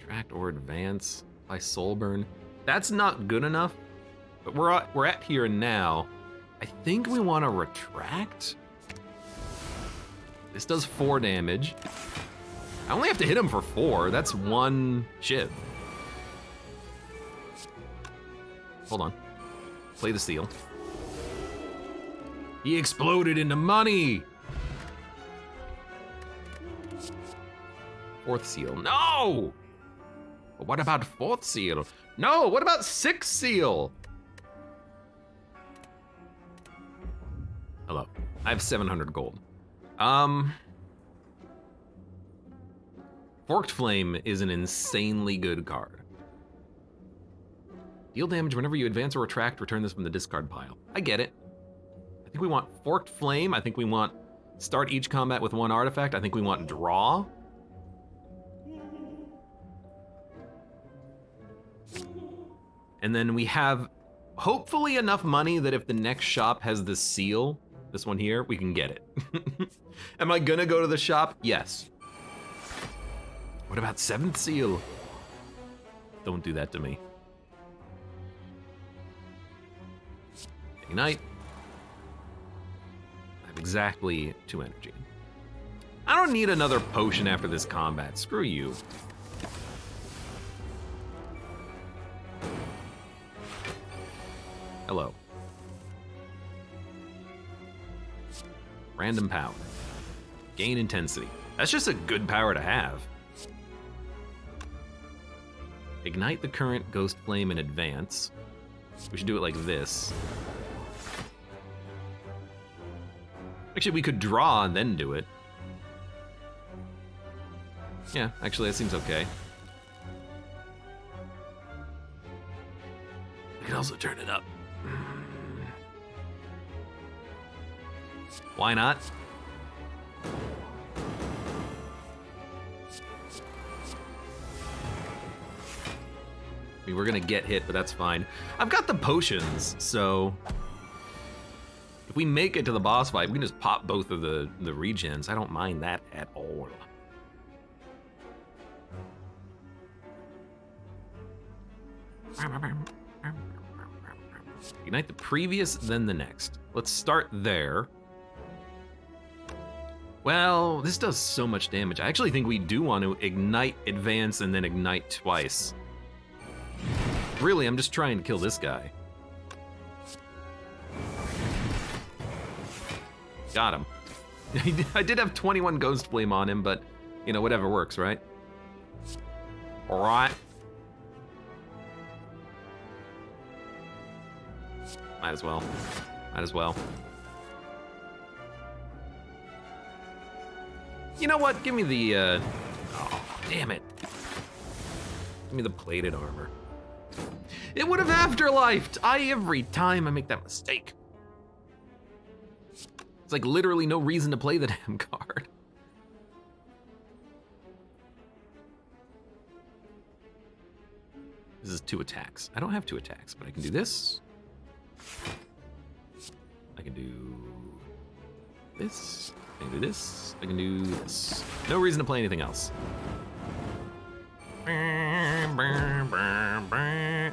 Tract or advance by Soulburn. That's not good enough, but we're at here and now. I think we want to retract. This does 4 damage. I only have to hit him for 4. That's 1 shiv. Hold on. Play the seal. He exploded into money! 4th seal. No! But what about 4th seal? No, what about 6th seal? Hello. I have 700 gold. Forked Flame is an insanely good card. Deal damage whenever you advance or retract, return this from the discard pile. I get it. I think we want Forked Flame. I think we want start each combat with 1 artifact. I think we want draw. And then we have hopefully enough money that if the next shop has this seal, this one here, we can get it. Am I gonna go to the shop? Yes. What about 7th seal? Don't do that to me. Ignite. I have exactly 2 energy. I don't need another potion after this combat. Screw you. Hello. Random power. Gain intensity. That's just a good power to have. Ignite the current ghost flame in advance. We should do it like this. Actually, we could draw and then do it. Yeah, actually, that seems okay. We can also turn it up. Why not? I mean, we're gonna get hit, but that's fine. I've got the potions, so if we make it to the boss fight, we can just pop both of the regens. I don't mind that at all. Ignite the previous, then the next. Let's start there. Well, this does so much damage. I actually think we do want to ignite, advance, and then ignite twice. Really, I'm just trying to kill this guy. Got him. I did have 21 Ghost Flame on him, but, you know, whatever works, right? All right. Might as well. Might as well. You know what? Give me the, oh, damn it. Give me the plated armor. It would have afterlifed! Every time I make that mistake. It's like literally no reason to play the damn card. This is 2 attacks. I don't have 2 attacks, but I can do this. I can do this. I can do this. I can do this. No reason to play anything else.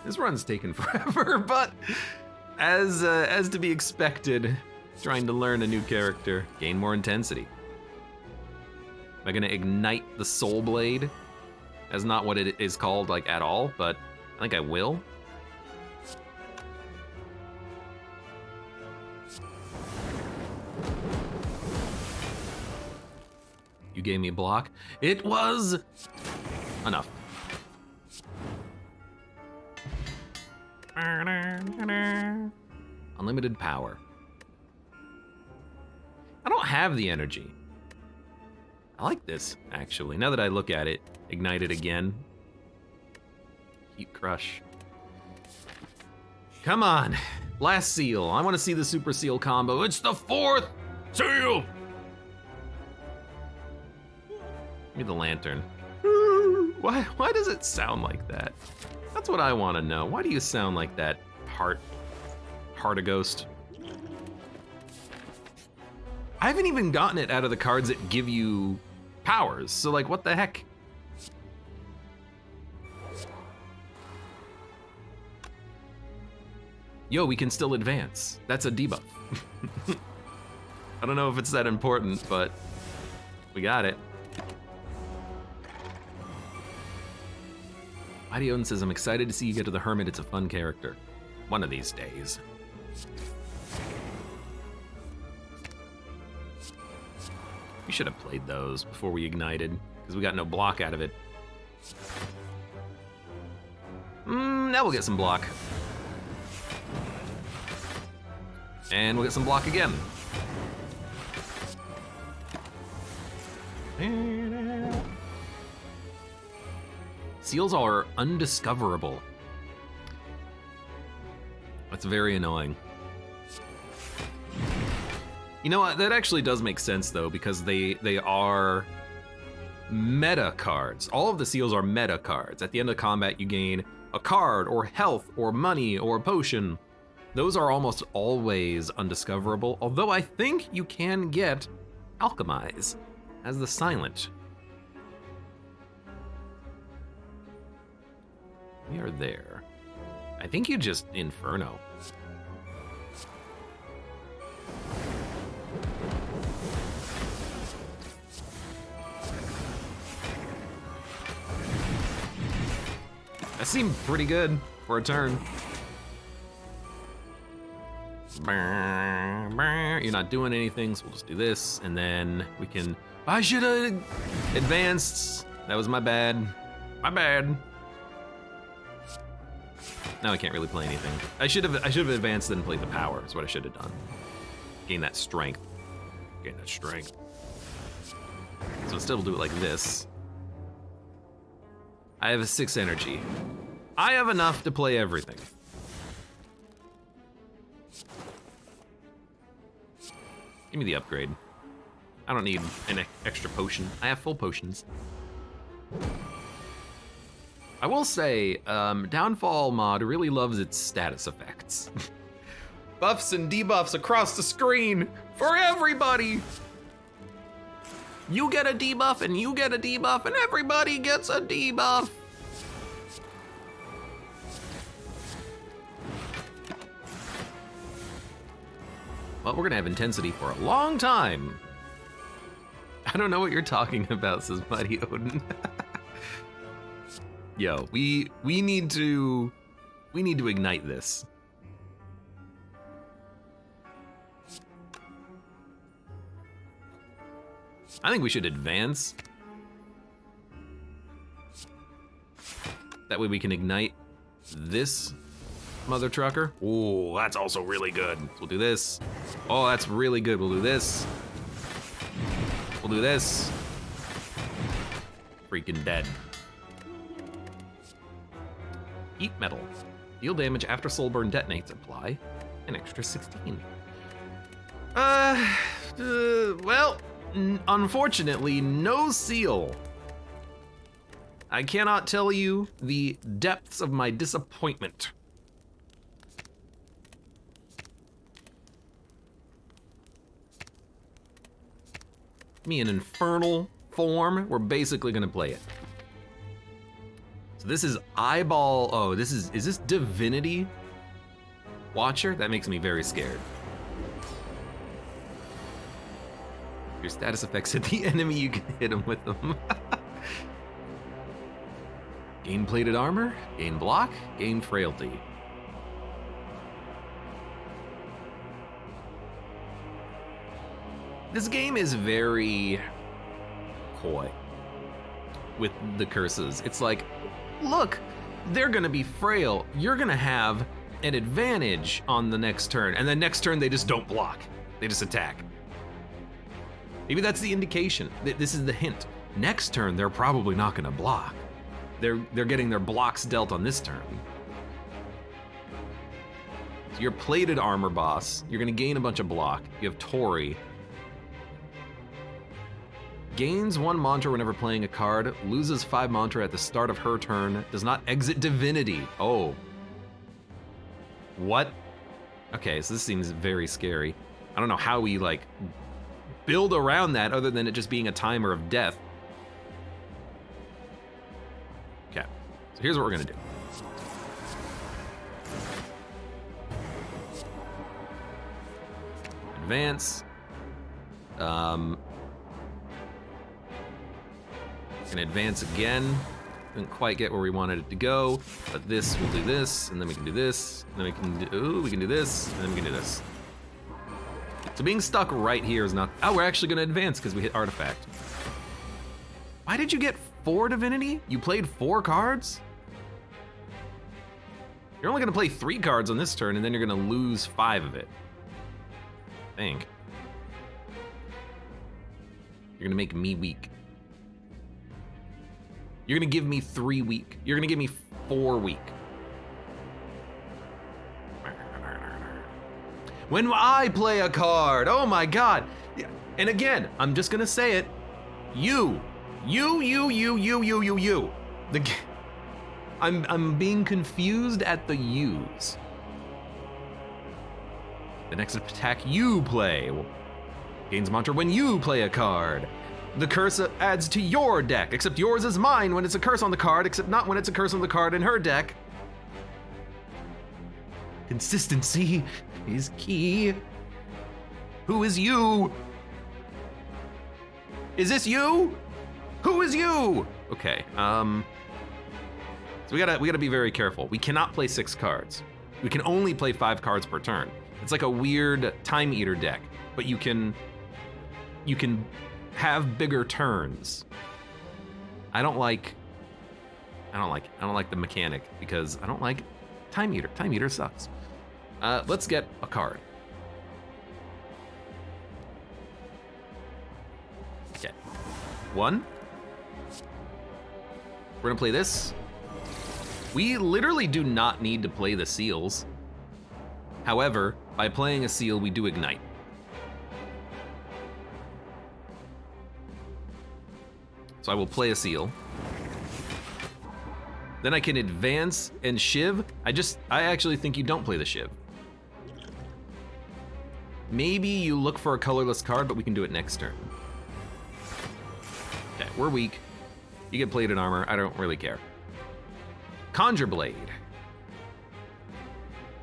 This run's taken forever, but as to be expected, trying to learn a new character, gain more intensity. Am I gonna ignite the Soul Blade? That's not what it is called, like, at all, but I think I will. You gave me a block. It was enough. Unlimited power. I don't have the energy. I like this, actually. Now that I look at it, ignite it again. Heat crush. Come on, last seal. I want to see the super seal combo. It's the 4th seal. Give me the lantern. Why does it sound like that? That's what I want to know. Why do you sound like that, heart of ghost? I haven't even gotten it out of the cards that give you powers, so like, what the heck? Yo, we can still advance. That's a debuff. I don't know if it's that important, but we got it. Ideon says, I'm excited to see you get to the Hermit. It's a fun character. One of these days. We should have played those before we ignited, because we got no block out of it. Now we'll get some block. And we'll get some block again. Seals are undiscoverable. That's very annoying. You know what, that actually does make sense though, because they are meta cards. All of the seals are meta cards. At the end of combat, you gain a card, or health, or money, or potion. Those are almost always undiscoverable, although I think you can get Alchemize as the silent. We are there. I think you just Inferno. That seemed pretty good for a turn. You're not doing anything, so we'll just do this, and then we can... I should have advanced. That was my bad. My bad. Now I can't really play anything. I should have advanced and played the power, is what I should have done. Gain that strength. Gain that strength. So instead we'll do it like this. I have a 6 energy. I have enough to play everything. Give me the upgrade. I don't need an extra potion. I have full potions. I will say, Downfall mod really loves its status effects. Buffs and debuffs across the screen for everybody. You get a debuff and you get a debuff and everybody gets a debuff. Well, we're gonna have intensity for a long time. I don't know what you're talking about, says Mighty Odin. Yo, we need to ignite this. I think we should advance. That way we can ignite this mother trucker. Ooh, that's also really good. We'll do this. Oh, that's really good. We'll do this. We'll do this. Freaking dead. Heat metal. Deal damage after soul burn detonates. Apply an extra 16. Well, unfortunately, no seal. I cannot tell you the depths of my disappointment. Me an infernal form. We're basically gonna play it. So this is eyeball. Oh, is this divinity watcher? That makes me very scared. Your status effects hit the enemy, you can hit them with them. Gain plated armor, gain block, gain frailty. This game is very coy with the curses. It's like, look, they're gonna be frail. You're gonna have an advantage on the next turn. And then next turn, they just don't block. They just attack. Maybe that's the indication. This is the hint. Next turn, they're probably not gonna block. They're getting their blocks dealt on this turn. So your plated armor boss, you're gonna gain a bunch of block. You have Tori. Gains 1 mantra whenever playing a card, loses 5 mantra at the start of her turn, does not exit divinity. Oh. What? Okay, so this seems very scary. I don't know how we like build around that other than it just being a timer of death. Okay, so here's what we're gonna do. Advance. Can advance again. Didn't quite get where we wanted it to go, but this, we'll do this, and then we can do this, and then we can do, ooh, we can do this, and then we can do this. So being stuck right here is not, oh, we're actually gonna advance because we hit artifact. Why did you get 4 divinity? You played 4 cards? You're only gonna play 3 cards on this turn, and then you're gonna lose 5 of it. I think. You're gonna make me weak. You're gonna give me 3 weak. You're gonna give me 4 weak. When I play a card, oh my God. And again, I'm just gonna say it. You. I'm being confused at the yous. The next attack you play gains mantra when you play a card. The curse adds to your deck, except yours is mine when it's a curse on the card, except not when it's a curse on the card in her deck. Consistency is key. Who is you? Is this you? Who is you? Okay, so we gotta be very careful. We cannot play 6 cards. We can only play 5 cards per turn. It's like a weird Time Eater deck, but you can have bigger turns. I don't like the mechanic because I don't like Time Eater. Time Eater sucks. Let's get a card. Okay. 1. We're gonna play this. We literally do not need to play the seals. However, by playing a seal, we do ignite. So I will play a seal. Then I can advance and shiv. I actually think you don't play the shiv. Maybe you look for a colorless card, but we can do it next turn. Okay, we're weak. You get plated armor, I don't really care. Conjure Blade.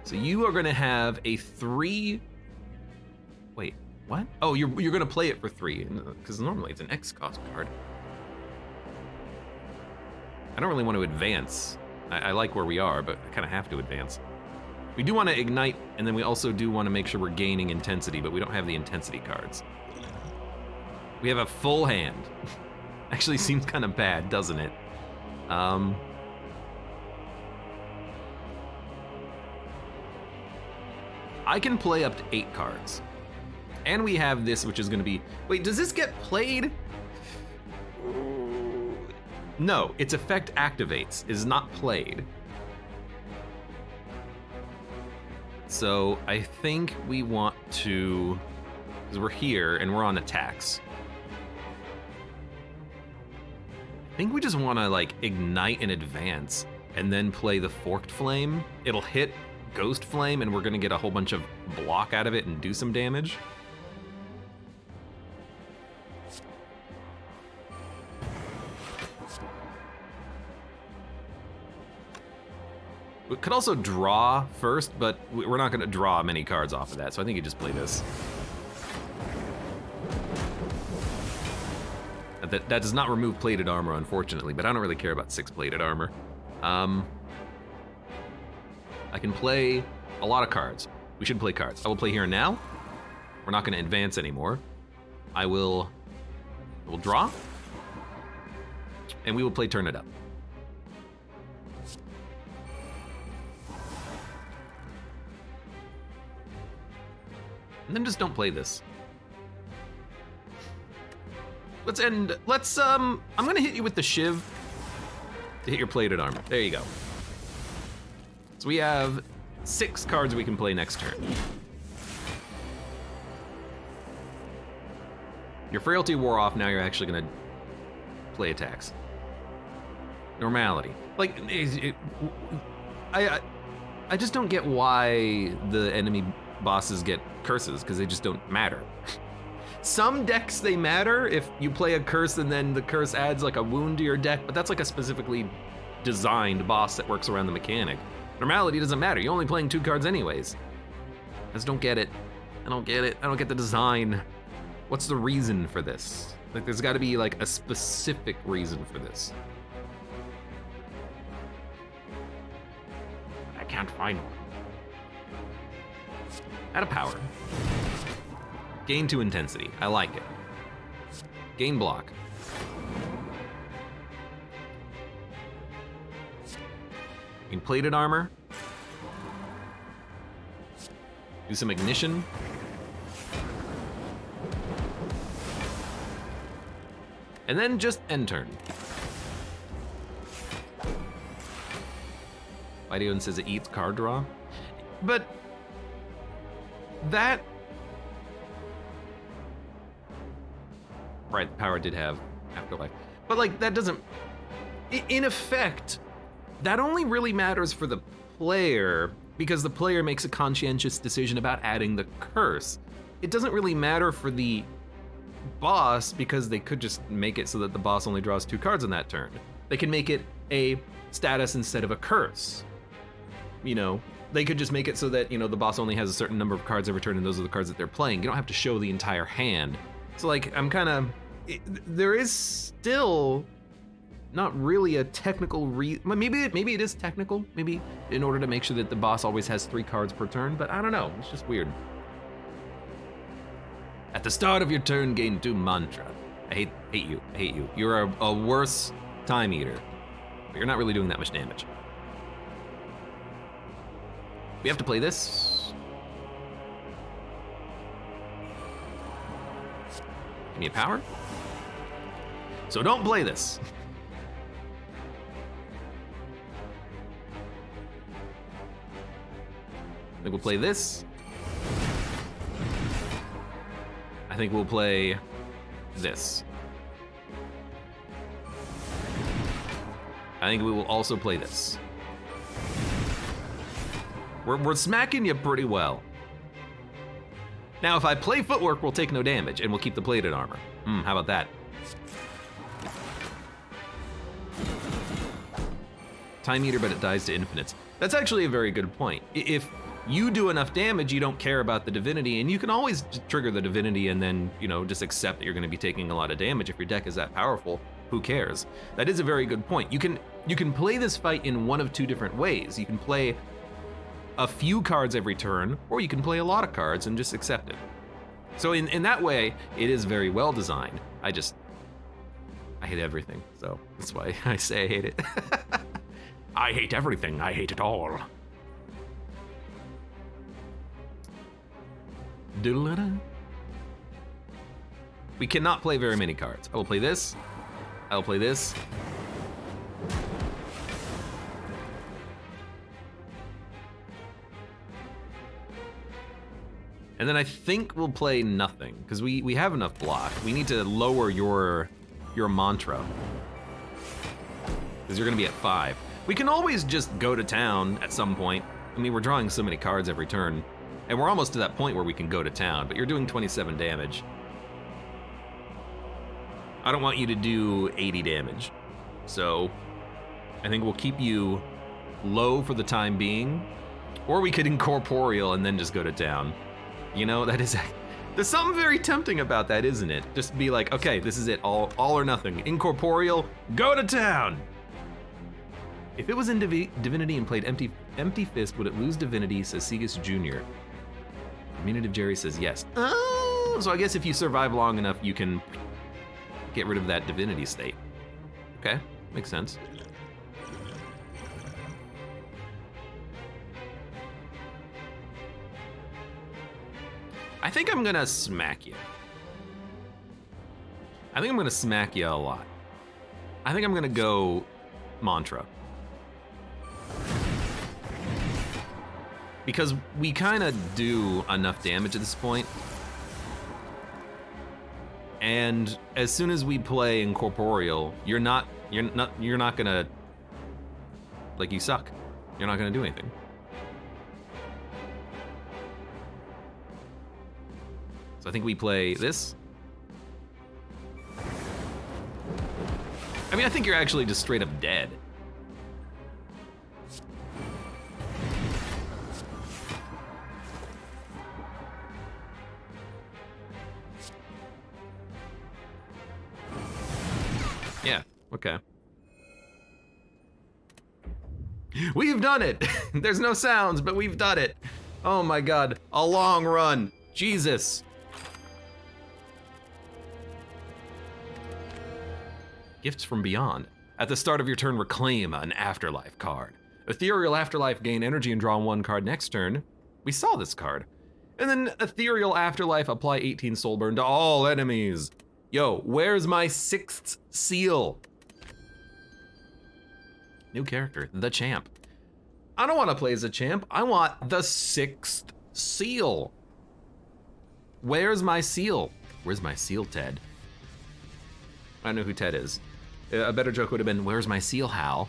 So you are gonna have a 3, wait, what? Oh, you're gonna play it for 3, because normally it's an X cost card. I don't really want to advance. I like where we are, but I kind of have to advance. We do want to ignite, and then we also do want to make sure we're gaining intensity, but we don't have the intensity cards. We have a full hand. Actually seems kind of bad, doesn't it? I can play up to 8 cards. And we have this, which is gonna be, wait, does this get played? No, its effect activates, is not played. So I think we want to, because we're here and we're on attacks. I think we just wanna like ignite and advance and then play the Forked Flame. It'll hit Ghost Flame and we're gonna get a whole bunch of block out of it and do some damage. We could also draw first, but we're not gonna draw many cards off of that, so I think you just play this. That does not remove plated armor, unfortunately, but I don't really care about 6 plated armor. I can play a lot of cards. We should play cards. I will play here and now. We're not gonna advance anymore. I will draw, and we will play Turn It Up. And then just don't play this. I'm gonna hit you with the Shiv to hit your plated armor. There you go. So we have 6 cards we can play next turn. Your frailty wore off, now you're actually gonna play attacks. Normality. Like, I just don't get why the enemy bosses get curses, because they just don't matter. Some decks, they matter if you play a curse and then the curse adds like a wound to your deck, but that's like a specifically designed boss that works around the mechanic. Normality doesn't matter, you're only playing 2 cards anyways. I just don't get it. I don't get it. I don't get the design. What's the reason for this? Like, there's gotta be like a specific reason for this. I can't find one. Add a power. Gain 2 intensity. I like it. Gain block. Gain plated armor. Do some ignition. And then just end turn. Videon says it eats card draw. But that, right, the power did have afterlife. But like, that doesn't, in effect, that only really matters for the player because the player makes a conscientious decision about adding the curse. It doesn't really matter for the boss because they could just make it so that the boss only draws 2 cards on that turn. They can make it a status instead of a curse. You know, they could just make it so that, you know, the boss only has a certain number of cards every turn, and those are the cards that they're playing. You don't have to show the entire hand. So like, I'm kind of, there is still not really a technical maybe it is technical, maybe in order to make sure that the boss always has 3 cards per turn, but I don't know, it's just weird. At the start of your turn, gain 2 mantra. I hate you, I hate you. You're a worse time eater, but you're not really doing that much damage. We have to play this. Give me a power. So don't play this. I think we'll play this. I think we'll play this. I think we will also play this. We're smacking you pretty well. Now, if I play footwork, we'll take no damage, and we'll keep the plated armor. How about that? Time eater, but it dies to infinites. That's actually a very good point. If you do enough damage, you don't care about the divinity, and you can always trigger the divinity and then, you know, just accept that you're gonna be taking a lot of damage. If your deck is that powerful, who cares? That is a very good point. You can play this fight in one of 2 different ways. You can play a few cards every turn, or you can play a lot of cards and just accept it. So in that way, it is very well designed. I hate everything, so that's why I say I hate it. I hate everything, I hate it all. We cannot play very many cards. I will play this, I will play this. And then I think we'll play nothing, because we have enough block. We need to lower your mantra, because you're gonna be at 5. We can always just go to town at some point. I mean, we're drawing so many cards every turn, and we're almost to that point where we can go to town, but you're doing 27 damage. I don't want you to do 80 damage. So I think we'll keep you low for the time being, or we could incorporeal and then just go to town. You know, there's something very tempting about that, isn't it? Just be like, okay, this is it, all or nothing. Incorporeal, go to town. If it was in Divinity and played Empty Fist, would it lose Divinity, says Segus Jr. Communitive Jerry says yes. Oh, so I guess if you survive long enough, you can get rid of that Divinity state. Okay, makes sense. I think I'm gonna smack you. I think I'm gonna smack you a lot. I think I'm gonna go mantra. Because we kinda do enough damage at this point. And as soon as we play incorporeal, you're not gonna, like, you suck. You're not gonna do anything. So I think we play this. I mean, I think you're actually just straight up dead. Yeah, okay. We've done it! There's no sounds, but we've done it. Oh my God, a long run, Jesus. Gifts from Beyond. At the start of your turn, reclaim an Afterlife card. Ethereal Afterlife, gain energy and draw 1 card next turn. We saw this card. And then Ethereal Afterlife, apply 18 soul burn to all enemies. Yo, where's my 6th seal? New character, the champ. I don't want to play as a champ, I want the 6th seal. Where's my seal? Where's my seal, Ted? I know who Ted is. A better joke would have been, where's my seal, Hal?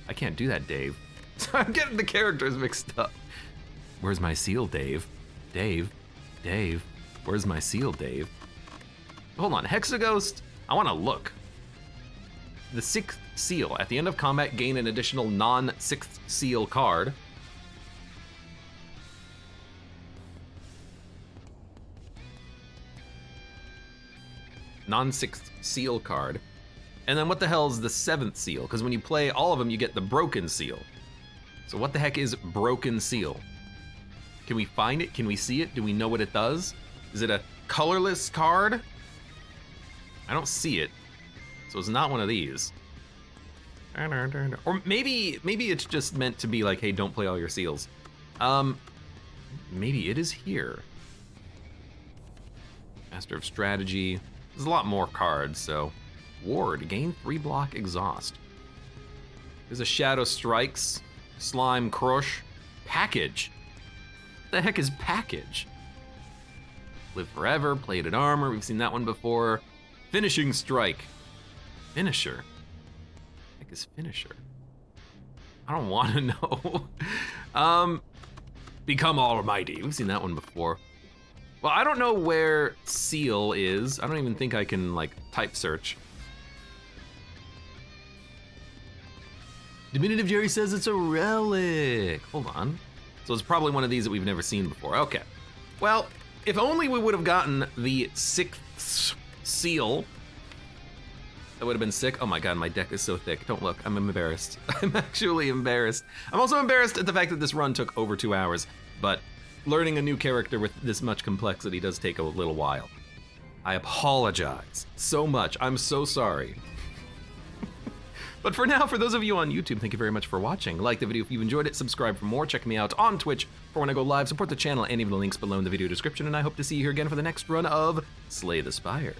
I can't do that, Dave. So I'm getting the characters mixed up. Where's my seal, Dave? Dave? Where's my seal, Dave? Hold on, Hexaghost, I wanna look. The 6th seal. At the end of combat, gain an additional non-6th seal card. non-6th seal card. And then what the hell is the 7th seal? Because when you play all of them, you get the broken seal. So what the heck is broken seal? Can we find it? Can we see it? Do we know what it does? Is it a colorless card? I don't see it. So it's not one of these. Or maybe it's just meant to be like, hey, don't play all your seals. Maybe it is here. Master of Strategy. There's a lot more cards, so. Ward, gain 3 block exhaust. There's a Shadow Strikes, Slime Crush, Package. What the heck is Package? Live Forever, Plated Armor, we've seen that one before. Finishing Strike. Finisher. What the heck is Finisher? I don't want to know. Become Almighty, we've seen that one before. Well, I don't know where Seal is. I don't even think I can like type search. Diminutive Jerry says it's a relic. Hold on. So it's probably one of these that we've never seen before. Okay. Well, if only we would have gotten the 6th seal. That would have been sick. Oh my god, my deck is so thick. Don't look, I'm embarrassed. I'm actually embarrassed. I'm also embarrassed at the fact that this run took over 2 hours, but learning a new character with this much complexity does take a little while. I apologize so much. I'm so sorry. But for now, for those of you on YouTube, thank you very much for watching. Like the video if you've enjoyed it, subscribe for more, check me out on Twitch for when I go live, support the channel, any of the links below in the video description, and I hope to see you here again for the next run of Slay the Spire.